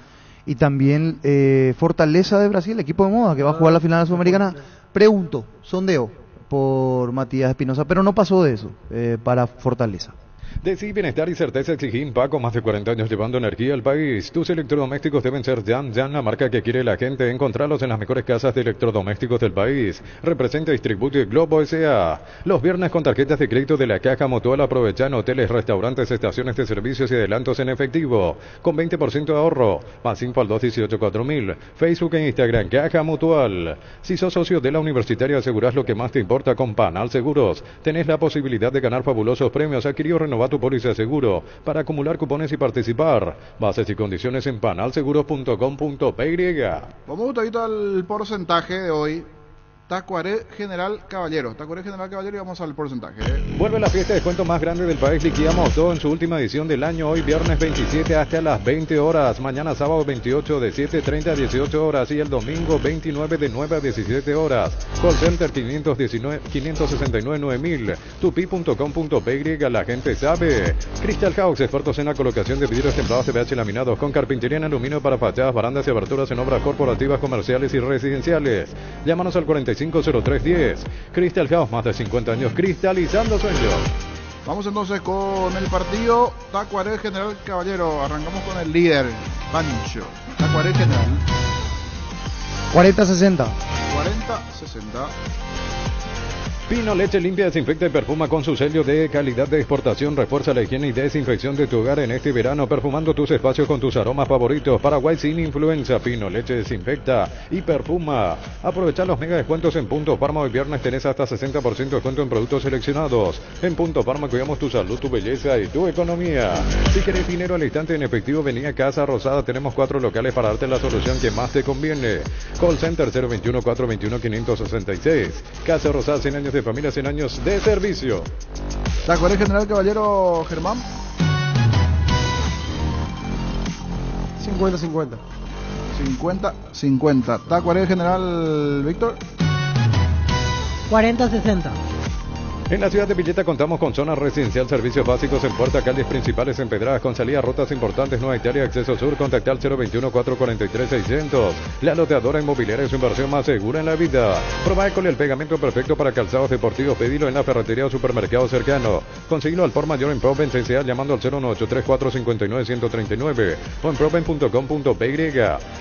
Y también Fortaleza de Brasil, equipo de moda que va a jugar la final de la Sudamericana. Pregunto, sondeo por Matías Espinosa, pero no pasó de eso para Fortaleza. Decí Bienestar y Certeza Exigín, Paco, más de 40 años llevando energía al país. Tus electrodomésticos deben ser Jan, la marca que quiere la gente. Encontralos en las mejores casas de electrodomésticos del país. Representa y distribuye Globo S.A. Los viernes con tarjetas de crédito de la Caja Mutual. Aprovecha en hoteles, restaurantes, estaciones de servicios y adelantos en efectivo con 20% de ahorro. Más info al 218-4000. Facebook e Instagram Caja Mutual. Si sos socio de la Universitaria, asegurás lo que más te importa con Panal Seguros. Tenés la posibilidad de ganar fabulosos premios. Adquirió renovado tu póliza de seguro para acumular cupones y participar. Bases y condiciones en panalseguros.com.py. Vamos un poquito al porcentaje de hoy. Tacuaré General Caballero. Tacuaré General Caballero y vamos al porcentaje. Vuelve la fiesta de descuento más grande del país. Liquidamos todo en su última edición del año. Hoy viernes 27 hasta las 20 horas. Mañana sábado 28 de 7:30 a 18 horas. Y el domingo 29 de 9 a 17 horas. Call Center 569-9000. Tupi.com.py. La gente sabe. Crystal House, expertos en la colocación de vidrios templados de PH laminados con carpintería en aluminio para fachadas, barandas y aberturas en obras corporativas, comerciales y residenciales. Llámanos al 450310. Crystal House, más de 50 años cristalizando sueños. Vamos entonces con el partido Tacuaré General Caballero. Arrancamos con el líder, Pancho. Tacuaré General 40-60. 40-60. Pino Leche limpia, desinfecta y perfuma con su sello de calidad de exportación. Refuerza la higiene y desinfección de tu hogar en este verano, perfumando tus espacios con tus aromas favoritos. Paraguay sin influenza. Pino Leche desinfecta y perfuma. Aprovecha los mega descuentos en Punto Farma. Hoy viernes tenés hasta 60% de descuento en productos seleccionados. En Punto Farma cuidamos tu salud, tu belleza y tu economía. Si querés dinero al instante en efectivo, vení a Casa Rosada. Tenemos 4 locales para darte la solución que más te conviene. Call Center 021-421-566. Casa Rosada, 100 años de familia, 100 años de servicio. Tacuaré General Caballero, Germán. 50-50. 50-50. Tacuaré General, Víctor. 40-60. En la ciudad de Villeta contamos con zonas residencial, servicios básicos en puerta, calles principales empedradas con salidas rutas importantes, Nueva Italia, acceso sur. Contacta al 021-443-600. La loteadora inmobiliaria es su inversión más segura en la vida. Probá École, el pegamento perfecto para calzados deportivos. Pedilo en la ferretería o supermercado cercano. Conseguilo al por mayor en Proven CCA llamando al 01834-59-139 o en proven.com.py.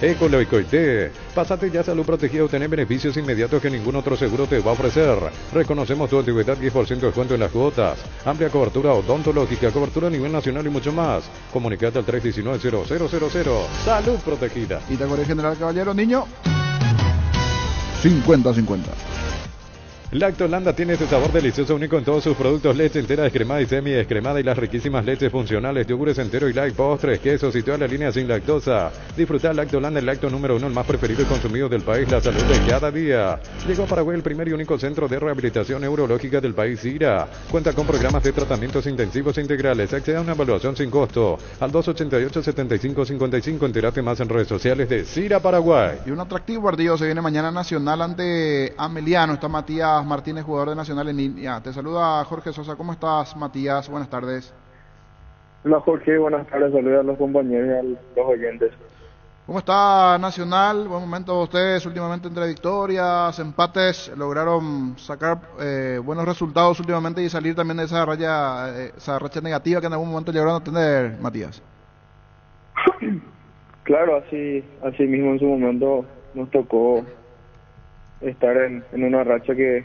École y Coité. Pásate ya salud protegida, obtener beneficios inmediatos que ningún otro seguro te va a ofrecer. Reconocemos tu antigüedad, 10% de descuento en las cuotas, amplia cobertura odontológica, cobertura a nivel nacional y mucho más. Comunicate al 319-0000. Salud protegida. Y Tacuaré General Caballero, niño. 50-50. Lactolanda tiene ese sabor delicioso único en todos sus productos: leche entera, descremada y semi descremada, y las riquísimas leches funcionales, yogures entero y light, postres, quesos y toda la línea sin lactosa. Disfrutar Lactolanda, el lácteo número 1, el más preferido y consumido del país, la salud de cada día. Llegó a Paraguay el primer y único centro de rehabilitación neurológica del país, CIRA. Cuenta con programas de tratamientos intensivos e integrales. Accede a una evaluación sin costo al 288-7555. Entérate más en redes sociales de CIRA Paraguay. Y un atractivo partido se viene mañana Nacional ante Ameliano. Está Matías Martínez, jugador de Nacional en línea. Te saluda Jorge Sosa. ¿Cómo estás, Matías? Buenas tardes. Hola, Jorge. Buenas tardes. Saludos a los compañeros y a los oyentes. ¿Cómo está Nacional? Buen momento ustedes últimamente entre victorias, empates. Lograron sacar buenos resultados últimamente y salir también de esa racha negativa que en algún momento llegaron a tener, Matías. Claro, así mismo en su momento nos tocó estar en una racha que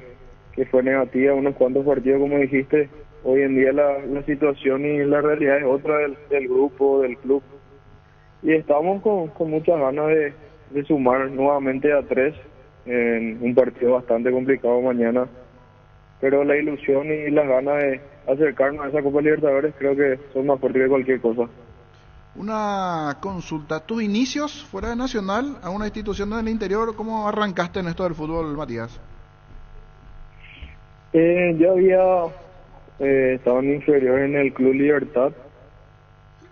fue negativa, unos cuantos partidos, como dijiste. Hoy en día la situación y la realidad es otra del grupo, del club. Y estamos con muchas ganas de sumar nuevamente a 3 en un partido bastante complicado mañana. Pero la ilusión y las ganas de acercarnos a esa Copa Libertadores creo que son más fuertes que cualquier cosa. Una consulta, ¿tus inicios fuera de Nacional a una institución del interior, cómo arrancaste en esto del fútbol, Matías? Yo había estado en inferior en el Club Libertad,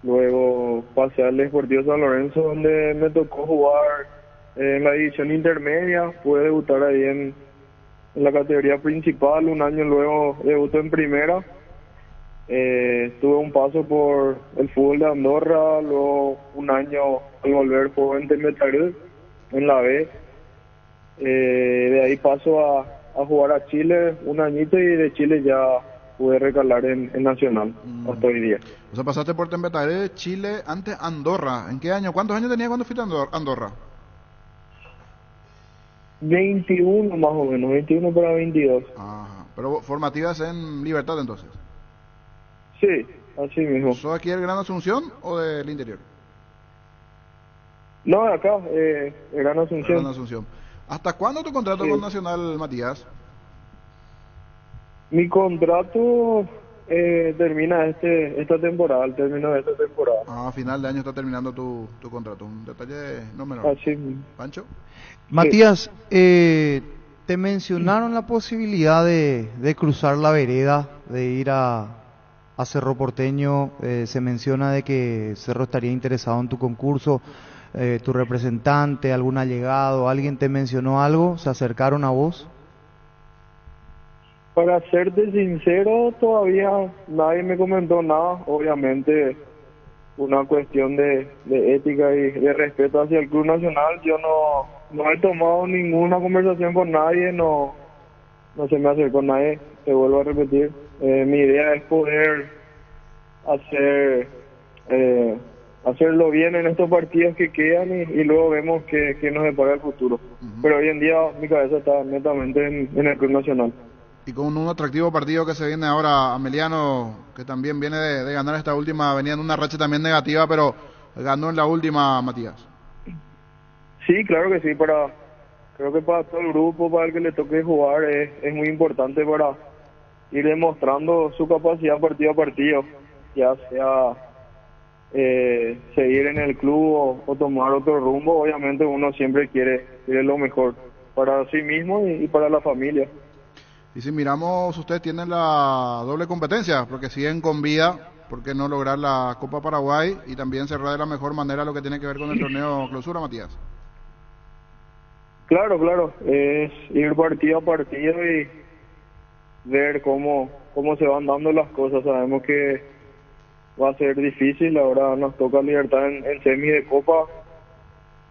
luego pasé al Deportivo San Lorenzo, donde me tocó jugar en la división intermedia, pude debutar ahí en la categoría principal, un año luego debuté en primera. Tuve un paso por el fútbol de Andorra, luego un año al volver por en Metarud en la B. De ahí paso a jugar a Chile un añito y de Chile ya pude recalar en Nacional hasta hoy día. O sea, pasaste por Tembetaré, Chile, antes Andorra. ¿En qué año? ¿Cuántos años tenías cuando fuiste a Andorra? 21 más o menos, 21 para 22. Ajá. Pero formativas en Libertad entonces. Sí, así mismo. ¿Sos aquí del Gran Asunción o del interior? No, de acá, Gran Asunción. Gran Asunción. ¿Hasta cuándo tu contrato con Nacional, Matías? Mi contrato termina esta temporada, al término de esta temporada. A final de año está terminando tu contrato. Un detalle no menor. Así. ¿Pancho? Matías, te mencionaron la posibilidad de cruzar la vereda, de ir a Cerro Porteño. Se menciona de que Cerro estaría interesado en tu concurso. Tu representante, algún allegado, alguien te mencionó algo, ¿se acercaron a vos? Para serte sincero, todavía nadie me comentó nada. Obviamente, una cuestión de ética y de respeto hacia el Club Nacional. Yo no he tomado ninguna conversación con nadie, no se me acercó nadie, te vuelvo a repetir. Mi idea es poder hacerlo bien en estos partidos que quedan y luego vemos qué nos depara el futuro. Pero hoy en día mi cabeza está netamente en el Club Nacional. Y con un atractivo partido que se viene ahora, Ameliano, que también viene de ganar esta última, venía en una racha también negativa, pero ganó en la última, Matías. Sí, claro que sí, creo que para todo el grupo, para el que le toque jugar, es muy importante para ir demostrando su capacidad partido a partido, ya sea seguir en el club o tomar otro rumbo. Obviamente uno siempre quiere lo mejor para sí mismo y para la familia. Y si miramos, ustedes tienen la doble competencia, porque siguen con vida, ¿por qué no lograr la Copa Paraguay y también cerrar de la mejor manera lo que tiene que ver con el torneo clausura, Matías? Claro, es ir partido a partido y ver cómo se van dando las cosas. Sabemos que va a ser difícil, ahora nos toca Libertad en semi de Copa.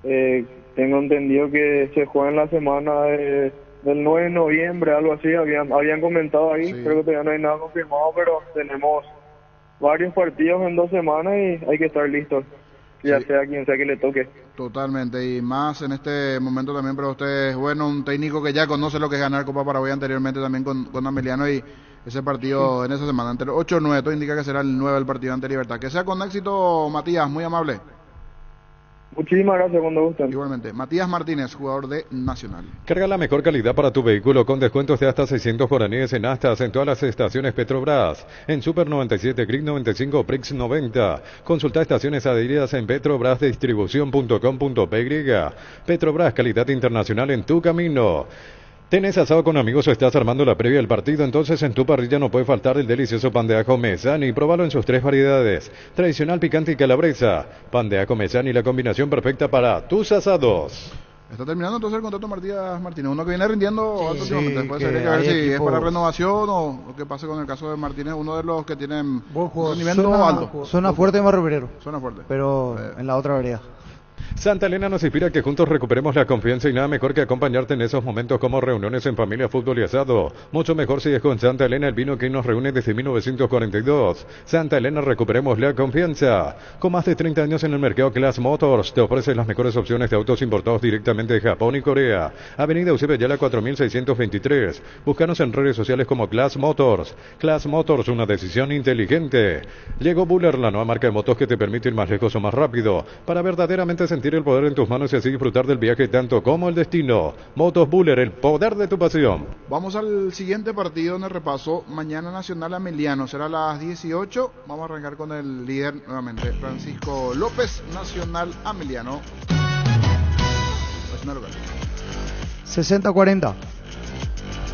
Tengo entendido que se juega en la semana del 9 de noviembre, algo así, habían comentado ahí. Sí. Creo que todavía no hay nada confirmado, pero tenemos varios partidos en 2 semanas y hay que estar listos, ya sí, sea quien sea que le toque. Totalmente, y más en este momento también para ustedes, bueno, un técnico que ya conoce lo que es ganar Copa Paraguay anteriormente también con Ameliano, y ese partido en esa semana, entre el 8 y el 9, todo indica que será el 9 el partido ante Libertad. Que sea con éxito, Matías, muy amable. Muchísimas gracias, cuando gusten. Igualmente. Matías Martínez, jugador de Nacional. Carga la mejor calidad para tu vehículo con descuentos de hasta 600 guaraníes en Astas en todas las estaciones Petrobras. En Super 97, Click 95, Prix 90. Consulta estaciones adheridas en petrobrasdistribución.com.py. Petrobras, calidad internacional en tu camino. ¿Tenés asado con amigos o estás armando la previa del partido? Entonces en tu parrilla no puede faltar el delicioso pan de ajo Mesani. Próbalo en sus 3 variedades: tradicional, picante y calabresa. Pan de ajo Mesani, la combinación perfecta para tus asados. Está terminando entonces el contrato Matías Martínez, uno que viene rindiendo alto últimamente. Después habría que ver si es para renovación o qué pasa con el caso de Martínez, uno de los que tienen un rendimiento alto. Zona fuerte de Barrio Obrero. Zona fuerte. Pero en la otra vereda. Santa Elena nos inspira a que juntos recuperemos la confianza y nada mejor que acompañarte en esos momentos como reuniones en familia, fútbol y asado. Mucho mejor si es con Santa Elena, el vino que nos reúne desde 1942. Santa Elena, recuperemos la confianza. Con más de 30 años en el mercado, Class Motors te ofrece las mejores opciones de autos importados directamente de Japón y Corea. Avenida Eusebio Ayala 4623. Búscanos en redes sociales como Class Motors. Class Motors, una decisión inteligente. Llegó Buller, la nueva marca de motos que te permite ir más lejos o más rápido, para verdaderamente sentir el poder en tus manos y así disfrutar del viaje tanto como el destino. Motos Buller, el poder de tu pasión. Vamos al siguiente partido en el repaso. Mañana Nacional Ameliano, será a las 18. Vamos a arrancar con el líder nuevamente, Francisco López. Nacional Ameliano. 60-40.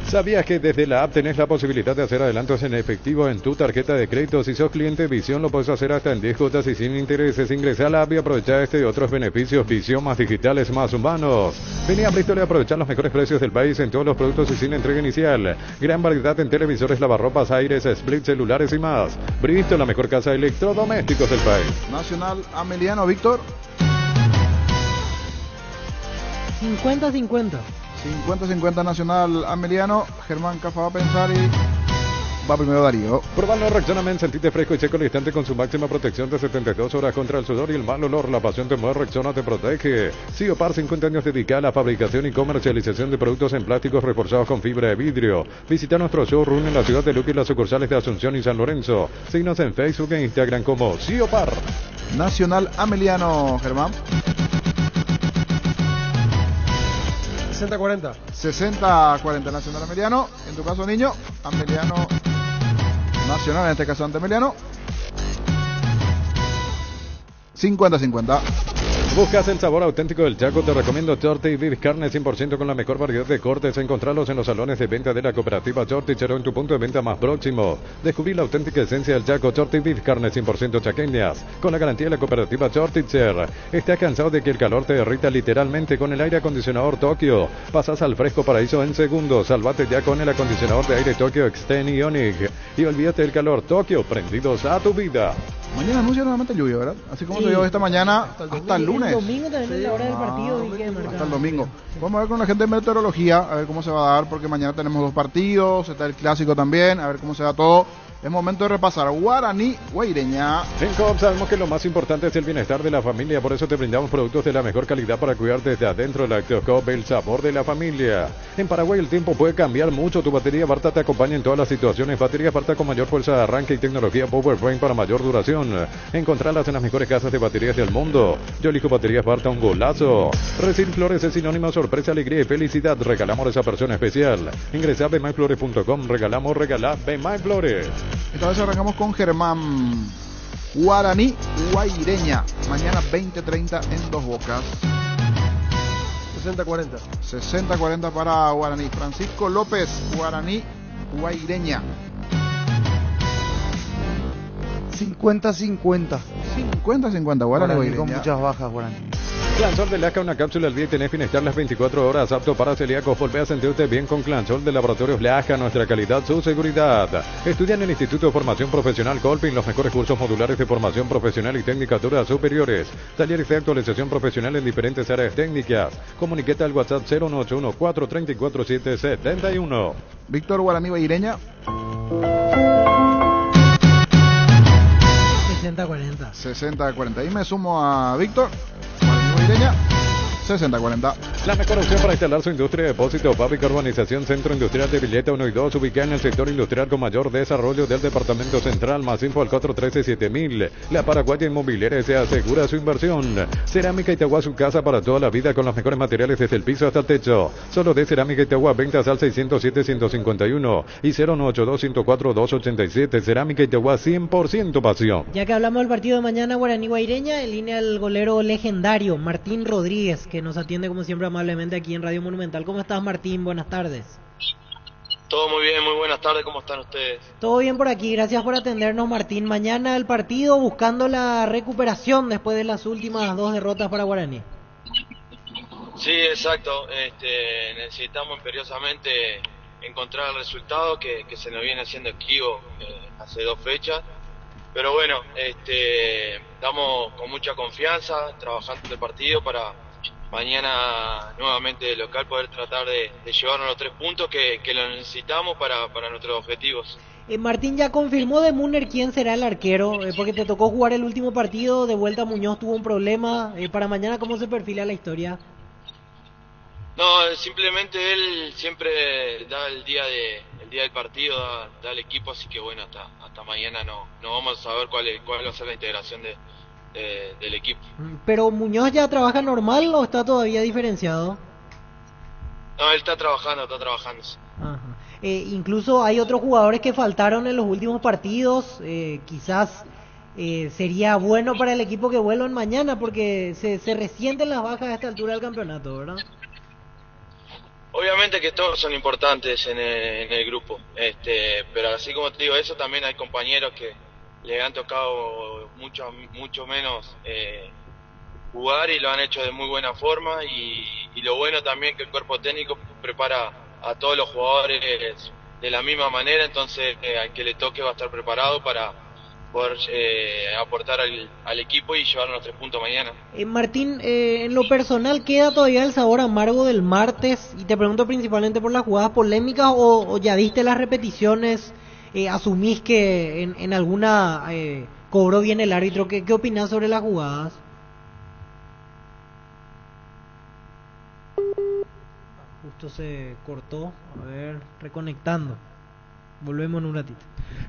¿Sabías que desde la app tenés la posibilidad de hacer adelantos en efectivo en tu tarjeta de crédito? Si sos cliente Visión, lo puedes hacer hasta en 10 cuotas y sin intereses. Ingresa a la app y aprovecha este y otros beneficios. Visión, más digitales, más humanos. Vení a Bristol y aprovechar los mejores precios del país en todos los productos y sin entrega inicial. Gran variedad en televisores, lavarropas, aires, split, celulares y más. Bristol, la mejor casa de electrodomésticos del país. Nacional Ameliano, Víctor. 50-50. 50-50 Nacional Ameliano. Germán Cafa va a pensar y va primero Darío. Probalo Rexona Men, sentite fresco y seco al instante con su máxima protección de 72 horas contra el sudor y el mal olor. La pasión te mueve, Rexona te protege. Siopar, 50 años dedicada a la fabricación y comercialización de productos en plásticos reforzados con fibra de vidrio. Visita nuestro showroom en la ciudad de Luque y las sucursales de Asunción y San Lorenzo. Síguenos en Facebook e Instagram como Siopar. Nacional Ameliano, Germán. 60-40. 60-40 Nacional Ameliano. En tu caso, niño, Ameliano Nacional, en este caso ante Ameliano. 50-50. ¿Buscas el sabor auténtico del Chaco? Te recomiendo Torti Beef, carne 100% con la mejor variedad de cortes. Encontralos en los salones de venta de la cooperativa Chorticher o en tu punto de venta más próximo. Descubrí la auténtica esencia del Chaco. Torti Beef, carne 100% chaqueñas, con la garantía de la cooperativa Chorticher. ¿Estás cansado de que el calor te derrita literalmente con el aire acondicionador Tokio? Pasas al fresco paraíso en segundos. Salvate ya con el acondicionador de aire Tokio Extend Ionic. Y olvídate del calor. Tokio, prendidos a tu vida. Mañana anuncia nuevamente lluvia, ¿verdad? Así como se dio esta mañana hasta el lunes. El domingo también es la hora del partido. Hasta el domingo. Vamos a ver con la gente de meteorología, a ver cómo se va a dar, porque mañana tenemos 2 partidos, está el clásico también, a ver cómo se da todo. Es momento de repasar Guaraní Guaireña. En Coop sabemos que lo más importante es el bienestar de la familia, por eso te brindamos productos de la mejor calidad para cuidar desde adentro. Lácteos Coop, el sabor de la familia. En Paraguay el tiempo puede cambiar mucho. Tu batería Barta te acompaña en todas las situaciones. Batería Barta con mayor fuerza de arranque y tecnología Powerbrain para mayor duración. Encontrarlas en las mejores casas de baterías del mundo. Yo elijo baterías Barta, un golazo. Recibir flores es sinónimo de sorpresa, alegría y felicidad. Regalamos a esa persona especial. Ingresa a bmyflores.com. Regalamos, Bmyflores. Esta vez arrancamos con Germán. Guaraní Guaireña. Mañana 20:30 en Dos Bocas. 60-40. 60-40 para Guaraní. Francisco López, Guaraní Guaireña. 50-50. 50-50 Guaraní Guaireña. Con muchas bajas, Guaraní. Clansol de Laca, una cápsula al día y tenés bienestar las 24 horas, apto para celíacos. Volvé a sentirte bien con Clansol de Laboratorios Laca, nuestra calidad, su seguridad. Estudia en el Instituto de Formación Profesional Colpin los mejores cursos modulares de formación profesional y tecnicaturas superiores. Talleres de actualización profesional en diferentes áreas técnicas. Comuniquete al WhatsApp 091-434-771. Víctor, Guaraní Guaireña. 60-40. 60-40. Y me sumo a Víctor. Guaraní Guaireña. 60-40. La mejor opción para instalar su industria de depósito, fábrica, urbanización, centro industrial de Villeta 1 y 2, ubicada en el sector industrial con mayor desarrollo del departamento central. Más info al 413-7000. La Paraguaya Inmobiliaria se asegura su inversión. Cerámica Itagua, su casa para toda la vida con los mejores materiales desde el piso hasta el techo. Solo de Cerámica Itagua, ventas al 607-151 y 098-104-287. Cerámica Itagua, 100% pasión. Ya que hablamos del partido de mañana, Guaraní Guaireña, en línea el golero legendario Martín Rodríguez, que nos atiende como siempre amablemente aquí en Radio Monumental. ¿Cómo estás, Martín? Buenas tardes. Todo muy bien, muy buenas tardes, ¿cómo están ustedes? Todo bien por aquí, gracias por atendernos, Martín. Mañana el partido buscando la recuperación después de las últimas 2 derrotas para Guaraní. Sí, exacto, necesitamos imperiosamente encontrar el resultado que se nos viene haciendo esquivo hace 2 fechas pero bueno, estamos con mucha confianza, trabajando el partido para mañana nuevamente de local poder tratar de llevarnos los 3 puntos que lo necesitamos para nuestros objetivos. Martín, ya confirmó de Munner quién será el arquero, porque te tocó jugar el último partido, de vuelta Muñoz tuvo un problema, para mañana ¿cómo se perfila la historia? No, simplemente él siempre da el día del partido, da el equipo, así que bueno, hasta mañana no vamos a saber cuál va a ser la integración del equipo. ¿Pero Muñoz ya trabaja normal o está todavía diferenciado? No, él está trabajando. Ajá. Incluso hay otros jugadores que faltaron en los últimos partidos, quizás sería bueno para el equipo que vuelvan mañana porque se resienten las bajas a esta altura del campeonato, ¿verdad? Obviamente que todos son importantes en el grupo, pero así como te digo eso, también hay compañeros que le han tocado mucho menos jugar y lo han hecho de muy buena forma y lo bueno también que el cuerpo técnico prepara a todos los jugadores de la misma manera, entonces al que le toque va a estar preparado para poder aportar al equipo y llevarnos los 3 puntos mañana. Martín, en lo personal, ¿queda todavía el sabor amargo del martes? Y te pregunto principalmente por las jugadas polémicas o ya viste las repeticiones, asumís que en alguna cobró bien el árbitro. ¿Qué opinás sobre las jugadas? Justo se cortó, a ver, reconectando. Volvemos en un ratito.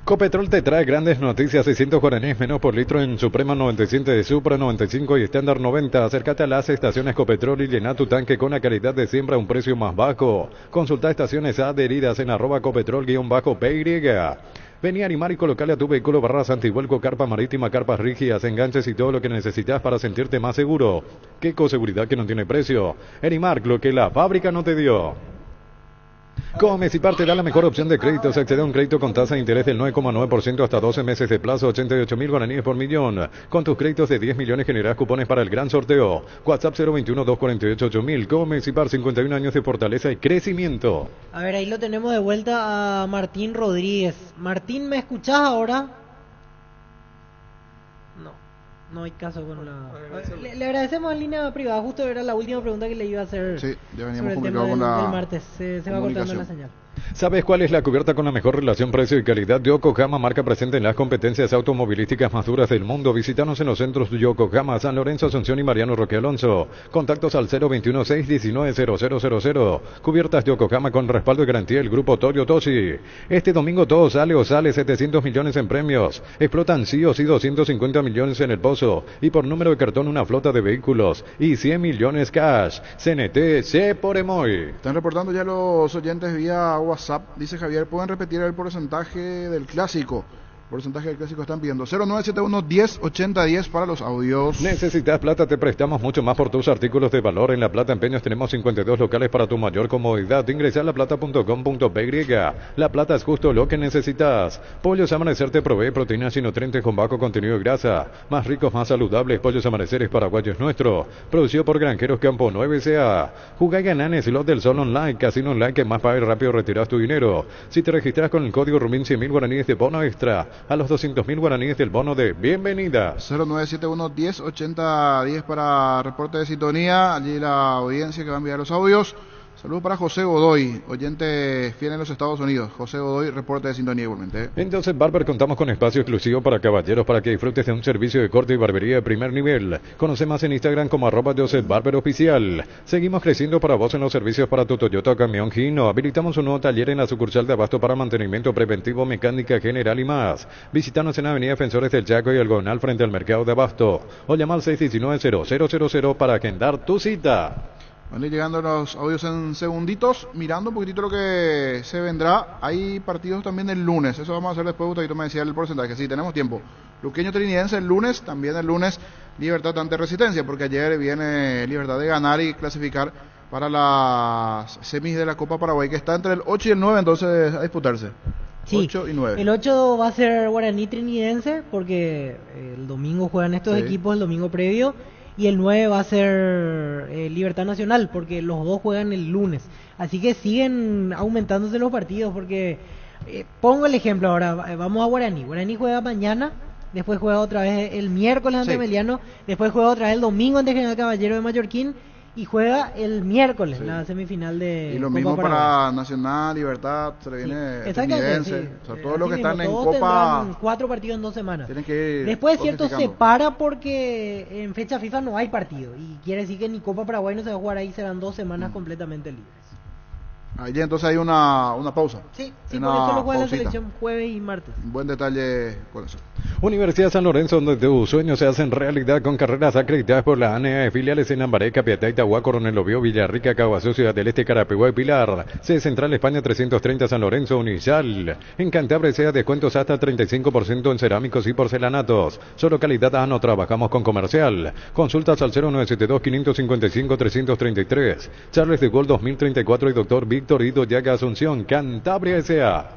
Copetrol te trae grandes noticias, 600 guaraníes menos por litro en Suprema 97 de Supra 95 y estándar 90. Acércate a las estaciones Copetrol y llena tu tanque con la calidad de siempre a un precio más bajo. Consulta estaciones adheridas en @Copetrol_PY. Vení a animar y colocarle a tu vehículo barras antivuelco, carpa marítima, carpas rígidas, enganches y todo lo que necesitas para sentirte más seguro. ¿Qué ecoseguridad que no tiene precio? Animar, lo que la fábrica no te dio. Comecipar te da la mejor opción de créditos. Accede a un crédito con tasa de interés del 9,9% hasta 12 meses de plazo, 88.000 guaraníes por millón. Con tus créditos de 10 millones generás cupones para el gran sorteo. WhatsApp 021-248-8000. Comecipar, 51 años de fortaleza y crecimiento. A ver, ahí lo tenemos de vuelta a Martín Rodríguez. Martín, ¿me escuchás ahora? No hay caso con la... Le agradecemos en línea privada, justo era la última pregunta que le iba a hacer. Sí, ya veníamos sobre el tema complicado con la del martes. Se va cortando la señal. ¿Sabes cuál es la cubierta con la mejor relación precio y calidad? Yokohama, marca presente en las competencias automovilísticas más duras del mundo. Visítanos en los centros Yokohama, San Lorenzo, Asunción y Mariano Roque Alonso. Contactos al 021-619-0000. Cubiertas Yokohama con respaldo y garantía del grupo Toyo Toshi. Este domingo todo sale o sale, 700 millones en premios. Explotan sí o sí 250 millones en el pozo. Y por número de cartón una flota de vehículos. Y 100 millones cash. CNT, C por Emoy. Están reportando ya los oyentes vía WhatsApp. Dice Javier, ¿pueden repetir el porcentaje del clásico? Porcentaje del clásico están pidiendo 0971-1080-10 para los audios. ¿Necesitas plata? Te prestamos mucho más por tus artículos de valor. En La Plata Empeños tenemos 52 locales para tu mayor comodidad. Ingresa a laplata.com.py. La Plata es justo lo que necesitas. Pollos Amanecer te provee proteínas y nutrientes con bajo contenido de grasa. Más ricos, más saludables. Pollos Amaneceres paraguayos nuestro. Producido por Granjeros Campo 9 S.A. Jugá y ganá en Slot del Sol Online. Casino online que más paga y rápido retiras tu dinero. Si te registras con el código RUMIN, 100.000 guaraníes de bono extra. A los 200.000 guaraníes del bono de bienvenida. 0971-1080-10 para reporte de sintonía. Allí la audiencia que va a enviar los audios. Saludos para José Godoy, oyente fiel en los Estados Unidos. José Godoy, reporte de sintonía igualmente. Entonces, Barber, contamos con espacio exclusivo para caballeros para que disfrutes de un servicio de corte y barbería de primer nivel. Conoce más en Instagram como @JosephBarberOficial. Seguimos creciendo para vos en los servicios para tu Toyota Camión Hino. Habilitamos un nuevo taller en la sucursal de Abasto para mantenimiento preventivo, mecánica general y más. Visítanos en Avenida Defensores del Chaco y Algonal frente al mercado de Abasto. O llama al 619-0000 para agendar tu cita. Van a ir llegando los audios en segunditos, mirando un poquitito lo que se vendrá. Hay partidos también el lunes, eso vamos a hacer después. Gustavo me decía el porcentaje, sí, tenemos tiempo. Luqueño Trinidense el lunes, también el lunes Libertad ante Resistencia, porque ayer viene Libertad de ganar y clasificar para las semis de la Copa Paraguay, que está entre el 8 y el 9, entonces a disputarse. Sí, 8 y 9. El 8 va a ser Guaraní Trinidense, porque el domingo juegan estos equipos, el domingo previo. Y el 9 va a ser Libertad Nacional, porque los dos juegan el lunes. Así que siguen aumentándose los partidos, porque pongo el ejemplo ahora, vamos a Guaraní. Guaraní juega mañana después juega otra vez el miércoles ante Sí. Meliano, después juega otra vez el domingo ante General Caballero de Mallorquín y juega el miércoles la semifinal de Y lo Copa mismo Paraguay. para Nacional, Libertad, se le viene Exactamente, Estadounidense. sí. O sea, todos los que Así están mismo, en todos Copa tendrán 4 partidos en 2 semanas. tienen que ir Después es cierto, se dosificando. para porque en fecha FIFA no hay partido y quiere decir que ni Copa Paraguay no se va a jugar ahí, serán 2 semanas completamente libres. Ahí entonces hay una pausa. Sí, por Una eso lo juega la pausita. selección jueves y martes. Un buen detalle con eso. Universidad San Lorenzo, donde tus sueños se hacen realidad con carreras acreditadas por la ANEA, filiales en Ambaré, Capiatá, Itagua, Coronel Obvio, Villarrica, Caguazú, Ciudad del Este, Carapeguá y Pilar. Sede Central España 330 San Lorenzo, Unisal. En Cantabria sea descuentos hasta 35% en cerámicos y porcelanatos. Solo calidad no trabajamos con comercial. Consultas al 0972-555-333. Charles de Gaulle 2034 y Dr. Víctor Ido Llaga Asunción, Cantabria S.A.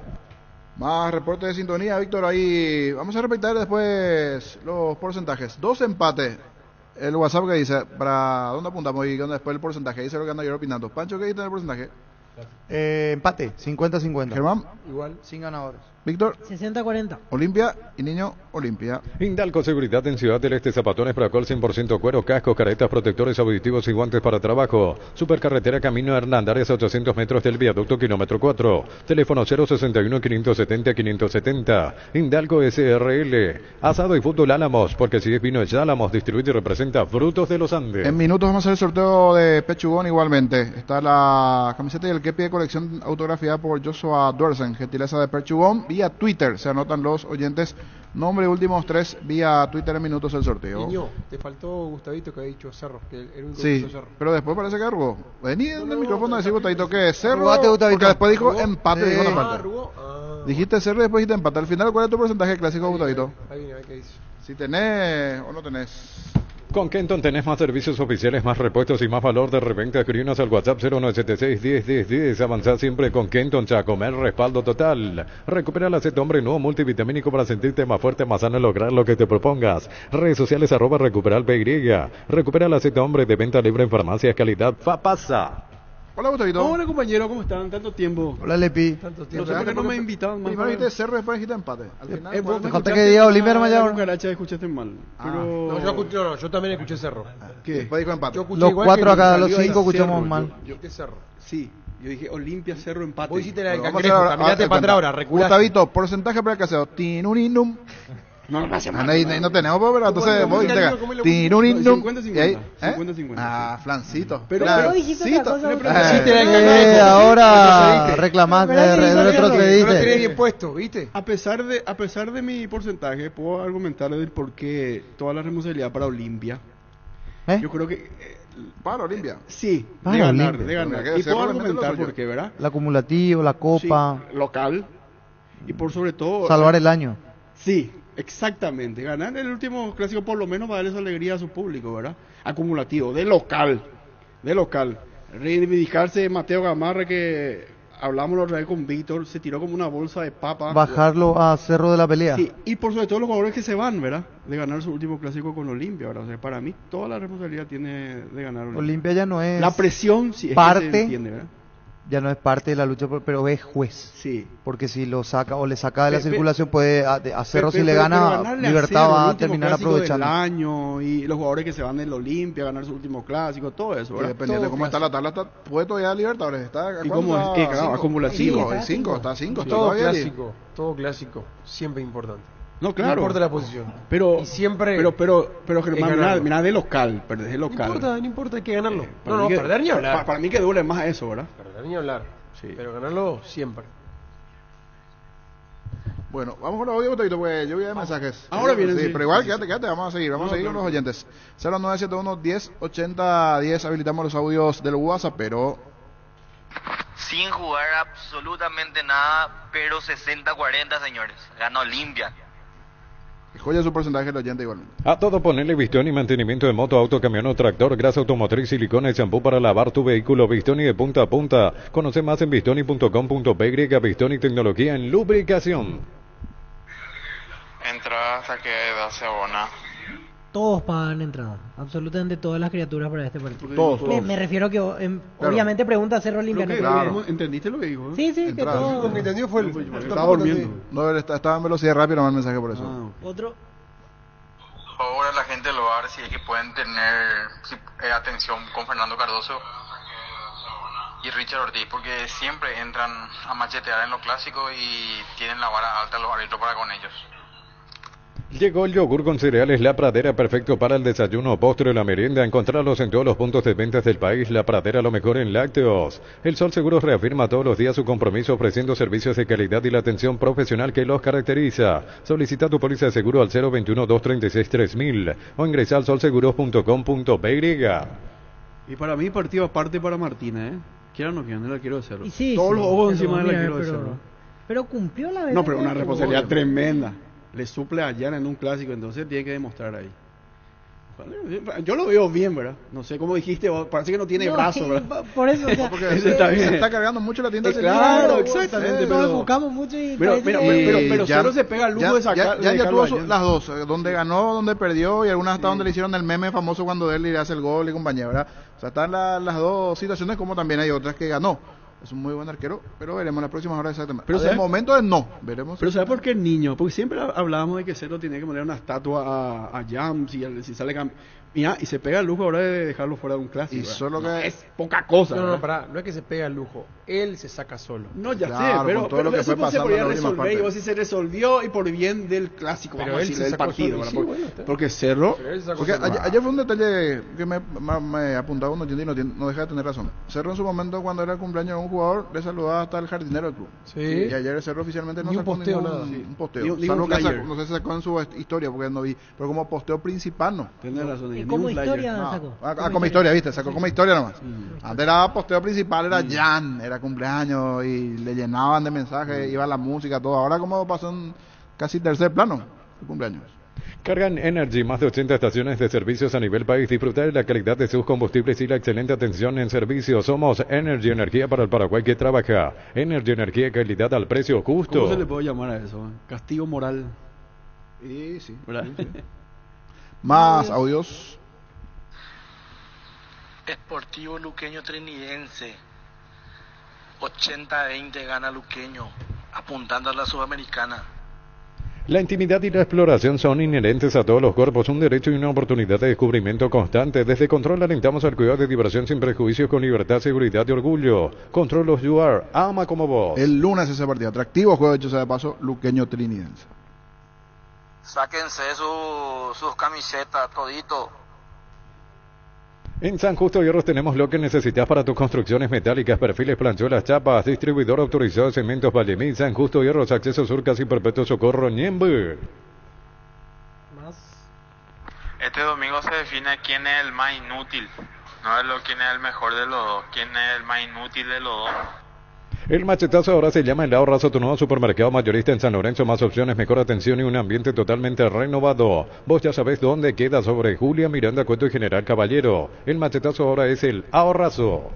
Más reportes de sintonía, Víctor. Ahí vamos a repetir después los porcentajes. 2 empates. El WhatsApp que dice, ¿para dónde apuntamos? Y después el porcentaje. Dice lo que anda yo opinando. Pancho, ¿qué dice en el porcentaje? Empate, 50-50. Germán, igual. Sin ganadores. Víctor, 60-40. Olimpia y Niño, Olimpia. Indalco Seguridad en Ciudad del Este, zapatones para col 100% cuero, cascos, caretas, protectores auditivos y guantes para trabajo. Supercarretera Camino Hernandarias a 800 metros del viaducto kilómetro 4. Teléfono 061-570-570. Indalco SRL. Asado y fútbol Álamos, porque si es vino es Álamos, distribuye y representa Frutos de los Andes. En minutos vamos a hacer el sorteo de Pechugón igualmente. Está la camiseta y el kepi de colección autografiada por Joshua Duersen, gentileza de Pechugón. Vía Twitter se anotan los oyentes. Nombre y últimos 3 vía Twitter en minutos el sorteo. Niño, te faltó Gustavito que ha dicho Cerro, que era el único que Sí, hizo Cerro. pero después parece que arrugó. Vení en el micrófono a decir Gustavito que es Cerro, Arrugate, Gustavito. porque después dijo ¿Arrugó? empate. Sí. Dijo una Ah, parte. Dijiste Cerro y después dijiste empate. Al final, ¿cuál es tu porcentaje clásico, Gustavito? Ahí viene, a ver qué dice. Si tenés o no tenés. Con Kenton tenés más servicios oficiales, más repuestos y más valor de reventa. Escribinos al WhatsApp 0976-101010. Avanzá siempre con Kenton Chacomer, respaldo total. Recupera el aceite hombre nuevo multivitamínico para sentirte más fuerte, más sano y lograr lo que te propongas. Redes sociales @recuperal PY. Recupera el aceite hombre de venta libre en farmacias, calidad Fapasa. Hola, Gustavito. Hola, compañero, ¿cómo están? Tanto tiempo. Hola, Lepi. Tanto tiempo. No sé por qué no me invitaban más. Primero dijiste Cerro y después dijiste empate. Al final, vos ¿cuál? me falta escuchaste que diga Olimpia mal, Armayao. la cucaracha escuchaste mal. Pero... No, yo también escuché Cerro. ¿Qué? Después dijo empate. Yo escuché Los igual 4 que acá, salió los ahí 5 escuchamos Cerro, mal. yo- ¿Qué Cerro? Sí, yo dije Olimpia, Cerro, empate. Vos hiciste la del Vamos a cangrejo, hacer caminate para atrás ahora, reculaste. Gustavito, porcentaje para el caseo. Tinuninum. No, no hace mal. Ahí no tenemos, pero entonces vos dijiste Tinuninum. 50-50. Y ahí, 50-50. Ah, flancito. Pero dijiste otra cosa. Hiciste la del cangrejo. Ahora reclamaste, retrocediste. No tenés bien puesto, ¿viste? A pesar de mi porcentaje, puedo argumentar del por qué toda la responsabilidad para Olimpia. ¿Eh? Yo creo que Para Olimpia. sí, Para de ganar, Olimpia. de ganar. Mira, que Y Cerro puedo le mete lo argumentar suyo. por qué, ¿verdad? El acumulativo, la copa, Sí, local. Y por sobre todo salvar el año. Sí, exactamente. Ganar el último clásico por lo menos va a darle esa alegría a su público, ¿verdad? Acumulativo, de local. De local. Reivindicarse de Mateo Gamarra, que hablamos la otra vez con Víctor, se tiró como una bolsa de papa. Bajarlo a Cerro de la Pelea. Sí, y por sobre todo los jugadores que se van, ¿verdad? De ganar su último clásico con Olimpia, ¿verdad? O sea, para mí toda la responsabilidad tiene de ganar Olimpia. Olimpia ya no es La presión, sí, es que parte, se entiende, ¿verdad? ya no es parte de la lucha, pero es juez. Sí. Porque si lo saca o le saca de la Pe- circulación, puede a Cerro si le Pero gana, ganarle a Libertad Cerro, va el a último terminar clásico aprovechando. del año, y los jugadores que se van del Olimpia a ganar su último clásico, todo eso, Y ¿verdad? dependiendo de cómo está la tabla, puede todavía Libertadores. Está, ¿Y cómo es? Claro, Cinco. acumulativo. Cinco, es 5, está 5. Todo clásico, siempre importante. No, claro. No importa la posición. Pero, Y siempre pero es Germán, ganarlo. mira de local, perdés de local. No importa, hay que ganarlo. Para No, mí que- perder ni hablar. Para mí que duele más eso, ¿verdad? Perder ni hablar. Sí. Pero ganarlo siempre. Bueno, vamos con los audios, Gustavito, pues yo voy a ver mensajes. Ahora vienen, Sí, sí. pero igual, quédate, vamos a seguir con los oyentes. 0971-1080-10, habilitamos los audios del WhatsApp, pero... Sin jugar absolutamente nada, pero 60-40, señores. Gana Olimpia. Joya su porcentaje el oyente igualmente. A todo ponerle Vistoni, mantenimiento de moto, auto, camión o tractor, grasa automotriz, silicona y champú para lavar tu vehículo. Vistoni de punta a punta. Conoce más en vistoni.com.py. Vistoni Tecnología en lubricación. Entrada hasta qué edad se abona. Todos pagan entrada, absolutamente todas las criaturas para este partido. Todos. Me refiero que Claro. obviamente pregunta Cerro Olimpia. Lo que- no creo que- ¿cómo- ¿Entendiste lo que dijo? Sí, sí, que Entrada. todo. Lo que entendió fue el... Estaba durmiendo. No, estaba en velocidad rápida, no el mensaje por eso. Ah, Otro. Ahora la gente lo va a ver si es que pueden tener atención con Fernando Cardoso y Richard Ortiz, porque siempre entran a machetear en los clásicos y tienen la vara alta los árbitros para con ellos. Llegó el yogur con cereales La Pradera, perfecto para el desayuno, postre o la merienda. Encontrarlos en todos los puntos de ventas del país. La Pradera, lo mejor en lácteos. El Sol Seguros reafirma todos los días su compromiso ofreciendo servicios de calidad y la atención profesional que los caracteriza. Solicita tu póliza de seguro al 021-236-3000 o ingresa al solseguros.com.py. Y para mí partido aparte para Martina, quieran o no quieran, el arquero de Cerro. Y sí, todos sí, los ojos eso, encima del mira, arquero de pero- Cerro. Pero cumplió la verdad. No, pero una responsabilidad tremenda. Le suple a Jan en un clásico, entonces tiene que demostrar ahí. Yo lo veo bien, ¿verdad? No sé, como dijiste, parece que no tiene No, brazo, sí, ¿verdad? por eso, o sea, Porque se, está bien. se está cargando mucho la tienda. Claro, exactamente. Nos enfocamos mucho y Pero parece que- Cerro se pega el lujo de sacar. Ya tuvo las dos, donde ganó, donde perdió y algunas hasta donde le hicieron el meme famoso cuando él le hace el gol y compañía, ¿verdad? O sea, están las dos situaciones, como también hay otras que ganó. Es un muy buen arquero, pero veremos en las próximas horas exactamente. Pero Pero de ¿sabe? momento es no, veremos. Pero ¿sabes por qué el niño? Porque siempre hablábamos de que Cerro tenía que poner una estatua a Jam si sale Mira, y se pega el lujo ahora de dejarlo fuera de un clásico. Y ¿verdad? solo No, que- es poca cosa. No, ¿verdad? no, pará, no es que se pega el lujo, él se saca solo. No, ya Claro, sé, pero, con todo lo que eso fue se pasando podía en la última resolver parte. y vos si se resolvió y por bien del clásico, Pero vamos a él decir, se del sacó partido. solo, ¿verdad? sí, Porque- bueno, está. porque Cerro, Pero él se sacó Porque solo. ayer fue un detalle que me apuntaba uno entiende y no deja de tener razón. Cerro en su momento, cuando era el cumpleaños de un jugador, le saludaba hasta el jardinero del club. Sí. Y ayer Cerro oficialmente no Ni un sacó posteo, ningún nada. Sí. un posteo. Ni un Salvo que flyer. sacó, no sé si sacó en su historia porque no vi, pero como posteo principal no. Tenés razón. ¿Y ni cómo un flyer. historia No. sacó? Como historia, ¿viste? Sacó como historia nomás. Antes era posteo principal, era Jan, era cumpleaños y le llenaban de mensajes, iba la música, todo. Ahora como pasó en casi tercer plano, el cumpleaños. Cargan Energy, más de 80 estaciones de servicios a nivel país. Disfrutar de la calidad de sus combustibles y la excelente atención en servicio. Somos Energy, energía para el Paraguay que trabaja. Energy, energía y calidad al precio justo. ¿Cómo se le puede llamar a eso? Castigo moral. Y sí. ¿Verdad? Más audios. Sportivo Luqueño Trinidense. 80-20 gana Luqueño, apuntando a la Sudamericana. La intimidad y la exploración son inherentes a todos los cuerpos, un derecho y una oportunidad de descubrimiento constante. Desde Control alentamos al cuidado de diversión sin prejuicios, con libertad, seguridad y orgullo. Control los You Are, ama como vos. El lunes ese partido atractivo, juego hecho sea de paso, Luqueño Trinidense. Sáquense sus camisetas, todito. En San Justo Hierros tenemos lo que necesitas para tus construcciones metálicas, perfiles, planchuelas, chapas, distribuidor autorizado de cementos Vallemín, San Justo Hierros, acceso sur, casi perpetuo socorro, Ñembe. Este domingo se define quién es el más inútil. No es quién es el mejor de los dos, quién es el más inútil de los dos. El machetazo ahora se llama El Ahorrazo, tu nuevo supermercado mayorista en San Lorenzo, más opciones, mejor atención y un ambiente totalmente renovado. Vos ya sabés dónde queda, sobre Julia, Miranda, Cueto y General Caballero. El machetazo ahora es El Ahorrazo.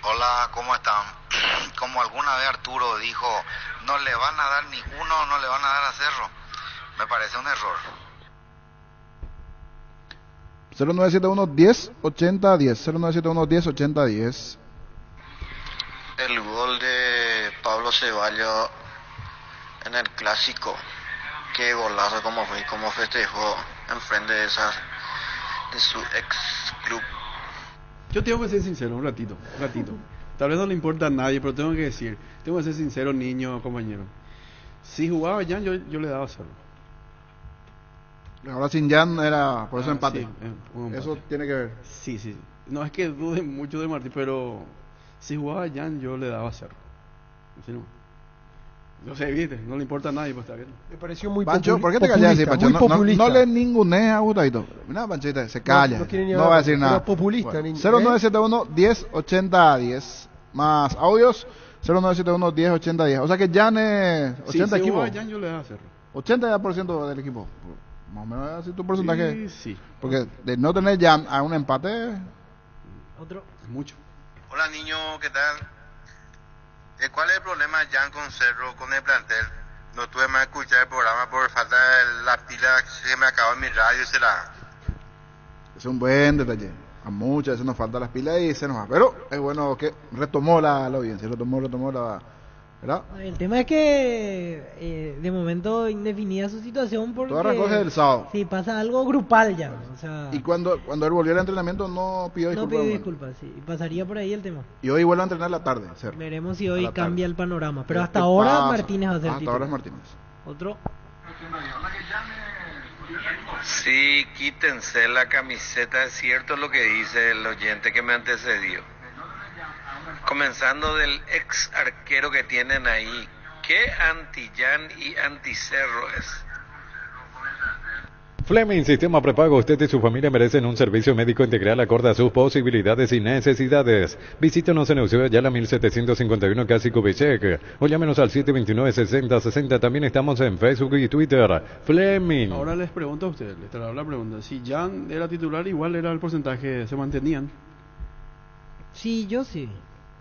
Hola, ¿cómo están? Como alguna vez Arturo dijo, no le van a dar ni uno, no le van a dar a Cerro. Me parece un error. 0971 10 80 10. 0971 10 80 10. El gol de Pablo Ceballos en el clásico. Qué golazo, como fue, cómo festejó enfrente de su ex club. Yo tengo que ser sincero, un ratito. Tal vez no le importa a nadie, pero tengo que ser sincero, niño, compañero. Si jugaba Jan, yo le daba a Cerro. Ahora sin Jan era por eso empate. Sí, un empate. Eso tiene que ver. Sí. No es que dude mucho de Martín, pero si jugaba Jan, yo le daba a Cerro. Así no. No sé, viste, no le importa a nadie, pues está bien. Me pareció muy Pancho, ¿por qué te callas así, Pancho? No le ningunees a Gustavito. Mira, Panchita, se calla. No va a decir nada. Populista, Bueno, niño. 0971 10 80 10. Más audios. 0971 10 80 10. O sea que Jan es 80 si equipos. jugaba Jan, yo le daba a Cerro. 80% del equipo. Más o menos así tu porcentaje. Sí. Porque de no tener Jan a un empate. Otro. Es mucho. Hola niño, ¿qué tal? ¿Cuál es el problema Jan con Cerro, con el plantel? No tuve más escuchar el programa por falta de la pila que se me acabó en mi radio. Es un buen detalle. A muchas veces nos faltan las pilas y se nos va. Pero es bueno que retomó la audiencia, retomó ¿verdad? El tema es que de momento indefinida su situación porque... Todo arrancó desde el sábado. Sí, pasa algo grupal ya. O sea, Y cuando él volvió al entrenamiento no pidió no disculpas. pidió disculpas, sí. Pasaría por ahí el tema. Y hoy vuelve a entrenar la tarde. Cerro. Veremos si A hoy la tarde. cambia el panorama. Pero ¿Qué hasta ahora pasa? Martínez va a ser Hasta titular. ahora es Martínez. Otro. Sí, quítense la camiseta, es cierto lo que dice el oyente que me antecedió. Comenzando del ex arquero que tienen ahí, ¿qué anti-Jan y anti-Cerro es? Fleming Sistema Prepago. Usted y su familia merecen un servicio médico integral acorde a sus posibilidades y necesidades. Visítenos en Eusebio Ayala 1751 Casi Kubitschek o llámenos al 729-6060. También estamos en Facebook y Twitter. Fleming. Ahora les pregunto a ustedes, les traslado la pregunta. Si Jan era titular, igual era el porcentaje, se mantenían. Sí, yo sí.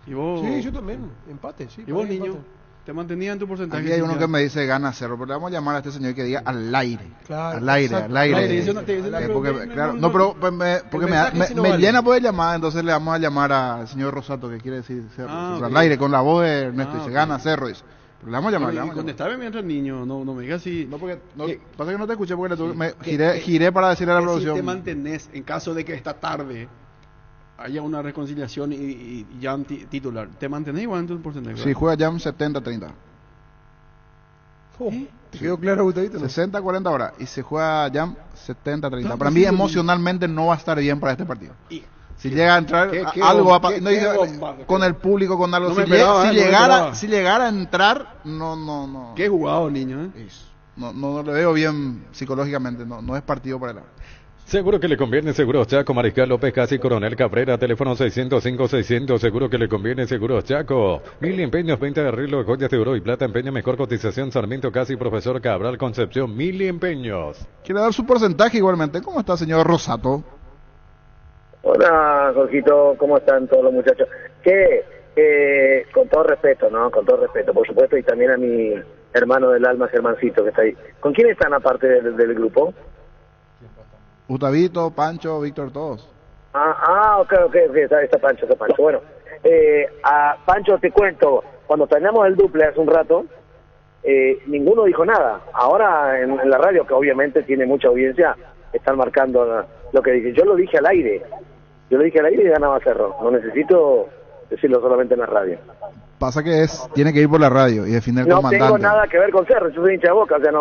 ¿Y vos? Sí, yo también. Empate, sí. ¿Y vos, para mí niño? empate. ¿Te mantenían tu porcentaje? Aquí hay uno Jan? que me dice gana Cerro, pero le vamos a llamar a este señor que diga al aire. Claro, al aire, exacto. al aire. Al aire, eso no te- Porque, no, claro, no, no, no, pero pues, porque el mensaje sí no me vale. llena poder llamar, entonces le vamos a llamar al señor Rosato que quiere decir Cerro. Ah, al ok. aire, con la voz de Ernesto, Ah, dice ok. gana Cerro, dice. Pero le vamos a llamar, le Y vamos a llamar. contestame mientras niño, no me digas si... No, porque pasa que no te escuché porque me que- giré para decirle a la que producción. Si te mantenés, en caso de que esta tarde haya una reconciliación y Jan titular, ¿te mantenés igual en tu porcentaje? Sí, juega Jam 70-30. ¿Te quedó claro, Gustavito? 60-40 ahora. Y se juega Jam 70-30. Claro, Para sí, mí lo emocionalmente no va a estar bien para este partido. Y- Si llega a entrar qué algo bomba, no, qué dice, bomba. con el público, con algo. No si, me esperaba, no me esperaba. si llegara a entrar, no. Qué jugado, niño, ¿eh? No le veo bien psicológicamente. No es partido para él. Seguro que le conviene Seguros Chaco, Mariscal López Casi, Coronel Cabrera, teléfono 605-600, seguro que le conviene Seguros Chaco. Mil empeños, 20 de arreglo, joyas de oro y plata, empeño, mejor cotización, Sarmiento Casi, Profesor Cabral, Concepción, Mil empeños. Quiere dar su porcentaje igualmente. ¿Cómo está, señor Rosato? Hola, Jorgito, ¿cómo están todos los muchachos? Con todo respeto, ¿no? Con todo respeto, por supuesto, y también a mi hermano del alma, Germancito, que está ahí. ¿Con quién están aparte del grupo? Gustavito, Pancho, Víctor, todos. Ok, está Pancho. Bueno, a Pancho te cuento, cuando teníamos el duple hace un rato, ninguno dijo nada. Ahora en la radio, que obviamente tiene mucha audiencia, están marcando lo que dije. Yo lo dije al aire y ganaba Cerro. No necesito decirlo solamente en la radio. Pasa que tiene que ir por la radio y definir el No comandante. tengo nada que ver con Cerro, yo soy hincha de Boca, o sea,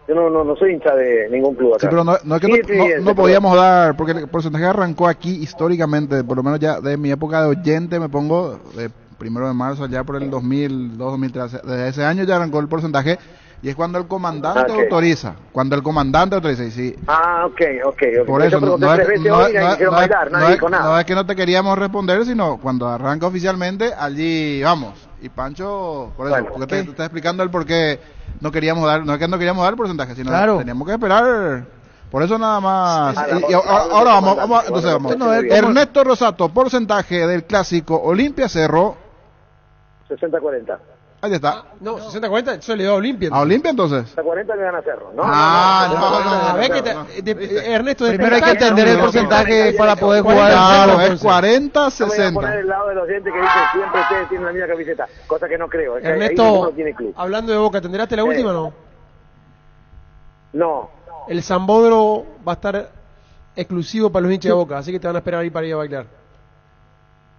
yo no soy hincha de ningún club acá. Sí, pero no es que no podíamos dar, porque el porcentaje arrancó aquí históricamente, por lo menos ya de mi época de oyente, me pongo de 1 de marzo, ya por el 2002, 2003, desde ese año ya arrancó el porcentaje, y es cuando el comandante autoriza, y sí. Por eso, no es que no te queríamos responder, sino cuando arranca oficialmente, allí vamos. Y Pancho, por eso, porque te está explicando el por qué no queríamos dar, no es que no queríamos dar el porcentaje, sino teníamos que esperar. Por eso nada más. Ahora vamos. Ernesto Rosato, porcentaje del clásico Olimpia Cerro. 60-40. Ahí está. No, 60-40, eso le dio a Olimpia. ¿A Olimpia entonces? 60-40 me gana Cerro, ¿no? Ernesto, primero hay que entender el porcentaje para poder jugar. Claro, es 40-60. Voy a poner el lado de los oyentes que dice siempre ustedes tienen la misma camiseta, cosa que no creo. Es que Ernesto, ahí ninguno tiene club. hablando de Boca, ¿tendrás la última o no? No. El Zambódromo va a estar exclusivo para los hinchas de Boca, así que te van a esperar ahí para ir a bailar.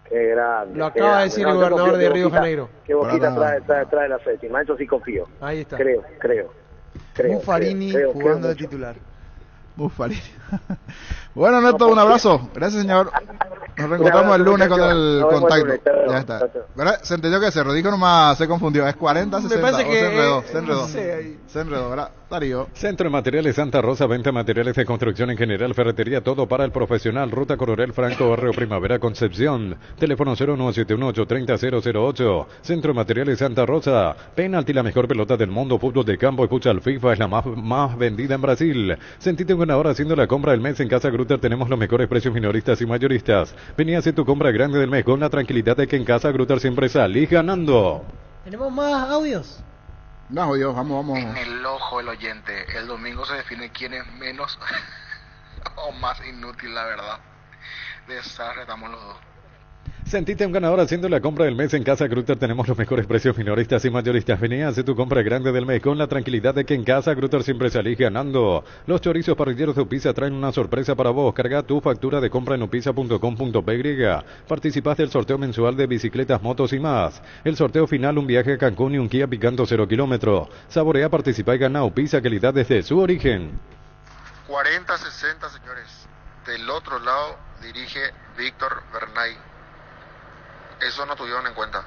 Qué grande. Lo acaba de decir el gobernador de Río de Janeiro. Que Boquita trae la séptima, eso sí confío. Ahí está. Creo. Buffarini jugando de titular. Buffarini. Bueno, Neto, un abrazo. Gracias, señor. Nos reencontramos el lunes con el contacto. Ya está. ¿Verdad? Se entendió que Cerro dijo nomás, se confundió. Es 40-60. Me parece que se enredó. Se enredó, ¿verdad? Darío. Centro de Materiales Santa Rosa, venta de materiales de construcción en general, ferretería, todo para el profesional. Ruta Coronel Franco, Barrio Primavera, Concepción. Teléfono 09718-30008. Centro de Materiales Santa Rosa. Penalti, la mejor pelota del mundo. Fútbol de campo y futsal FIFA es la más vendida en Brasil. Sentite un ganador haciendo la compra del mes en Casa Grutter. Tenemos los mejores precios minoristas y mayoristas. Vení a hacer tu compra grande del mes con la tranquilidad de que en Casa Grutter siempre salís ganando. ¿Tenemos más audios? No, Dios, vamos. En el ojo el oyente. El domingo se define quién es menos o más inútil, la verdad. Desarretamos los dos. Sentite un ganador haciendo la compra del mes en Casa Grutter. Tenemos los mejores precios minoristas y mayoristas. Vení a hacer tu compra grande del mes con la tranquilidad de que en Casa Grutter siempre salís ganando. Los chorizos parrilleros de Upisa traen una sorpresa para vos. Carga tu factura de compra en upisa.com.py. Participás del sorteo mensual de bicicletas, motos y más. El sorteo final, un viaje a Cancún y un Kia Picanto 0 kilómetro. Saborea, participa y gana. Upisa, calidad desde su origen. 40-60, señores. Del otro lado dirige Víctor Bernay. Eso no tuvieron en cuenta.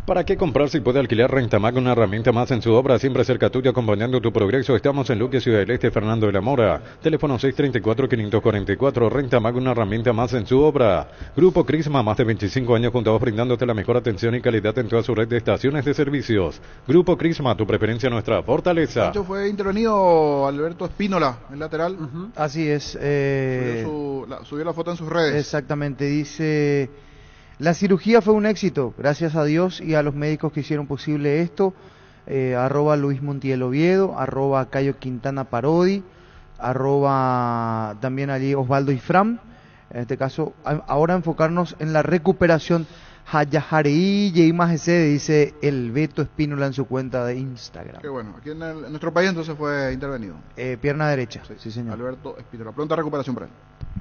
¿Para qué comprar si puede alquilar Rentamac, una herramienta más en su obra, siempre cerca tuyo, acompañando tu progreso? Estamos en Luque, Ciudad del Este, Fernando de la Mora. Teléfono 634-544. Rentamac, una herramienta más en su obra. Grupo Crisma, más de 25 años junto a vos, brindándote la mejor atención y calidad en toda su red de estaciones de servicios. Grupo Crisma, tu preferencia, nuestra fortaleza. Pancho, fue intervenido Alberto Espínola, el lateral. Así es. Subió la foto en sus redes. Exactamente, dice... La cirugía fue un éxito, gracias a Dios y a los médicos que hicieron posible esto. Arroba Luis Montiel Oviedo, arroba Cayo Quintana Parodi, arroba también allí Osvaldo Ifram. En este caso, ahora enfocarnos en la recuperación. Hayajareí Yeimajese, dice el Beto Espínola en su cuenta de Instagram. Qué bueno, aquí en nuestro país entonces fue intervenido. Pierna derecha, sí señor. Alberto Espínola, pronta recuperación para él.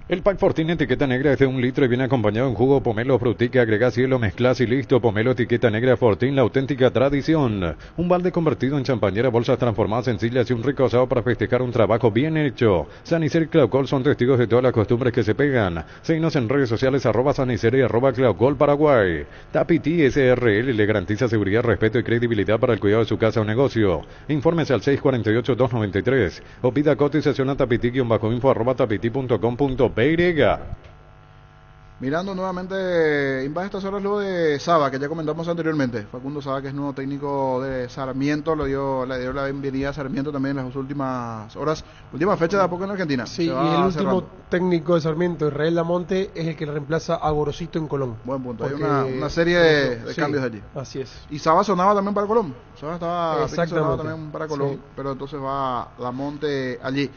El pack Fortín etiqueta negra es de 1 litro y viene acompañado de un jugo pomelo frutica, agregás hielo, mezclás y listo. Pomelo etiqueta negra Fortín, la auténtica tradición. Un balde convertido en champañera, bolsas transformadas sencillas y un rico asado para festejar un trabajo bien hecho. Sanicer y Claucol son testigos de todas las costumbres que se pegan. Síguenos en redes sociales arroba Sanicer y arroba Claucol Paraguay. Tapiti SRL le garantiza seguridad, respeto y credibilidad para el cuidado de su casa o negocio. Infórmese al 648-293 o pida cotización a tapiti-info arroba tapiti.com.py. Mirando nuevamente, invade estas horas lo de Saba, que ya comentamos anteriormente. Facundo Saba, que es nuevo técnico de Sarmiento, le dio la bienvenida a Sarmiento también en las últimas horas. Última fecha de a poco en Argentina. Sí, y el último técnico de Sarmiento, Israel Lamonte, es el que reemplaza a Gorosito en Colón. Buen punto, hay una serie de cambios allí. Así es. Y Saba sonaba también para Colón. Saba sonaba también para Colón, sí. Pero entonces va Lamonte allí.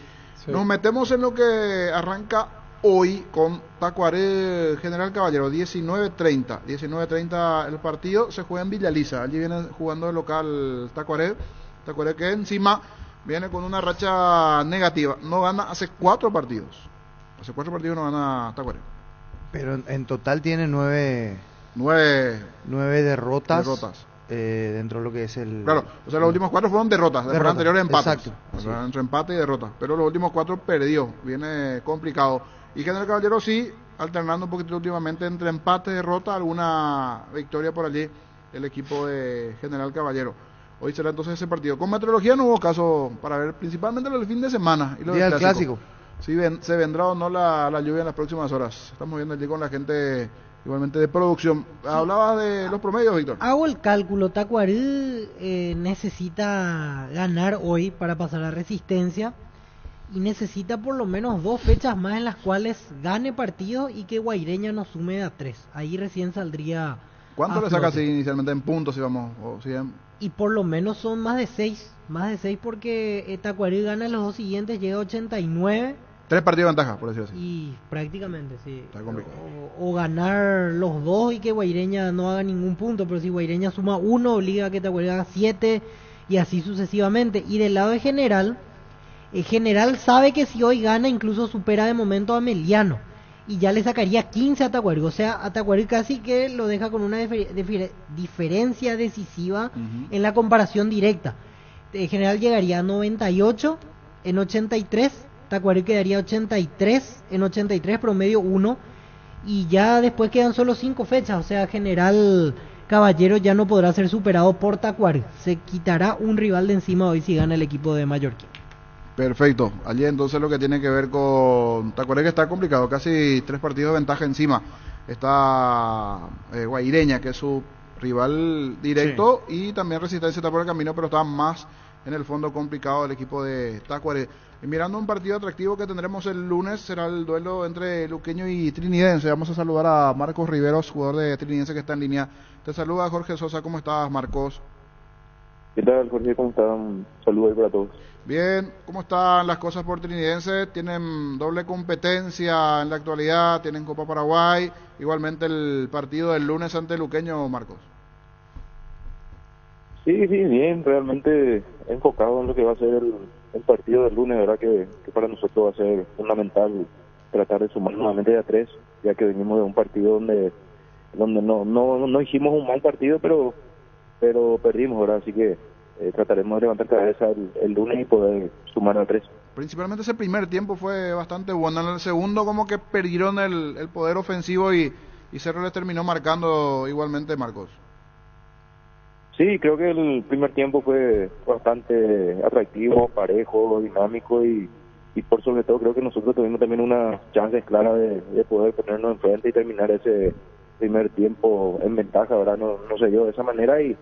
Sí. Nos metemos en lo que arranca hoy con Tacuaré General Caballero, 19:30. 19:30 el partido, se juega en Villaliza. Allí viene jugando el local Tacuaré que encima viene con una racha negativa. No gana hace 4 partidos. Hace 4 partidos no gana Tacuaré. Pero en total tiene 9 derrotas. Dentro de lo que es el... Claro, o sea, los últimos 4 fueron derrotas, después anteriores empates. Exacto. O sea, entre empate y derrota. Pero los últimos 4 perdió, viene complicado. Y General Caballero sí, alternando un poquito últimamente entre empate y derrota, alguna victoria por allí, el equipo de General Caballero. Hoy será entonces ese partido. Con meteorología no hubo caso para ver, principalmente lo del fin de semana. Y lo Día del clásico. Si se vendrá o no la lluvia en las próximas horas. Estamos viendo allí con la gente igualmente de producción. Hablabas de los promedios, Víctor. Hago el cálculo. Tacuaré necesita ganar hoy para pasar a Resistencia. Y necesita por lo menos 2 fechas más en las cuales gane partido y que Guaireña no sume a 3. Ahí recién saldría. ¿Cuánto le sacas inicialmente en puntos, si vamos? O si Y por lo menos son más de 6. Más de 6 porque Tacuaré gana los 2 siguientes, llega a 89. 3 partidos de ventaja, por decirlo así. Y prácticamente, sí. Está complicado. O ganar los 2 y que Guaireña no haga ningún punto. Pero si Guaireña suma 1, obliga a que Tacuaré haga 7 y así sucesivamente. Y del lado de General sabe que si hoy gana incluso supera de momento a Meliano y ya le sacaría 15 a Tacuaré, o sea, a Tacuaré casi que lo deja con una diferencia decisiva en la comparación directa. General llegaría a 98 en 83, Tacuaré quedaría 83 en 83, promedio 1, y ya después quedan solo 5 fechas, o sea, General Caballero ya no podrá ser superado por Tacuaré, se quitará un rival de encima hoy si gana el equipo de Mallorquín. Perfecto, allí entonces lo que tiene que ver con Tacuaré, que está complicado, casi 3 partidos de ventaja encima. Está Guaireña, que es su rival directo, sí. Y también Resistencia está por el camino, pero está más en el fondo complicado el equipo de Tacuaré. Y mirando un partido atractivo que tendremos el lunes, será el duelo entre luqueño y trinidense. Vamos a saludar a Marcos Riveros, jugador de Trinidense que está en línea. Te saluda Jorge Sosa, ¿cómo estás, Marcos? ¿Qué tal, Jorge? ¿Cómo están? Un saludo ahí para todos. Bien, ¿cómo están las cosas por Trinidense? Tienen doble competencia en la actualidad, tienen Copa Paraguay, igualmente el partido del lunes ante Luqueño, Marcos. Sí, bien, realmente enfocado en lo que va a ser el partido del lunes, ¿verdad? Que para nosotros va a ser fundamental tratar de sumar nuevamente a 3, ya que venimos de un partido donde no hicimos un mal partido, pero perdimos, ¿verdad? Así que trataremos de levantar cabeza el lunes y poder sumar a 3. Principalmente ese primer tiempo fue bastante bueno. En el segundo como que perdieron el poder ofensivo y Cerro les terminó marcando igualmente, Marcos. Sí, creo que el primer tiempo fue bastante atractivo, parejo, dinámico y por sobre todo creo que nosotros tuvimos también unas chances claras de poder ponernos enfrente y terminar ese primer tiempo en ventaja, ¿verdad? No se dio de esa manera y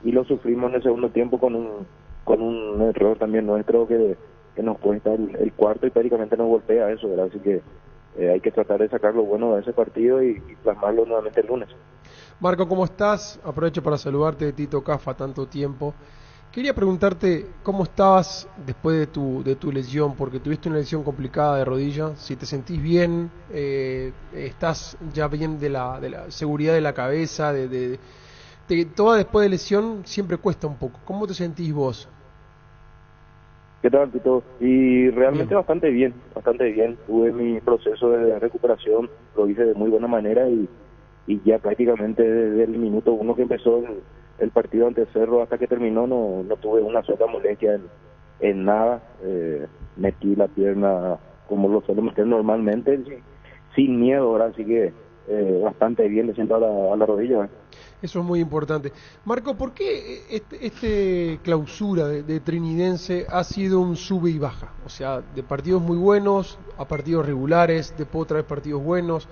lo sufrimos en el segundo tiempo con un error también nuestro que nos cuesta el cuarto y prácticamente nos golpea eso, ¿verdad? Así que hay que tratar de sacar lo bueno de ese partido y plasmarlo nuevamente el lunes. Marco, ¿cómo estás? Aprovecho para saludarte de Tito Cafa, tanto tiempo. Quería preguntarte cómo estabas después de tu lesión, porque tuviste una lesión complicada de rodilla, si te sentís bien, estás ya bien de la seguridad de la cabeza, toda después de lesión siempre cuesta un poco. ¿Cómo te sentís vos? ¿Qué tal, Tito? Y realmente bastante bien. Tuve mi proceso de recuperación, lo hice de muy buena manera y ya prácticamente desde el minuto 1 que empezó el partido ante Cerro hasta que terminó no tuve una sola molestia en nada. Metí la pierna como lo suelo meter normalmente, sin miedo, ¿verdad? Así que bastante bien, le siento a la rodilla, ¿verdad? Eso es muy importante. Marco, ¿por qué este clausura de Trinidense ha sido un sube y baja? O sea, de partidos muy buenos a partidos regulares, después otra vez partidos buenos.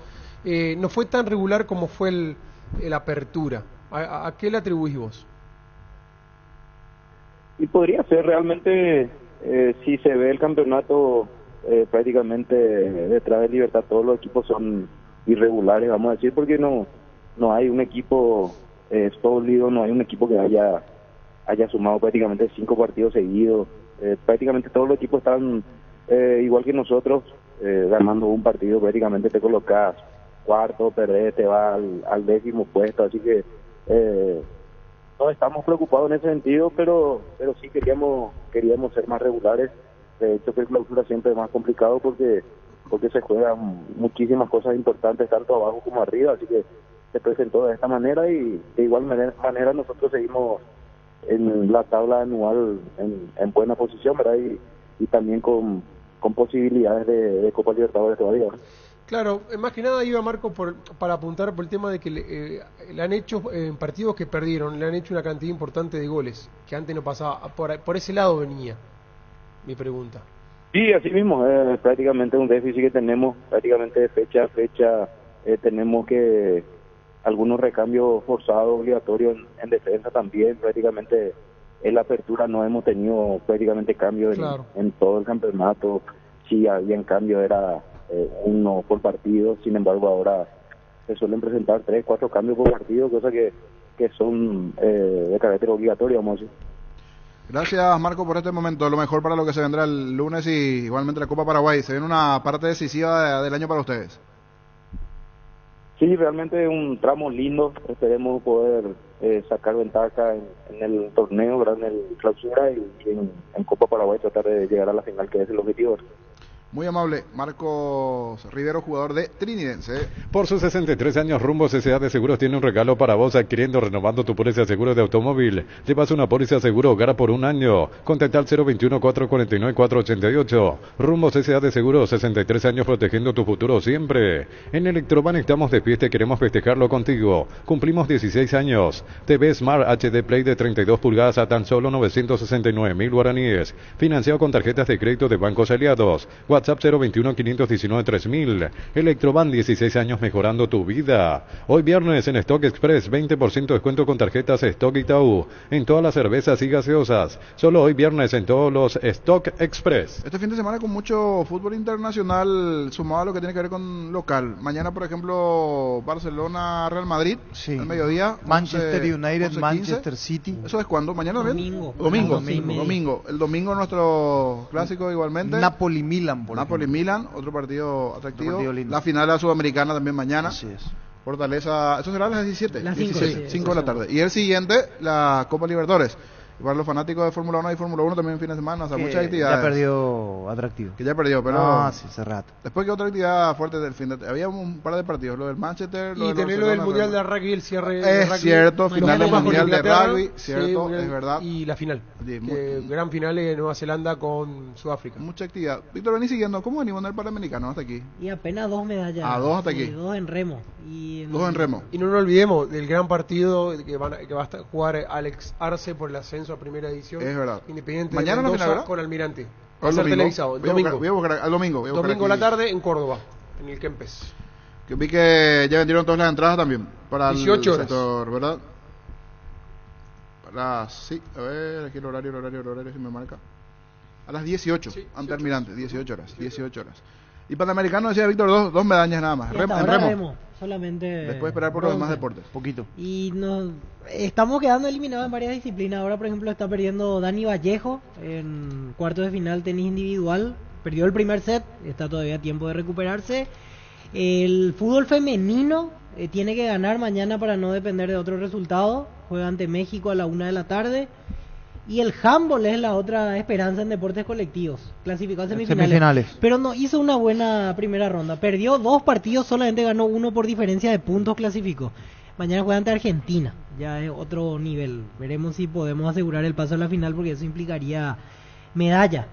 No fue tan regular como fue el apertura. ¿A qué le atribuís vos? Y podría ser realmente, si se ve el campeonato prácticamente detrás de Libertad, todos los equipos son irregulares, vamos a decir, porque no hay un equipo sólido, no hay un equipo que haya sumado prácticamente 5 partidos seguidos. Prácticamente todos los equipos están igual que nosotros, ganando un partido prácticamente te colocas cuarto, perdés, te va al 10º puesto, así que no estamos preocupados en ese sentido, pero sí queríamos ser más regulares. De hecho que el clausura siempre es más complicado porque se juegan muchísimas cosas importantes tanto abajo como arriba, así que se presentó de esta manera y de igual manera nosotros seguimos en la tabla anual en buena posición, ¿verdad? Y también con posibilidades de Copa Libertadores todavía, ¿verdad? Claro, más que nada iba Marco para apuntar por el tema de que le han hecho en partidos que perdieron, le han hecho una cantidad importante de goles, que antes no pasaba. Por ese lado venía mi pregunta. Sí, así mismo, prácticamente un déficit que tenemos, prácticamente de fecha a fecha, tenemos que algunos recambios forzados, obligatorios en defensa también, prácticamente en la apertura no hemos tenido prácticamente cambios en todo el campeonato. Si había en cambio era uno por partido, sin embargo ahora se suelen presentar 3, 4 cambios por partido, cosas que son de carácter obligatorio, vamos a decir. Gracias, Marco, por este momento. Lo mejor para lo que se vendrá el lunes y igualmente la Copa Paraguay. Se viene una parte decisiva del año para ustedes. Sí, realmente un tramo lindo. Esperemos poder sacar ventaja en el torneo, ¿verdad? En el clausura y en Copa Paraguay tratar de llegar a la final, que es el objetivo. Muy amable, Marcos Rivero, jugador de Trinidense. Por sus 63 años, Rumbos S.A. de Seguros tiene un regalo para vos, adquiriendo, renovando tu póliza de seguro de automóvil. Llevas una póliza de seguro hogar por un año. Contacta al 021-449-488. Rumbos S.A. de Seguros, 63 años protegiendo tu futuro siempre. En Electroban estamos de fiesta y queremos festejarlo contigo. Cumplimos 16 años. TV Smart HD Play de 32 pulgadas a tan solo 969.000 guaraníes. Financiado con tarjetas de crédito de bancos aliados. WhatsApp 021-519-3000. Electroban, 16 años mejorando tu vida. Hoy viernes en Stock Express, 20% descuento con tarjetas Stock Itaú en todas las cervezas y gaseosas. Solo hoy viernes en todos los Stock Express. Este fin de semana con mucho fútbol internacional sumado a lo que tiene que ver con local. Mañana, por ejemplo, Barcelona-Real Madrid, al mediodía. Manchester 11, United, 11:15. Manchester City. ¿Eso es cuándo? ¿Mañana también? Domingo. El domingo nuestro clásico igualmente. Napoli-Milan, por Napoli-Milan, otro partido atractivo. Otro partido lindo. La final de la Sudamericana también mañana. Así es. Fortaleza, eso será a las 17. Las 5, 5 de la tarde. Y el siguiente, la Copa Libertadores. Y para los fanáticos de Fórmula 1 y Fórmula 1 también fin de semana, o sea, muchas actividades. Ya perdió atractivo. Que ya perdió, pero... Ah, sí, hace rato. Después que otra actividad fuerte del fin de... Había un par de partidos, lo del Manchester, y tener lo del Mundial de Rugby, el cierre de rugby. Es cierto, final del Mundial de Rugby, sí, cierto, mundial, es verdad. Y la final, gran final de Nueva Zelanda con Sudáfrica. Mucha actividad. Víctor, vení siguiendo, ¿cómo venimos en el Panamericano hasta aquí? Y apenas 2 medallas. 2 hasta aquí. 2 en remo. 2 en remo. Y no nos olvidemos del gran partido que va a jugar Alex Arce por el ascenso a primera edición. Es verdad. Independiente mañana de Mendoza final, con Almirante. Va a ser televisado. El domingo. Voy a buscar al domingo. Domingo a la tarde en Córdoba, en el Kempes. Que vi que ya vendieron todas las entradas también. Para 18 el horas. sector, ¿verdad? Sí, a ver, aquí el horario si me marca. A las 18, sí, ante Almirante, 18 horas. Y Panamericano, decía Víctor, dos medallas nada más. En remo. Solamente. Después esperar por los demás deportes. Poquito. Y estamos quedando eliminados en varias disciplinas. Ahora, por ejemplo, está perdiendo Dani Vallejo en cuartos de final tenis individual. Perdió el primer set, está todavía a tiempo de recuperarse. El fútbol femenino tiene que ganar mañana para no depender de otro resultado. Juega ante México a la 1 de la tarde. Y el handball es la otra esperanza en deportes colectivos. Clasificó a semifinales. Pero no hizo una buena primera ronda. Perdió 2 partidos, solamente ganó 1 por diferencia de puntos, clasificó. Mañana juega ante Argentina. Ya es otro nivel. Veremos si podemos asegurar el paso a la final, porque eso implicaría medalla.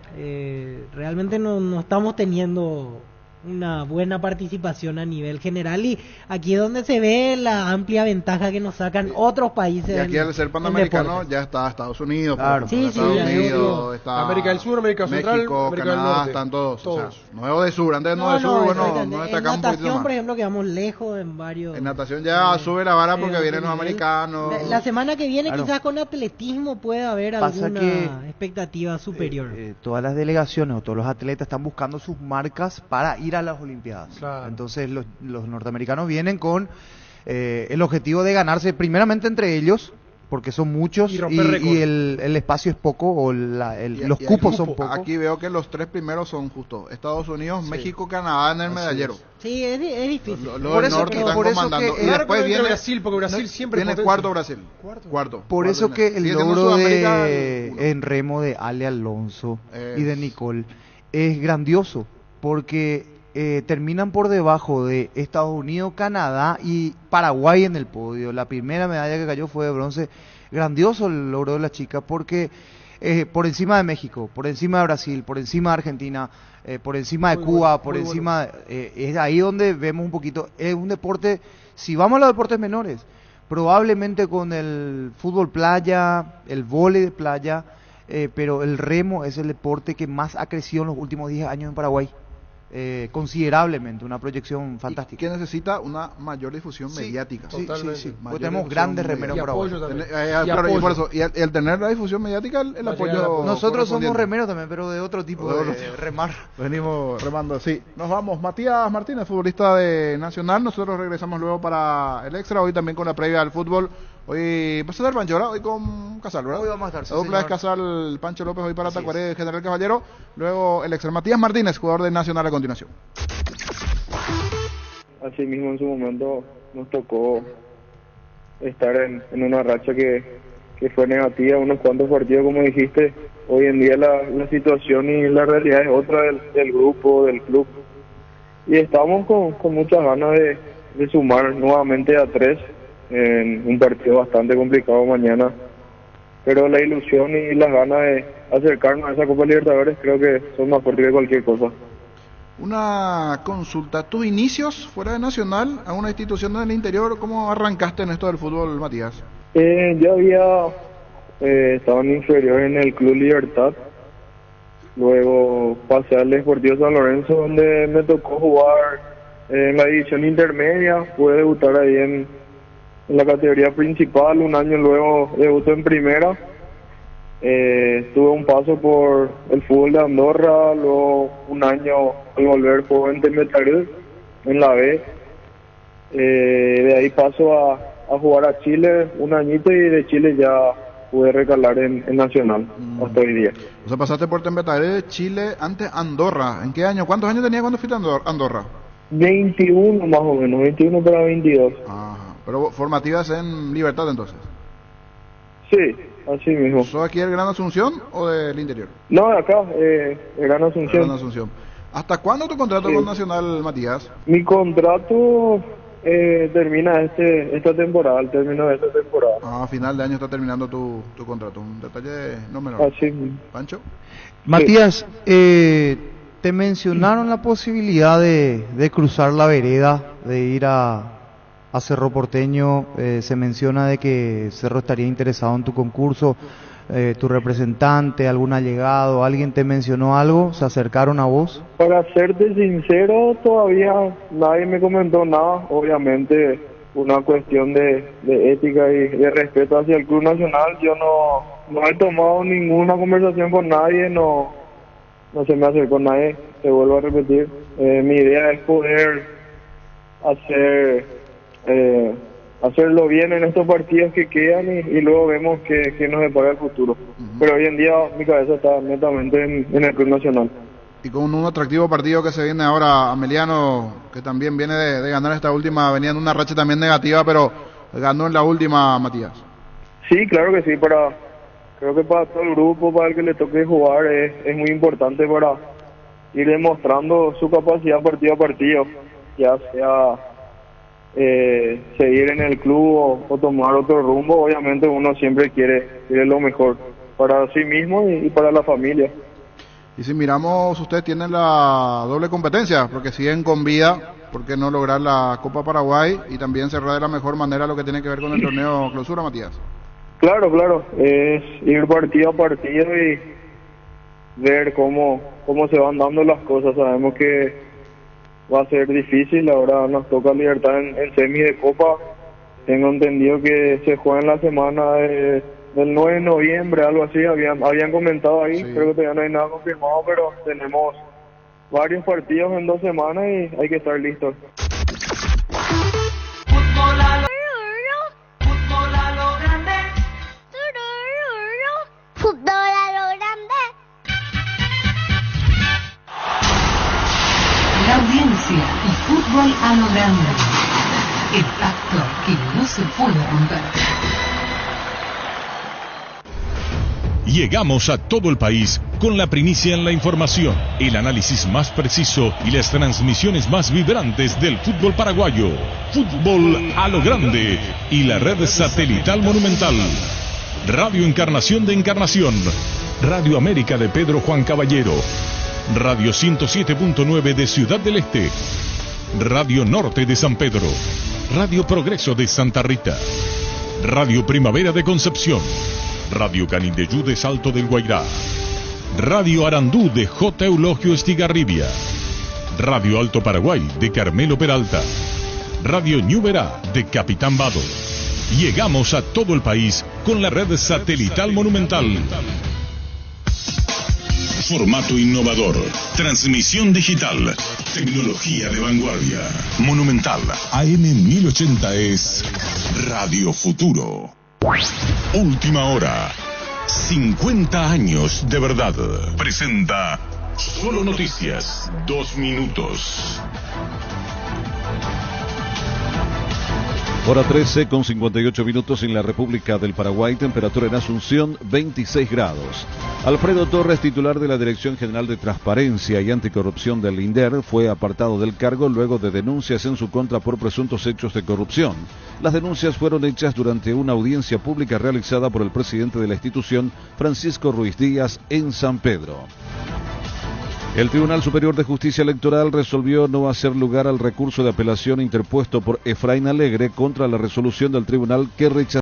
Realmente no estamos teniendo una buena participación a nivel general, y aquí es donde se ve la amplia ventaja que nos sacan otros países. Y aquí al ser panamericano ya está Estados Unidos, claro. Estados Unidos, está América del Sur, América Central, México, América Canadá, del Norte. están todos. O sea, nuevo de sur, antes no de sur, bueno, no destacamos un poquito más. En natación, por ejemplo, quedamos lejos en varios. En natación ya sube la vara porque vienen los americanos. La semana que viene, quizás con atletismo puede haber alguna expectativa superior. Todas las delegaciones o todos los atletas están buscando sus marcas para ir a las Olimpiadas. Claro. Entonces los norteamericanos vienen con el objetivo de ganarse primeramente entre ellos, porque son muchos y el espacio es poco, o los cupos son pocos. Aquí veo que los 3 primeros son justo Estados Unidos, México, Canadá en el medallero. Sí, es difícil. Por eso están comandando. Y después viene Brasil, porque Brasil siempre viene cuarto Brasil. Cuarto. Por eso que el logro en remo de Ale Alonso y de Nicole es grandioso, porque terminan por debajo de Estados Unidos, Canadá y Paraguay en el podio. La primera medalla que cayó fue de bronce. Grandioso el logro de la chica, porque por encima de México, por encima de Brasil, por encima de Argentina, por encima de Cuba, por encima es ahí donde vemos un poquito. Es un deporte, si vamos a los deportes menores, probablemente con el fútbol playa, el vóley de playa, pero el remo es el deporte que más ha crecido en los últimos 10 años en Paraguay. Considerablemente, una proyección fantástica. Que necesita una mayor difusión mediática. Sí. Pues tenemos grandes remeros para hoy. Y el tener la difusión mediática, el apoyo. Nosotros somos remeros también, pero de otro tipo de remar. Venimos remando, sí. Nos vamos. Matías Martínez, futbolista de Nacional. Nosotros regresamos luego para el extra. Hoy también con la previa al fútbol. Hoy vas a estar Pancho, ¿verdad? Hoy con Casal, ¿verdad? Hoy vamos a estar, la dupla es Casal, Pancho López, hoy para Tacuaré, General Caballero. Luego el extra Matías Martínez, jugador de Nacional a continuación. Así mismo en su momento nos tocó estar en una racha que fue negativa, unos cuantos partidos, como dijiste. Hoy en día la situación y la realidad es otra del grupo, del club. Y estamos con muchas ganas de sumar nuevamente a 3 en un partido bastante complicado mañana, pero la ilusión y las ganas de acercarnos a esa Copa Libertadores creo que son más fuertes que cualquier cosa. Una consulta, ¿tus inicios fuera de Nacional a una institución del interior, cómo arrancaste en esto del fútbol, Matías? Yo había estado en inferior en el Club Libertad, luego cuando pasé al Sportivo San Lorenzo, donde me tocó jugar en la división intermedia. Pude debutar ahí en la categoría principal. Un año luego debuté en primera. Tuve un paso por el fútbol de Andorra, luego un año al volver por en Metarud, en la B. De ahí paso a jugar a Chile un añito, y de Chile ya pude recalar en Nacional hasta hoy día. O sea, pasaste por Tembetaré, Chile, antes Andorra. ¿En qué año? ¿Cuántos años tenías cuando fuiste a Andorra? 21 más o menos, 21 para 22. Ajá. Pero formativas en Libertad entonces. Sí, así mismo. ¿Sos aquí del Gran Asunción o del interior? No, de acá, Gran Asunción. Gran Asunción. ¿Hasta cuándo tu contrato con Nacional, Matías? Mi contrato termina esta temporada, al término de esta temporada. A final de año está terminando tu contrato. Un detalle no menor. Así. ¿Pancho? Matías, te mencionaron la posibilidad de cruzar la vereda, de ir a Cerro Porteño. Se menciona de que Cerro estaría interesado en tu concurso. Tu representante, algún allegado, alguien te mencionó algo, se acercaron a vos. Para serte sincero, todavía nadie me comentó nada. Obviamente una cuestión de ética y de respeto hacia el Club Nacional. Yo no he tomado ninguna conversación con nadie, no se me acercó nadie, te vuelvo a repetir. Mi idea es poder hacerlo bien en estos partidos que quedan, y luego vemos que nos depara el futuro. Pero hoy en día mi cabeza está netamente en el Club Nacional. Y con un atractivo partido que se viene ahora, Ameliano, que también viene de ganar esta última, venía en una racha también negativa, pero ganó en la última, Matías. Sí, claro que sí, creo que para todo el grupo, para el que le toque jugar, es muy importante para ir demostrando su capacidad partido a partido, ya sea seguir en el club o tomar otro rumbo. Obviamente uno siempre quiere lo mejor para sí mismo y para la familia. Y si miramos, ustedes tienen la doble competencia, porque siguen con vida, ¿por qué no lograr la Copa Paraguay y también cerrar de la mejor manera lo que tiene que ver con el torneo clausura, Matías? Claro, es ir partido a partido y ver cómo se van dando las cosas. Sabemos que va a ser difícil, ahora nos toca Libertad en semi de Copa. Tengo entendido que se juega en la semana del 9 de noviembre, algo así, habían comentado ahí. Sí. Creo que todavía no hay nada confirmado, pero tenemos varios partidos en 2 semanas y hay que estar listos. Fútbol a lo grande. Fútbol a lo grande. La audiencia y fútbol a lo grande. El pacto que no se puede romper. Llegamos a todo el país con la primicia en la información, el análisis más preciso y las transmisiones más vibrantes del fútbol paraguayo. Fútbol a lo grande y la red satelital Monumental. Radio Encarnación de Encarnación, Radio América de Pedro Juan Caballero, Radio 107.9 de Ciudad del Este, Radio Norte de San Pedro, Radio Progreso de Santa Rita, Radio Primavera de Concepción, Radio Canindeyú de Salto del Guairá, Radio Arandú de J. Eulogio Estigarribia, Radio Alto Paraguay de Carmelo Peralta, Radio Ñuberá de Capitán Vado. Llegamos a todo el país con la red satelital Monumental. Formato innovador, transmisión digital, tecnología de vanguardia. Monumental AM 1080 es Radio Futuro. Última hora, 50 años de verdad. Presenta Solo Noticias, 2 minutos. Hora 13 con 58 minutos en la República del Paraguay, temperatura en Asunción 26 grados. Alfredo Torres, titular de la Dirección General de Transparencia y Anticorrupción del INDER, fue apartado del cargo luego de denuncias en su contra por presuntos hechos de corrupción. Las denuncias fueron hechas durante una audiencia pública realizada por el presidente de la institución, Francisco Ruiz Díaz, en San Pedro. El Tribunal Superior de Justicia Electoral resolvió no hacer lugar al recurso de apelación interpuesto por Efraín Alegre contra la resolución del tribunal que rechazó